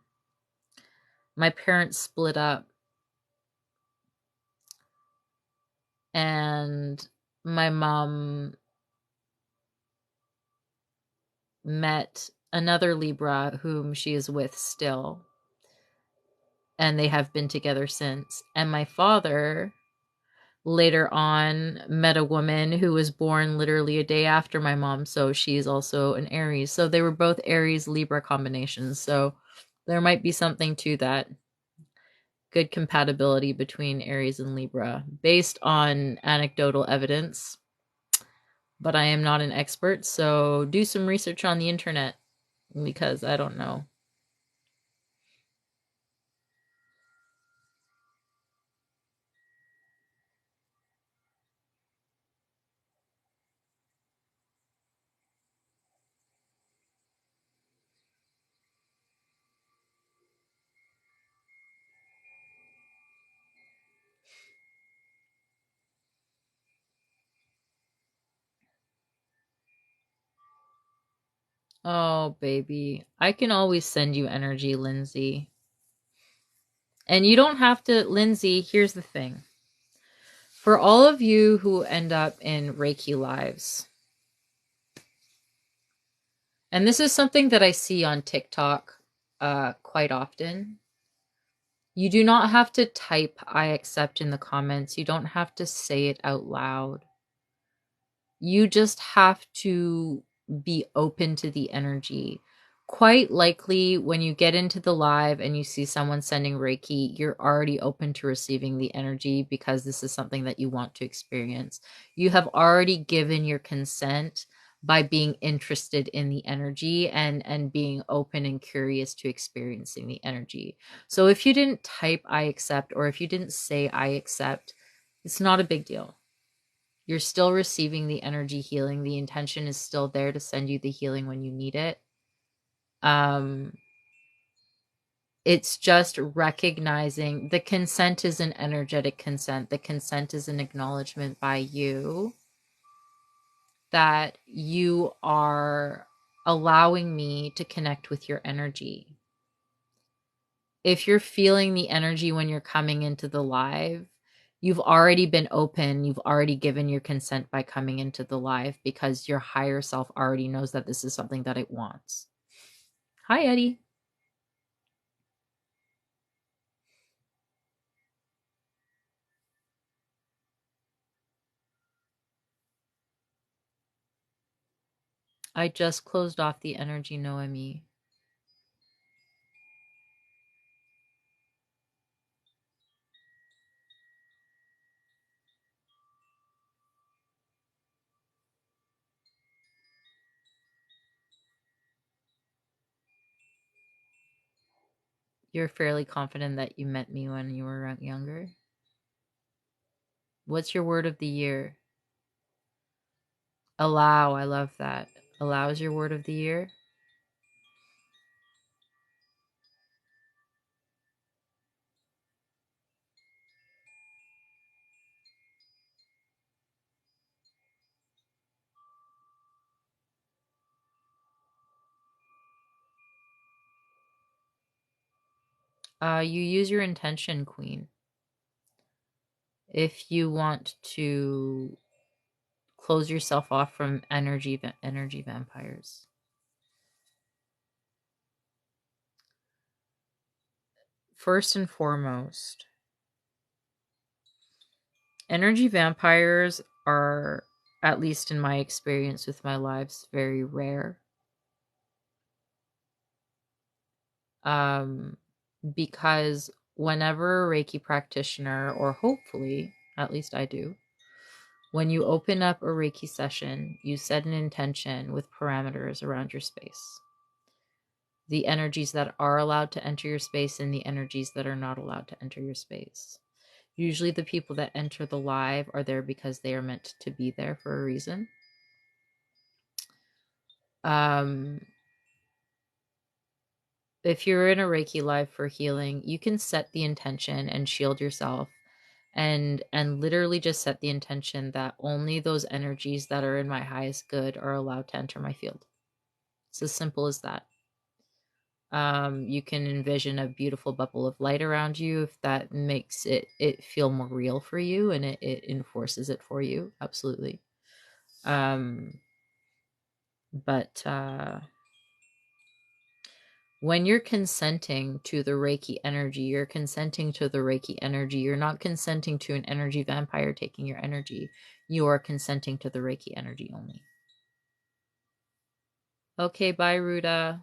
My parents split up. And my mom met another Libra whom she is with still. And they have been together since. And my father later on met a woman who was born literally a day after my mom, so she's also an Aries. So they were both Aries Libra combinations. So there might be something to that. Good compatibility between Aries and Libra based on anecdotal evidence. But I am not an expert, so do some research on the internet because I don't know. Oh, baby. I can always send you energy, Lindsay. And you don't have to, Lindsay, here's the thing. For all of you who end up in Reiki lives, and this is something that I see on TikTok quite often, you do not have to type I accept in the comments. You don't have to say it out loud. You just have to be open to the energy. Quite likely, when you get into the live and you see someone sending Reiki, you're already open to receiving the energy because this is something that you want to experience. You have already given your consent by being interested in the energy and being open and curious to experiencing the energy. So if you didn't type I accept or if you didn't say I accept, it's not a big deal. You're still receiving the energy healing. The intention is still there to send you the healing when you need it. Um, it's just recognizing the consent is an energetic consent. The consent is an acknowledgement by you that you are allowing me to connect with your energy. If you're feeling the energy when you're coming into the live, you've already been open. You've already given your consent by coming into the live because your higher self already knows that this is something that it wants. Hi, Eddie. I just closed off the energy, Noemi. You're fairly confident that you met me when you were younger. What's your word of the year? Allow. I love that. Allow is your word of the year. You use your intention, Queen. If you want to close yourself off from energy vampires. First and foremost, energy vampires are, at least in my experience with my lives, very rare. because whenever a Reiki practitioner, or hopefully, at least I do, when you open up a Reiki session, you set an intention with parameters around your space. The energies that are allowed to enter your space and the energies that are not allowed to enter your space. Usually the people that enter the live are there because they are meant to be there for a reason. If you're in a Reiki live for healing, you can set the intention and shield yourself and literally just set the intention that only those energies that are in my highest good are allowed to enter my field. It's as simple as that. You can envision a beautiful bubble of light around you if that makes it feel more real for you and it enforces it for you. Absolutely. But when you're consenting to the Reiki energy, you're consenting to the Reiki energy. You're not consenting to an energy vampire taking your energy. You are consenting to the Reiki energy only. Okay, bye, Ruda.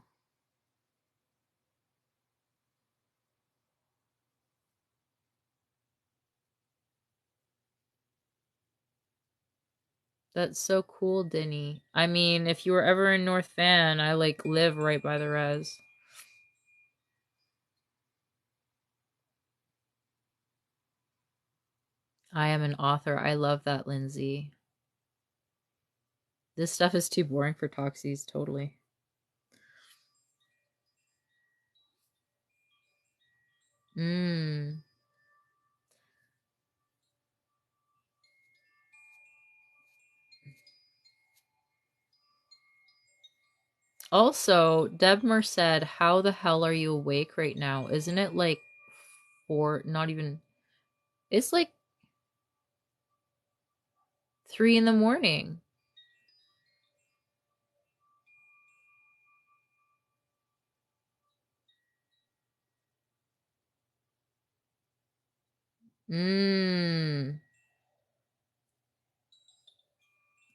That's so cool, Denny. I mean, if you were ever in North Van, I live right by the res. I am an author. I love that, Lindsay. This stuff is too boring for Toxies, totally. Also, Debmer said, how the hell are you awake right now? Isn't it like not even, it's like 3 in the morning.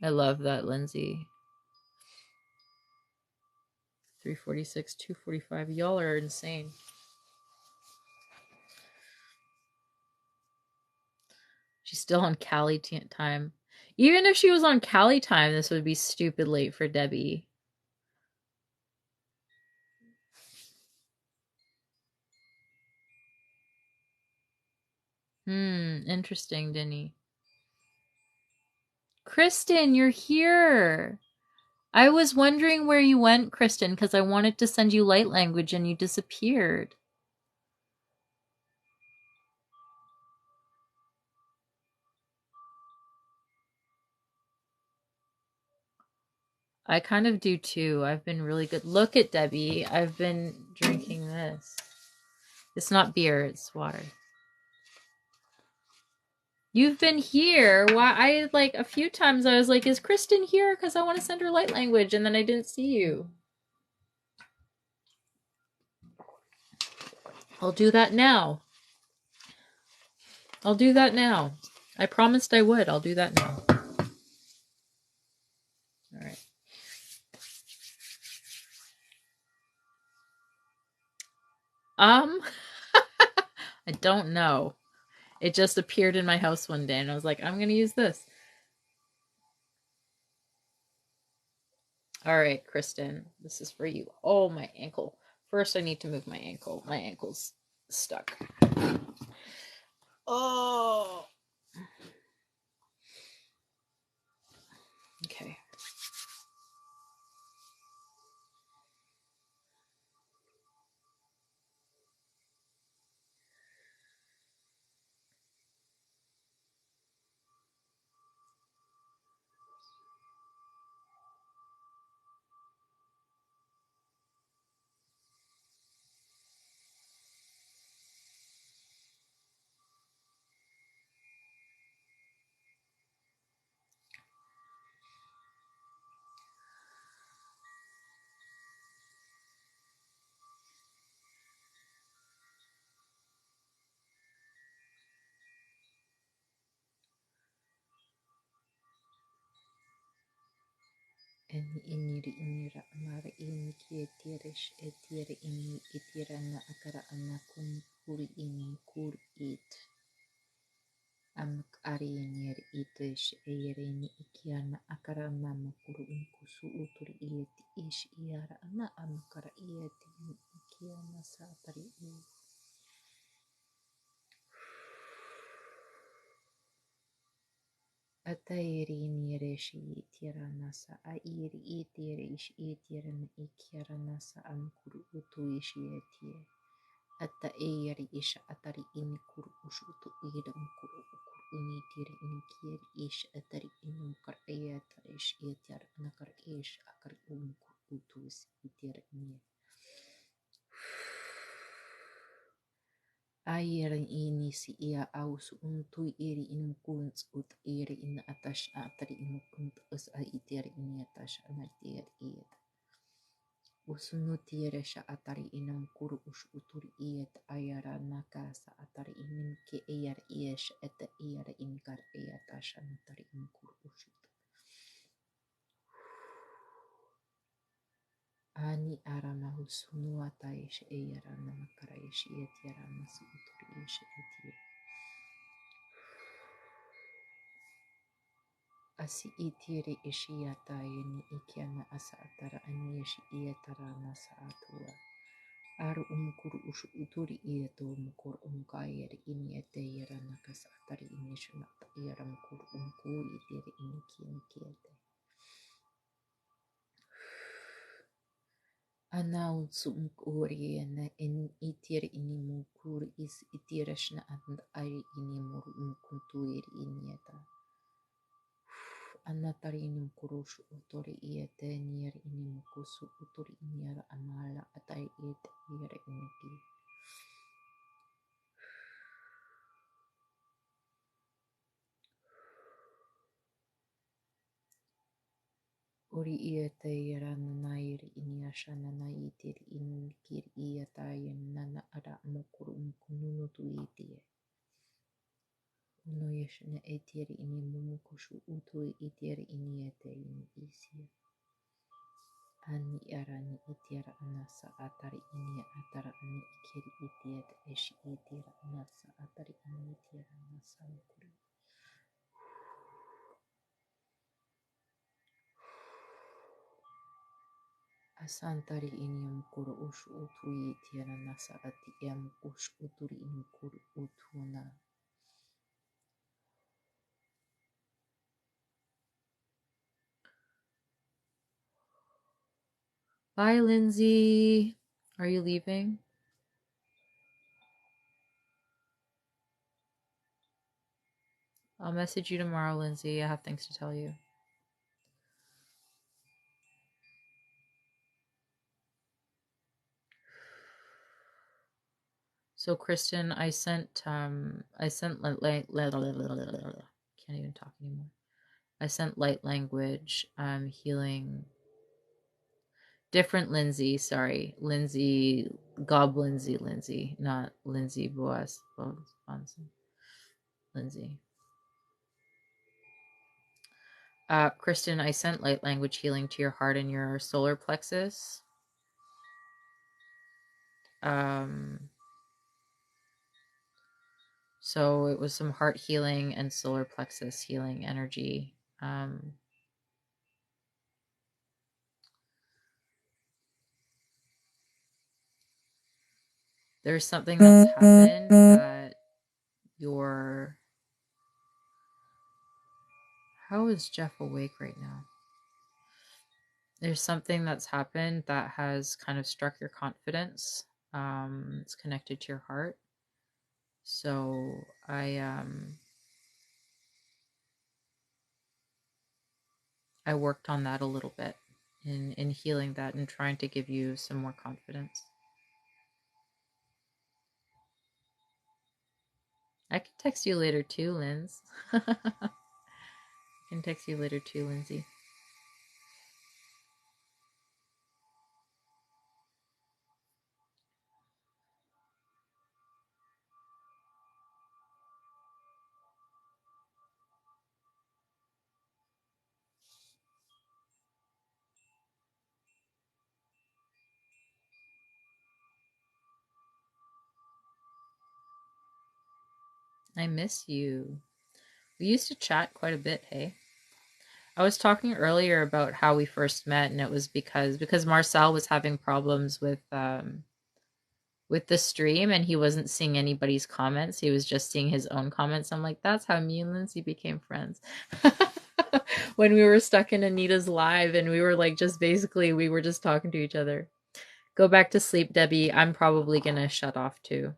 I love that, Lindsay. 3:46, 2:45. Y'all are insane. She's still on Cali time. Even if she was on Cali time, this would be stupid late for Debbie. Interesting, Denny. Kristen, you're here. I was wondering where you went, Kristen, because I wanted to send you light language and you disappeared. I kind of do too. I've been really good. Look at Debbie. I've been drinking this. It's not beer, it's water. You've been here. Why? I a few times I was like, is Kristen here? Because I want to send her light language, and then I didn't see you. I'll do that now. I'll do that now. I promised I would. I'll do that now. All right. I don't know. It just appeared in my house one day, and I was like, I'm going to use this. All right, Kristen, this is for you. Oh, my ankle. First, I need to move my ankle. My ankle's stuck. Oh. Okay. Eni iniri inira amara ini ki etirish etiri ini itira na akara anakun kuri ini kur it. Amak ari inir itish eyerini ikiana akara nama kuru unkusu uturi ieti ish iara ana amakara ieti ikiana satari i. Atairi nireshi itira nasa airi itiri ish itira na ikiara nasa amkuru utu ish etie. Ata eyari isha atari ini kuru ushutu ira mkuru ukur uni tiri ini kieri ish atari ini mkar eyata ish etyar nakar ish akar umkur utus itira ini. Ayere ini si ia aus untui iri in kunz ut iri in atash atari in kunt us a itira ini atash anatir iet. Usunutiresha atari inam kuru ush uturi iet ayara nakasa atari inim ke eyar iesh eta eyar inkar eyatasha natari in kuru ushut. Ani arama husunu ataish eyara namakarayish etyara nasu uturi ish etye. Asi itiri ishiyata yeni ikiana asa atara aniyesh ietara nasa atua. Aru umkuru ushu uturi ieto umkur umkayer ini ete yera nakas atari inishna yera mkur umku itiri inikin kiete. Announce umkuri ene in itiri ini mukur is itirashna and ari ini mur umkuntuir inieta. Anatari ini mkurushu uturi iete nier ini mukusu uturi iniera amala atari ete yera iniki. Uri iete yera nanair ini ashana naitir in kir ieta yen nana ara mokuru mkununu tu itie. Uno yeshana etir ini mumukushu utu itir ini ete in isia. Ani arani itira anasa atari ini atara ani ikir itiet esh itira anasa atari ani itira anasa mukuri. Asantari ini mkuru ush utu yitiana nasa ati em ush uturi ini mkuru utuna. Bye, Lindsay. Are you leaving? I'll message you tomorrow, Lindsay. I have things to tell you. So, Kristen, I sent can't even talk anymore. I sent light language, healing. Different Lindsay, sorry. Lindsay, Lindsay, not Lindsay Boas. Lindsay. Kristen, I sent light language healing to your heart and your solar plexus. So it was some heart healing and solar plexus healing energy. There's something that's happened that your... How is Jeff awake right now? There's something that's happened that has kind of struck your confidence. It's connected to your heart. So I worked on that a little bit in healing that and trying to give you some more confidence. I can text you later too, Linz. I can text you later too, Lindsay. I miss you. We used to chat quite a bit, hey? I was talking earlier about how we first met, and it was because Marcel was having problems with the stream, and he wasn't seeing anybody's comments. He was just seeing his own comments. I'm like, that's how me and Lindsay became friends. When we were stuck in Anita's live, and we were like, just basically, we were just talking to each other. Go back to sleep, Debbie. I'm probably gonna shut off too.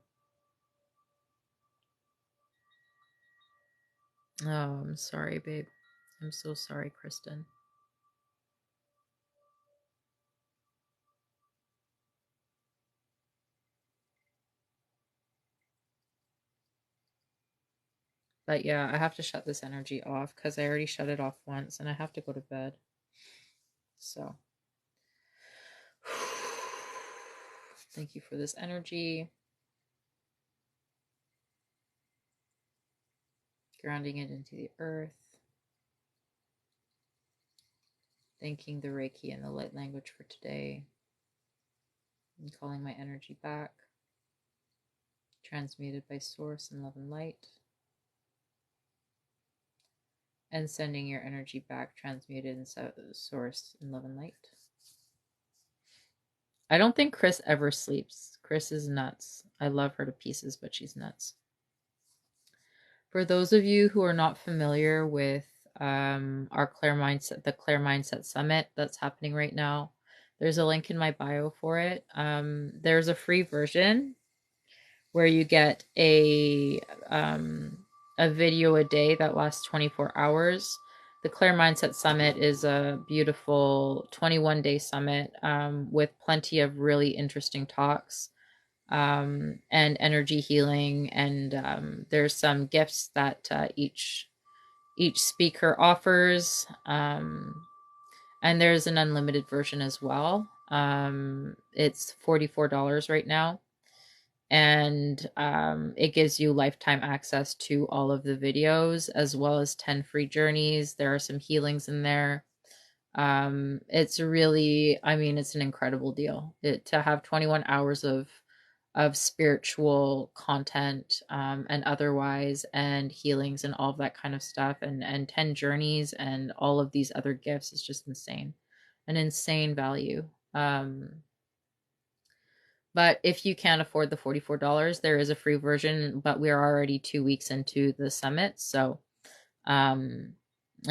Oh, I'm sorry, babe. I'm so sorry, Kristen. But yeah, I have to shut this energy off because I already shut it off once and I have to go to bed. So, thank you for this energy. Grounding it into the earth. Thanking the Reiki and the light language for today. And calling my energy back. Transmuted by source and love and light. And sending your energy back, transmuted in source and love and light. I don't think Chris ever sleeps. Chris is nuts. I love her to pieces, but she's nuts. For those of you who are not familiar with our Claire Mindset, the Claire Mindset Summit that's happening right now, there's a link in my bio for it. There's a free version where you get a video a day that lasts 24 hours. The Claire Mindset Summit is a beautiful 21-day summit with plenty of really interesting talks and energy healing. And there's some gifts that each speaker offers. And there's an unlimited version as well. It's $44 right now. And it gives you lifetime access to all of the videos as well as 10 free journeys. There are some healings in there. It's really, I mean, it's an incredible deal to have 21 hours of spiritual content and otherwise, and healings and all of that kind of stuff, and 10 journeys and all of these other gifts is just insane. An insane value. But if you can't afford the $44, there is a free version, but we're already 2 weeks into the summit. So I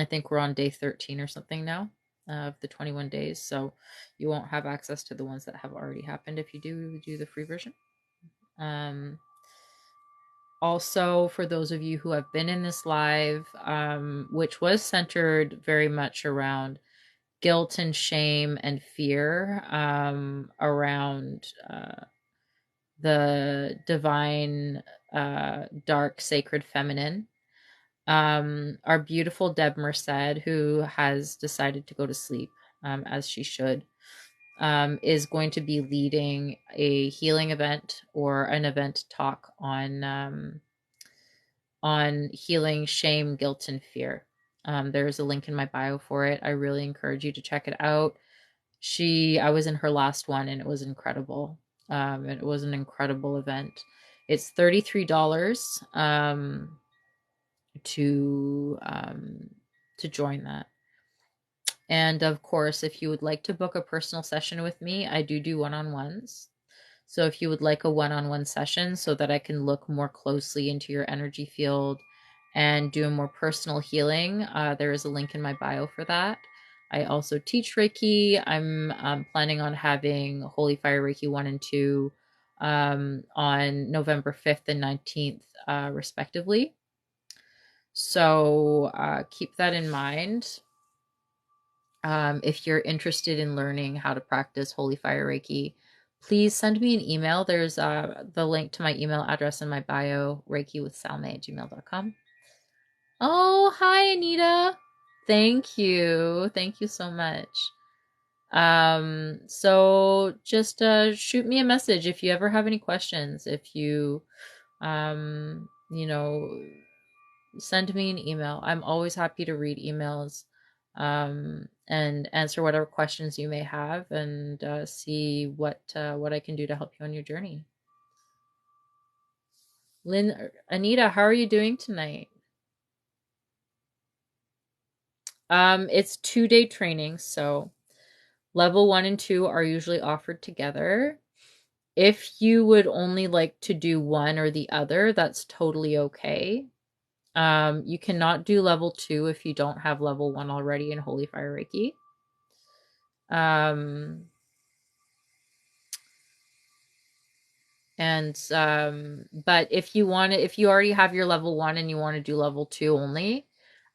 think we're on day 13 or something now of the 21 days. So you won't have access to the ones that have already happened if you do the free version. Also, for those of you who have been in this live, which was centered very much around guilt and shame and fear around the divine, dark, sacred feminine. Our beautiful Deb Merced, who has decided to go to sleep, as she should, is going to be leading a healing event or an event talk on healing shame, guilt, and fear. There's a link in my bio for it. I really encourage you to check it out. I was in her last one and it was incredible. It was an incredible event. It's $33 to join that. And of course, if you would like to book a personal session with me, I do one-on-ones. So if you would like a one-on-one session so that I can look more closely into your energy field and do a more personal healing, there is a link in my bio for that. I also teach Reiki. I'm planning on having Holy Fire Reiki 1 and 2 on November 5th and 19th, respectively. So keep that in mind. If you're interested in learning how to practice Holy Fire Reiki, please send me an email. There's the link to my email address in my bio, reikiwithsalme@gmail.com. Oh, hi, Anita. Thank you. Thank you so much. So just shoot me a message if you ever have any questions. If you, you know, send me an email. I'm always happy to read emails and answer whatever questions you may have, and see what I can do to help you on your journey. Anita, how are you doing tonight? It's 2-day training, so level 1 and 2 are usually offered together. If you would only like to do one or the other, that's totally okay. You cannot do level 2 if you don't have level 1 already in Holy Fire Reiki. Um, but if you already have your level 1 and you want to do level 2 only,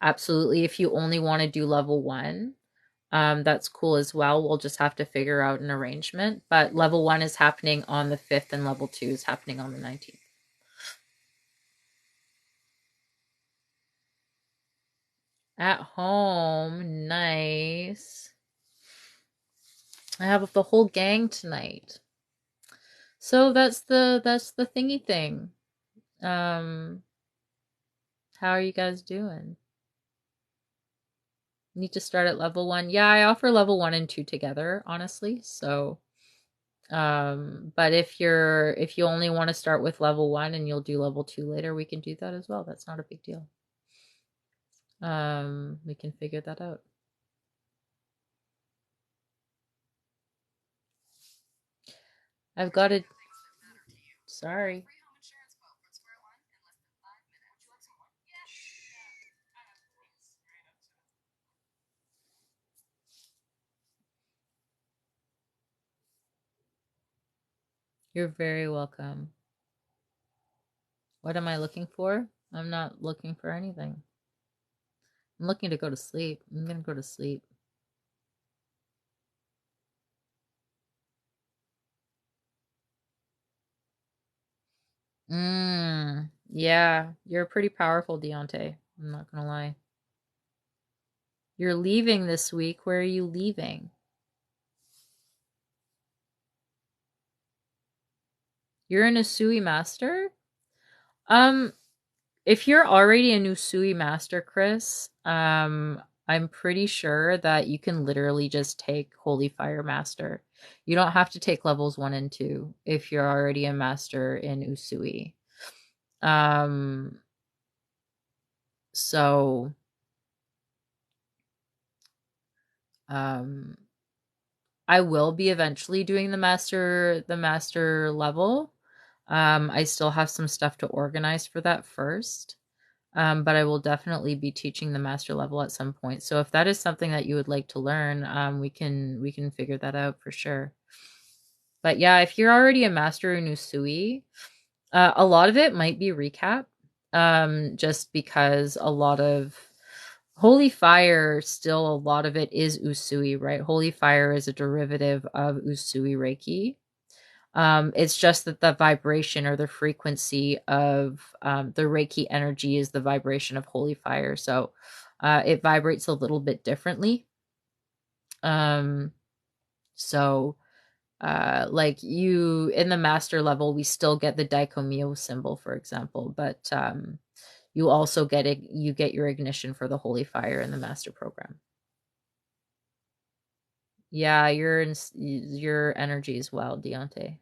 absolutely. If you only want to do level 1, that's cool as well. We'll just have to figure out an arrangement. But level 1 is happening on the 5th and level 2 is happening on the 19th. At home, nice. I have the whole gang tonight. So that's the thingy thing. How are you guys doing? Need to start at level 1. Yeah, I offer level 1 and 2 together, honestly. So but if you only want to start with level 1 and you'll do level 2 later, we can do that as well. That's not a big deal. We can figure that out. I've got it. Sorry. You're very welcome. What am I looking for? I'm not looking for anything. I'm looking to go to sleep. I'm going to go to sleep. Yeah, you're pretty powerful, Deontay. I'm not going to lie. You're leaving this week. Where are you leaving? You're an Usui master? If you're already a Usui master, Chris, I'm pretty sure that you can literally just take Holy Fire Master. You don't have to take levels 1 and 2 if you're already a master in Usui. So I will be eventually doing the master level. I still have some stuff to organize for that first. But I will definitely be teaching the master level at some point. So if that is something that you would like to learn, we can figure that out for sure. But yeah, if you're already a master in Usui, a lot of it might be recap, just because a lot of Holy Fire, still a lot of it is Usui, right? Holy Fire is a derivative of Usui Reiki. It's just that the vibration or the frequency of the Reiki energy is the vibration of Holy Fire. So it vibrates a little bit differently. So like you in the master level, we still get the Daikomyo symbol, for example, but you also you get your ignition for the Holy Fire in the master program. Yeah, your energy is wild, Deontay.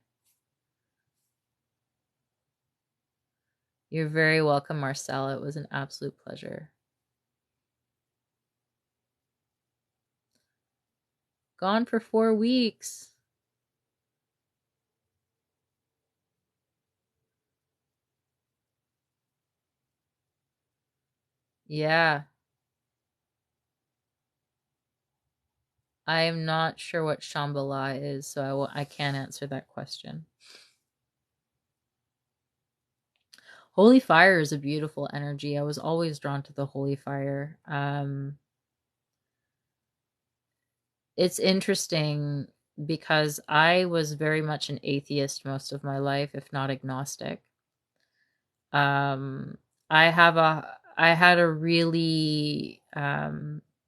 You're very welcome, Marcella. It was an absolute pleasure. Gone for 4 weeks. Yeah. I am not sure what Shambhala is, so I can't answer that question. Holy fire is a beautiful energy. I was always drawn to the holy fire. It's interesting because I was very much an atheist most of my life, if not agnostic. Um, I had a really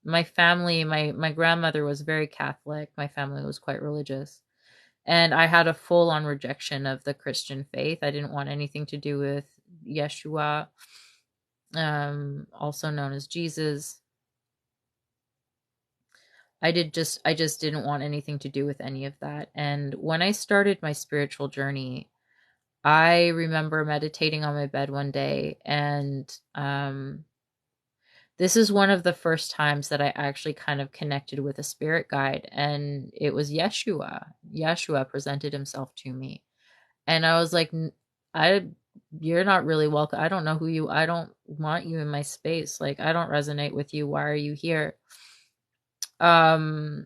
my family, my grandmother was very Catholic. My family was quite religious. And I had a full on rejection of the Christian faith. I didn't want anything to do with Yeshua, also known as Jesus. I just didn't want anything to do with any of that. And when I started my spiritual journey, I remember meditating on my bed one day, and this is one of the first times that I actually kind of connected with a spirit guide, and it was Yeshua. Yeshua presented himself to me, and I was like, I you're not really welcome. I don't know who you I don't want you in my space. Like, I don't resonate with you. Why are you here? Um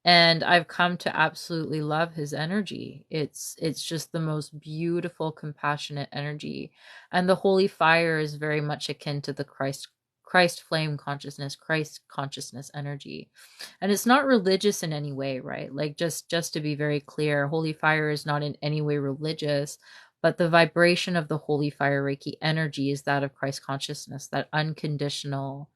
and I've come to absolutely love his energy. It's just the most beautiful, compassionate energy. And the holy fire is very much akin to the Christ flame consciousness, Christ consciousness energy. And it's not religious in any way, right? Like, just to be very clear, holy fire is not in any way religious, but the vibration of the holy fire Reiki energy is that of Christ consciousness, that unconditional,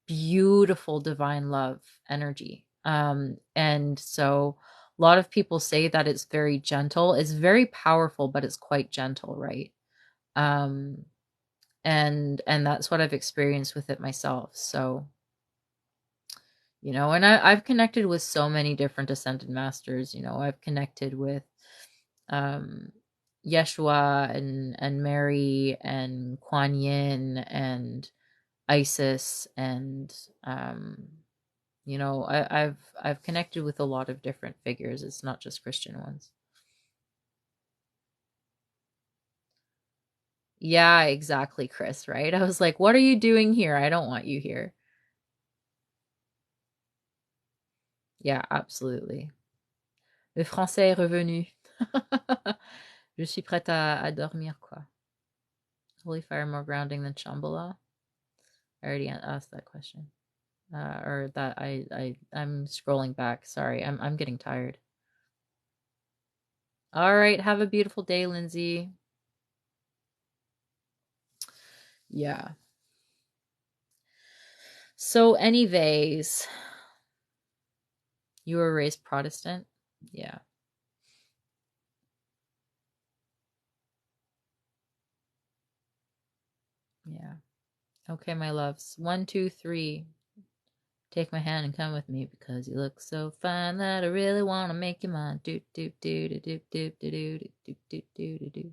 beautiful divine love energy. And so a lot of people say that it's very gentle. It's very powerful, but it's quite gentle, right? um and that's what I've experienced with it myself. So, and I've connected with so many different ascended masters. I've connected with um Yeshua and Mary and Kuan Yin and Isis, and I've connected with a lot of different figures. It's not just Christian ones. Yeah, exactly, Chris, right? I was like, what are you doing here? I don't want you here. Yeah, absolutely. Le français est revenu. Je suis prête à dormir, quoi. Holy fire more grounding than Shambhala? I already asked that question. Or that I'm scrolling back. Sorry, I'm getting tired. All right, have a beautiful day, Lindsay. Yeah. So, anyways, you were raised Protestant? Yeah. Yeah. Okay, my loves. 1, 2, 3. Take my hand and come with me because you look so fine that I really want to make you mine. Do do do do do do do do do do do do do.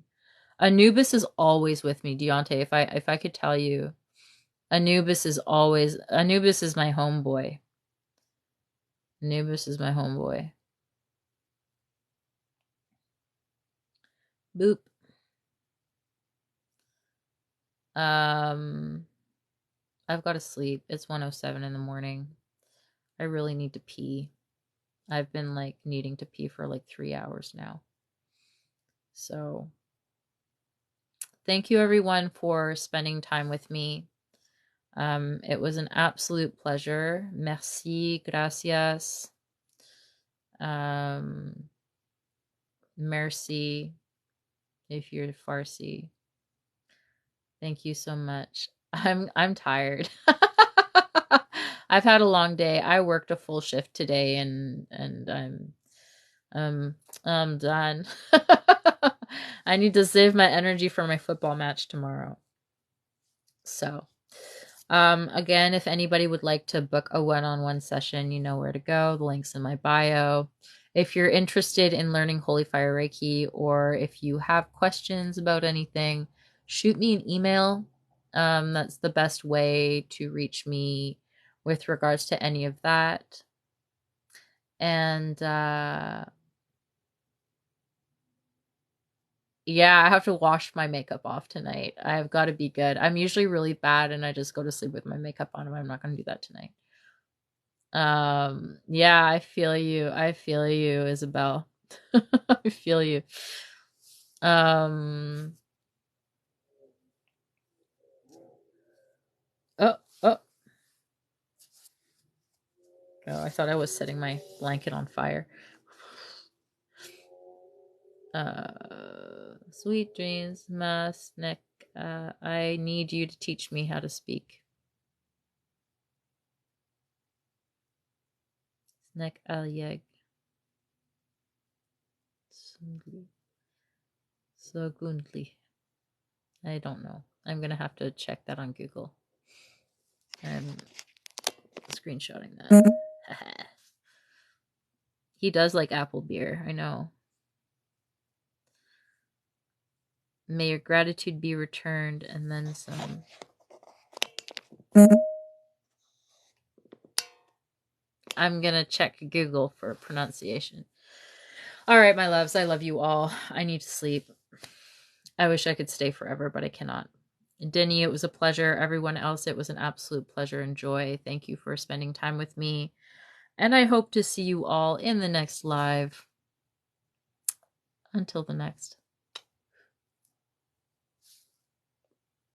Anubis is always with me, Deontay. If I could tell you, Anubis is my homeboy. Anubis is my homeboy. Boop. Um, I've got to sleep. It's 1:07 in the morning. I really need to pee. I've been like needing to pee for like 3 hours now. So, thank you everyone for spending time with me. It was an absolute pleasure. Merci, gracias. Merci, if you're Farsi. Thank you so much. I'm tired. I've had a long day. I worked a full shift today, and I'm done. I need to save my energy for my football match tomorrow. So, again, if anybody would like to book a one-on-one session, you know where to go. The link's in my bio. If you're interested in learning Holy Fire Reiki, or if you have questions about anything, shoot me an email. That's the best way to reach me with regards to any of that. And yeah, I have to wash my makeup off tonight. I've got to be good. I'm usually really bad and I just go to sleep with my makeup on, and I'm not going to do that tonight. Yeah, I feel you. I feel you, Isabel. I feel you. Um, oh, oh. Oh, I thought I was setting my blanket on fire. Sweet dreams, Mas, Nick. I need you to teach me how to speak. Snack Alyeg. Sogundli. I don't know. I'm gonna have to check that on Google. I'm screenshotting that. He does like apple beer, I know. May your gratitude be returned, and then some. I'm going to check Google for pronunciation. All right, my loves, I love you all. I need to sleep. I wish I could stay forever, but I cannot. Denny, it was a pleasure. Everyone else, it was an absolute pleasure and joy. Thank you for spending time with me. And I hope to see you all in the next live. Until the next.